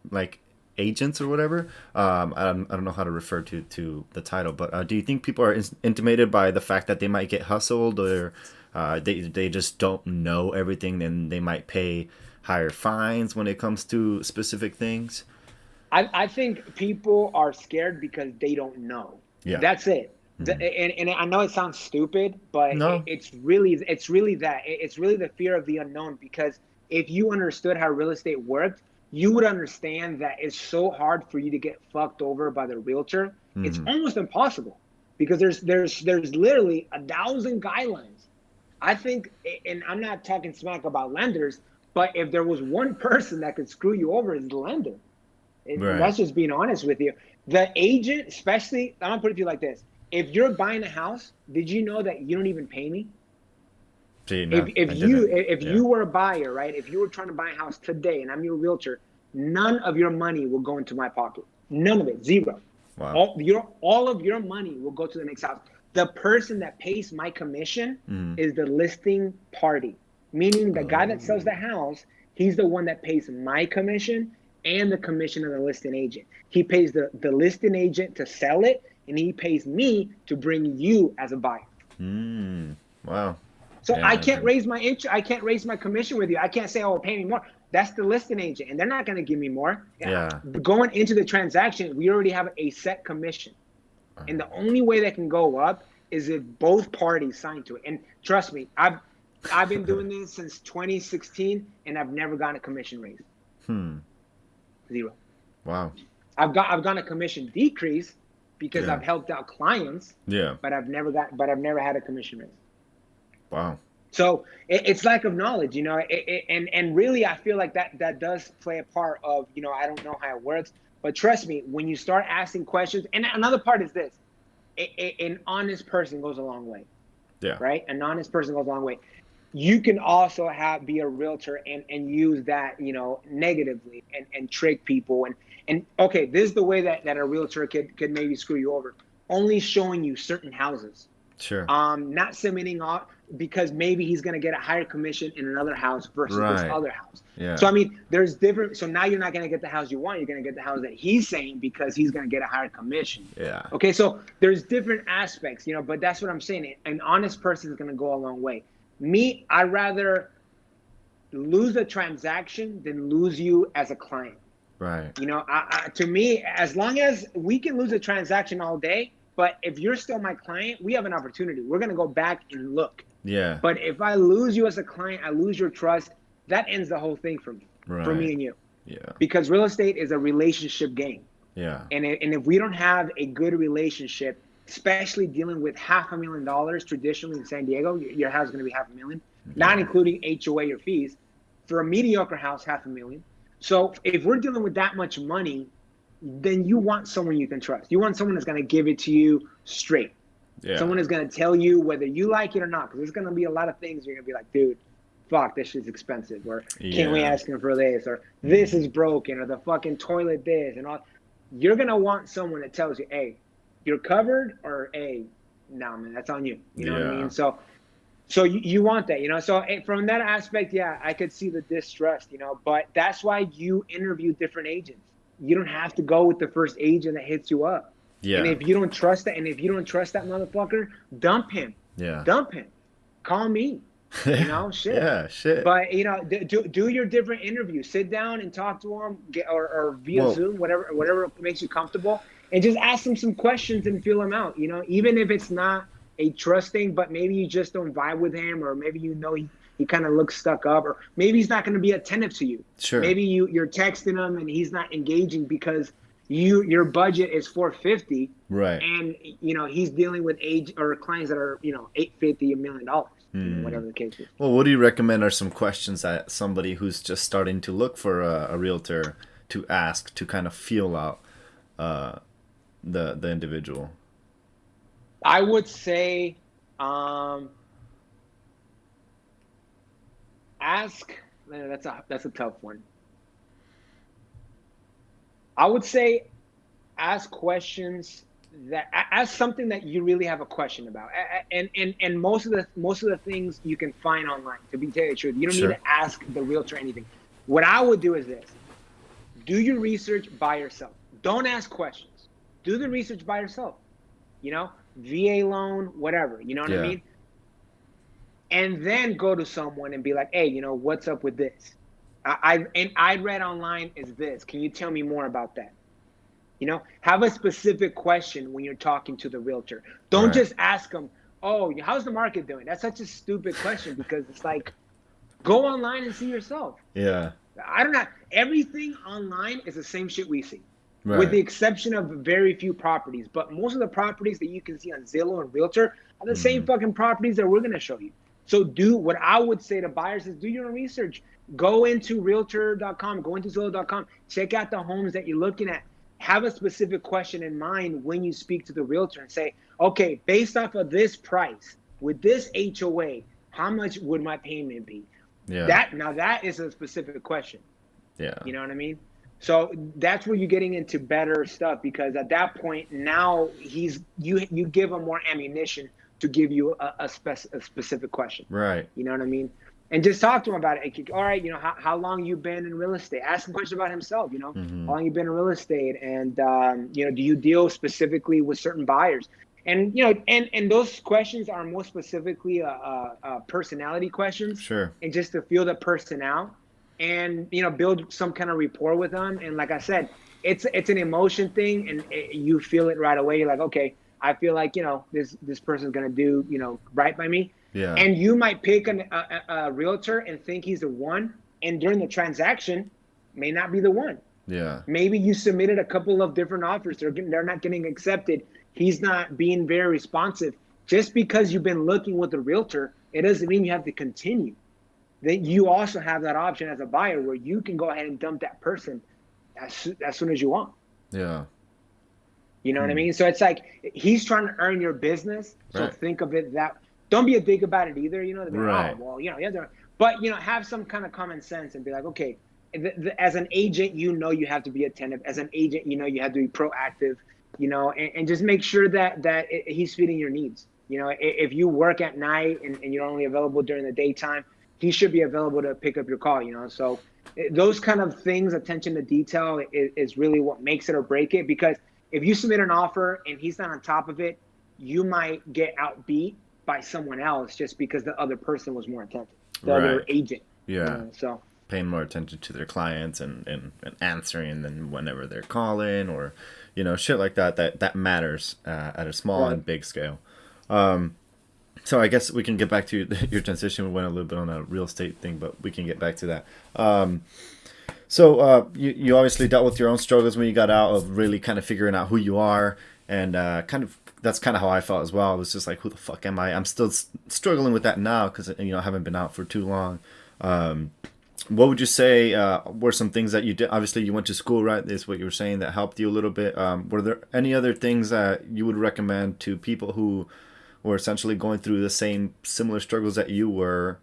like agents or whatever? I don't know how to refer to the title, but do you think people are intimidated by the fact that they might get hustled, or they just don't know everything and they might pay higher fines when it comes to specific things? I think people are scared because they don't know. Yeah. That's it. And I know it sounds stupid, but no. it's really that. It's really the fear of the unknown, because if you understood how real estate worked, you would understand that it's so hard for you to get fucked over by the realtor. It's almost impossible, because there's literally 1,000 guidelines. I think, and I'm not talking smack about lenders, but if there was one person that could screw you over, it's the lender. Right. That's just being honest with you. The agent, especially, I'm gonna put it to you like this. If you're buying a house, did you know that you don't even pay me? See, no, if you were a buyer, right? If you were trying to buy a house today and I'm your realtor, none of your money will go into my pocket. None of it, zero. Wow. All of your money will go to the next house. The person that pays my commission is the listing party, meaning the guy that sells the house, he's the one that pays my commission and the commission of the listing agent. He pays the listing agent to sell it, and he pays me to bring you as a buyer. Wow. So yeah, I can't raise my commission with you. I can't say, oh, pay me more. That's the listing agent, and they're not going to give me more. Yeah. Going into the transaction, we already have a set commission. And the only way that can go up is if both parties sign to it. And trust me, I've been doing this since 2016, and I've never gotten a commission raise. Zero. Wow. I've gotten a commission decrease because I've helped out clients. Yeah. But I've never had a commission raise. Wow. So it's lack of knowledge, you know, and really I feel like that does play a part of, you know, I don't know how it works, but trust me, when you start asking questions, and another part is this, an honest person goes a long way. Yeah. Right? An honest person goes a long way. You can also be a realtor and use that, you know, negatively and trick people. And okay, this is the way that a realtor could maybe screw you over. Only showing you certain houses. Sure. Not submitting off because maybe he's going to get a higher commission in another house versus this other house. Yeah. So, I mean, there's different. So now you're not going to get the house you want. You're going to get the house that he's saying because he's going to get a higher commission. Yeah. Okay. So there's different aspects, you know, but that's what I'm saying. An honest person is going to go a long way. Me, I'd rather lose a transaction than lose you as a client. Right. You know, to me, as long as we can lose a transaction all day, but if you're still my client, we have an opportunity. We're going to go back and look. Yeah. But if I lose you as a client, I lose your trust, that ends the whole thing for me, for me and you. Yeah. Because real estate is a relationship game. Yeah. And if we don't have a good relationship, especially dealing with $500,000 traditionally in San Diego, your house is going to be $500,000, not including HOA or fees. For a mediocre house, $500,000. So if we're dealing with that much money, then you want someone you can trust. You want someone that's going to give it to you straight. Yeah. Someone is going to tell you whether you like it or not, because there's going to be a lot of things you're going to be like, dude, fuck, this shit's expensive, or can't we ask him for this, or this is broken, or the fucking toilet this, and all. You're going to want someone that tells you, hey, you're covered, or hey, nah, man, that's on you. You know what I mean? So you want that, you know? So from that aspect, yeah, I could see the distrust, you know, but that's why you interview different agents. You don't have to go with the first agent that hits you up. Yeah. And if you don't trust that, motherfucker, dump him. Yeah. Dump him. Call me. You know, shit. Yeah, shit. But you know, do your different interviews. Sit down and talk to him, or via Zoom, whatever makes you comfortable, and just ask him some questions and feel him out. You know, even if it's not a trust thing, but maybe you just don't vibe with him, or maybe you know he kind of looks stuck up, or maybe he's not going to be attentive to you. Sure. Maybe you're texting him and he's not engaging because your budget is $450, Right. and he's dealing with clients that are $850, $1 million, whatever the case is. Well, what do you recommend are some questions that somebody who's just starting to look for a realtor to ask to kind of feel out the individual? I would say ask. That's a tough one. I would say ask questions ask something that you really have a question about, and most of the things you can find online. To tell you the truth, you don't Sure. need to ask the realtor anything. What I would do is this: do your research by yourself. Don't ask questions. Do the research by yourself. VA loan, whatever. You know what I mean? And then go to someone and be like, hey, what's up with this? I read online is this. Can you tell me more about that? Have a specific question when you're talking to the realtor. Don't just ask them, oh, how's the market doing? That's such a stupid question, because it's like, go online and see yourself. Yeah. I don't know. Everything online is the same shit we see, Right. with the exception of very few properties. But most of the properties that you can see on Zillow and Realtor are the same fucking properties that we're going to show you. So what I would say to buyers is do your own research. Go into realtor.com, go into Zillow.com, check out the homes that you're looking at. Have a specific question in mind when you speak to the realtor and say, okay, based off of this price, with this HOA, how much would my payment be? Yeah. That is a specific question. Yeah. You know what I mean? So that's where you're getting into better stuff, because at that point now you give him more ammunition to give you a specific question. Right. You know what I mean? And just talk to him about it. All right, how long you been in real estate? Ask him questions about himself. How long you been in real estate, and do you deal specifically with certain buyers? And and those questions are more specifically personality questions. Sure. And just to feel the person out, and build some kind of rapport with them. And like I said, it's an emotion thing, and you feel it right away. You're like, okay, I feel like this person's gonna do right by me. Yeah. And you might pick a realtor and think he's the one, and during the transaction may not be the one. Yeah. Maybe you submitted a couple of different offers. They're not getting accepted. He's not being very responsive. Just because you've been looking with a realtor, it doesn't mean you have to continue. Then you also have that option as a buyer where you can go ahead and dump that person as soon as you want. Yeah. You know what I mean? So it's like he's trying to earn your business. So Right. think of it that. Don't be a dick about it either. Right. Oh, well, you have to, but have some kind of common sense and be like, okay, as an agent, you have to be attentive. As an agent, you have to be proactive. And just make sure that he's feeding your needs. If you work at night and you're only available during the daytime, he should be available to pick up your call. So those kind of things, attention to detail, is really what makes it or break it. Because if you submit an offer and he's not on top of it, you might get outbeat by someone else just because the other person was more attentive, the other agent. Yeah. So paying more attention to their clients and answering them whenever they're calling, or shit like that matters at a small and big scale. So I guess we can get back to your transition. We went a little bit on a real estate thing, but we can get back to that. So you obviously dealt with your own struggles when you got out of really kind of figuring out who you are, and that's kind of how I felt as well. It was just like, who the fuck am I? I'm still struggling with that now because I haven't been out for too long. What would you say were some things that you did? Obviously, you went to school, right? Is what you were saying that helped you a little bit. Were there any other things that you would recommend to people who were essentially going through the similar struggles that you were,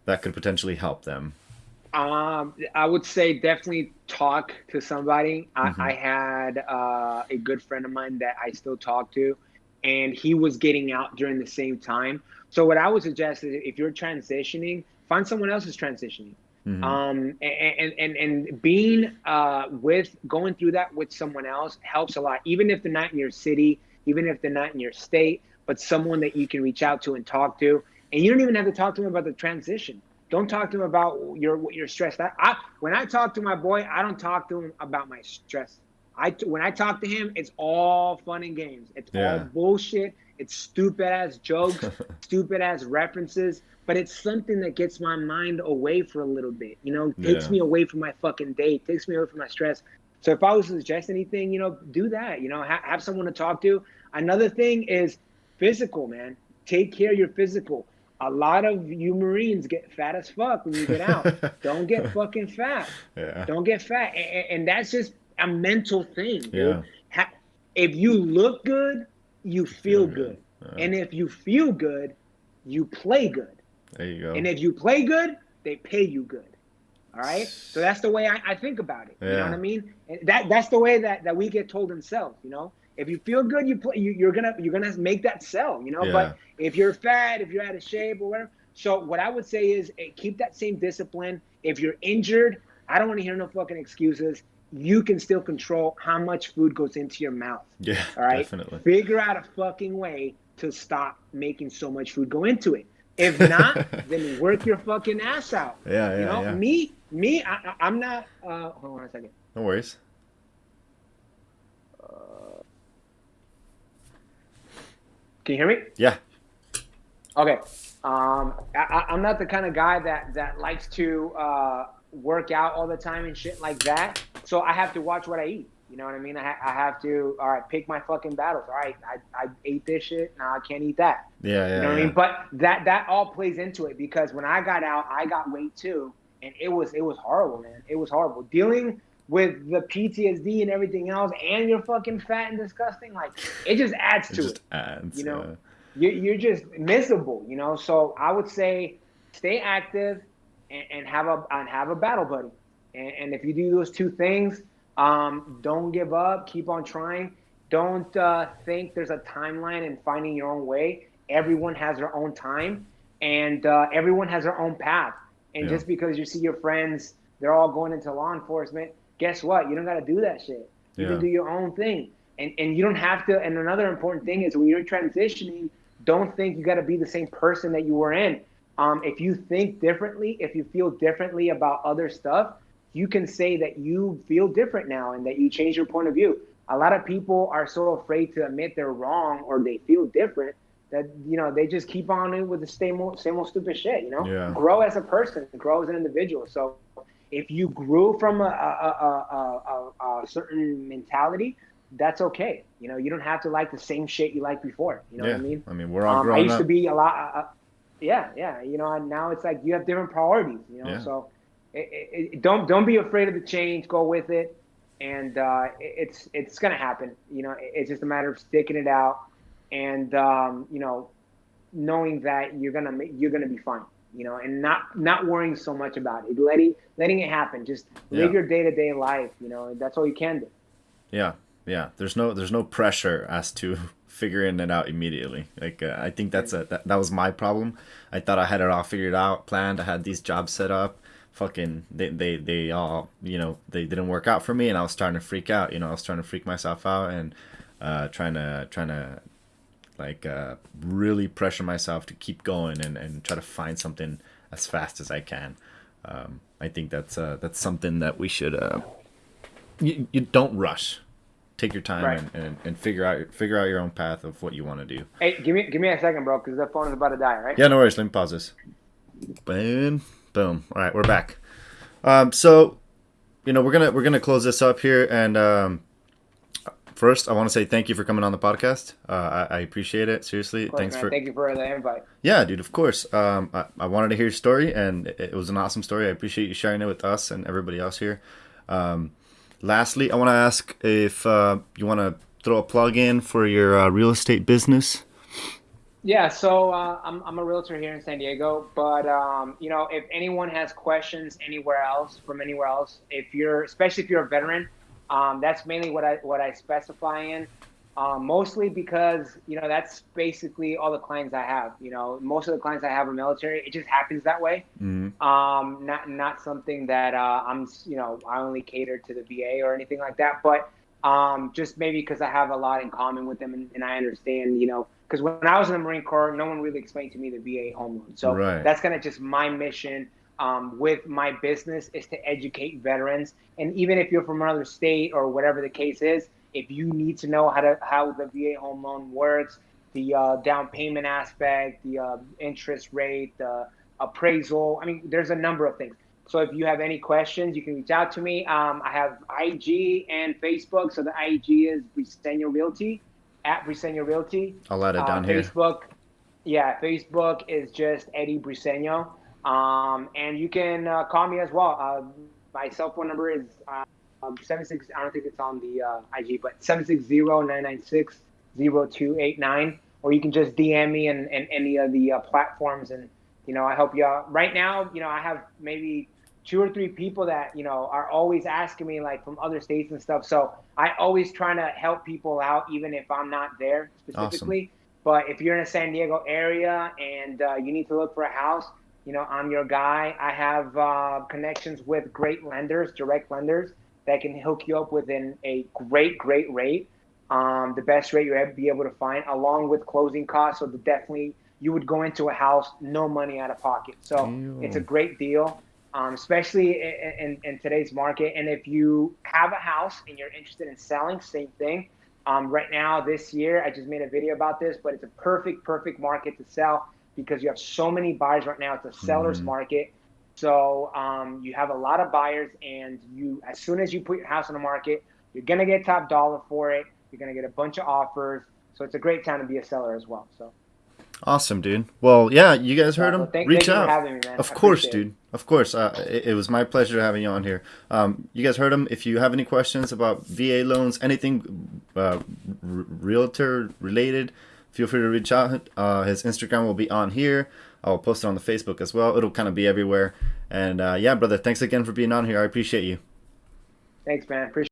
that could potentially help them? I would say definitely talk to somebody. I had a good friend of mine that I still talk to, and he was getting out during the same time. So what I would suggest is, if you're transitioning, find someone else who's transitioning. And being going through that with someone else helps a lot, even if they're not in your city, even if they're not in your state, but someone that you can reach out to and talk to. And you don't even have to talk to them about the transition. Don't talk to him about what you're stressed out. When I talk to my boy, I don't talk to him about my stress. When I talk to him, it's all fun and games. It's all bullshit. It's stupid ass jokes, stupid ass references, but it's something that gets my mind away for a little bit, takes me away from my fucking day, takes me away from my stress. So if I was to suggest anything, do that, have someone to talk to. Another thing is physical, man. Take care of your physical. A lot of you Marines get fat as fuck when you get out. Don't get fucking fat. Yeah. Don't get fat. And that's just a mental thing, dude. Yeah. If you look good, you feel good. Yeah. And if you feel good, you play good. There you go. And if you play good, they pay you good. All right. So that's the way I think about it. Yeah. You know what I mean? And that's the way that we get told in sales. If you feel good, you play. You're gonna make that sell. Yeah. But if you're fat, if you're out of shape or whatever. So what I would say is keep that same discipline. If you're injured, I don't want to hear no fucking excuses. You can still control how much food goes into your mouth. Yeah. All right. Definitely. Figure out a fucking way to stop making so much food go into it. If not, then work your fucking ass out. Yeah. Me, I'm not. Hold on a second. No worries. Can you hear me? Yeah. Okay. I'm not the kind of guy that likes to work out all the time and shit like that. So I have to watch what I eat. You know what I mean? I have to, all right, pick my fucking battles. All right, I ate this shit. Now I can't eat that. Yeah. You know what I mean? But that all plays into it because when I got out, I got weight too. And it was horrible, man. It was horrible. Dealing with the PTSD and everything else, and you're fucking fat and disgusting, like, it just adds to it. Adds, You're just miserable, So I would say stay active and have a battle buddy. And if you do those two things, don't give up. Keep on trying. Don't think there's a timeline in finding your own way. Everyone has their own time, and everyone has their own path. And just because you see your friends, they're all going into law enforcement, guess what? You don't got to do that shit. You can do your own thing. And you don't have to. And another important thing is when you're transitioning, don't think you got to be the same person that you were in. If you think differently, if you feel differently about other stuff, you can say that you feel different now and that you change your point of view. A lot of people are so afraid to admit they're wrong or they feel different that, they just keep on with the same old stupid shit, Grow as a person, grow as an individual. So if you grew from a certain mentality, that's okay. You don't have to like the same shit you liked before. You know what I mean? I mean, we're all growing up. I used to be a lot. And now it's like you have different priorities. So don't be afraid of the change. Go with it, and it's gonna happen. It's just a matter of sticking it out, and knowing that you're gonna be fine. And not worrying so much about it. Letting it happen. Just live your day-to-day life. That's all you can do. Yeah. There's no pressure as to figuring it out immediately. Like I think that was my problem. I thought I had it all figured out, planned. I had these jobs set up. Fucking they all they didn't work out for me, and I was starting to freak out. I was trying to freak myself out and trying to like really pressure myself to keep going and try to find something as fast as I can. I think that's something that we should you don't rush. Take your time and figure out your own path of what you want to do. Hey, give me a second, bro, because that phone is about to die, right? Yeah, no worries. Let me pause this. Boom. All right, we're back. So, we're gonna close this up here, and first, I want to say thank you for coming on the podcast. I appreciate it. Seriously, course, thank you for the invite. Yeah, dude. Of course. I wanted to hear your story, and it was an awesome story. I appreciate you sharing it with us and everybody else here. Lastly, I want to ask if you want to throw a plug in for your real estate business. Yeah, so I'm a realtor here in San Diego, but if anyone has questions anywhere else, especially if you're a veteran, that's mainly what I specify in. Mostly because that's basically all the clients I have. Most of the clients I have are military. It just happens that way. Mm-hmm. Not something that I only cater to the VA or anything like that, but just maybe because I have a lot in common with them and I understand, because when I was in the Marine Corps, no one really explained to me the VA home loan. So that's kind of just my mission with my business is to educate veterans. And even if you're from another state or whatever the case is, if you need to know how the VA home loan works, the down payment aspect, the interest rate, the appraisal. I mean, there's a number of things. So if you have any questions, you can reach out to me. I have IG and Facebook. So the IG is Briseno Realty, at Briseno Realty. I'll add it down here. Facebook, yeah, Facebook is just Eddie Briseno. And you can call me as well. My cell phone number is 76. I don't think it's on the IG, but 760-996-0289. Or you can just DM me in any of the platforms, and I help you out. Right now, I have maybe 2 or 3 people that are always asking me, like, from other states and stuff. So I always trying to help people out, even if I'm not there specifically. Awesome. But if you're in the San Diego area and you need to look for a house, I'm your guy. I have connections with great lenders, direct lenders, that can hook you up within a great rate, the best rate you'll ever be able to find, along with closing costs. So definitely you would go into a house, no money out of pocket. So it's a great deal, especially in today's market. And if you have a house and you're interested in selling, same thing. Right now, this year, I just made a video about this, but it's a perfect market to sell because you have so many buyers right now. It's a seller's market. So you have a lot of buyers, and as soon as you put your house on the market, you're going to get top dollar for it. You're going to get a bunch of offers. So it's a great time to be a seller as well. So awesome, dude. Well, yeah, you guys heard him. Reach out. Thank you for having me, man. Of course, dude. Of course. It was my pleasure having you on here. You guys heard him. If you have any questions about VA loans, anything realtor related, feel free to reach out. His Instagram will be on here. I'll post it on the Facebook as well. It'll kind of be everywhere. And yeah, brother, thanks again for being on here. I appreciate you. Thanks, man. Appreciate it.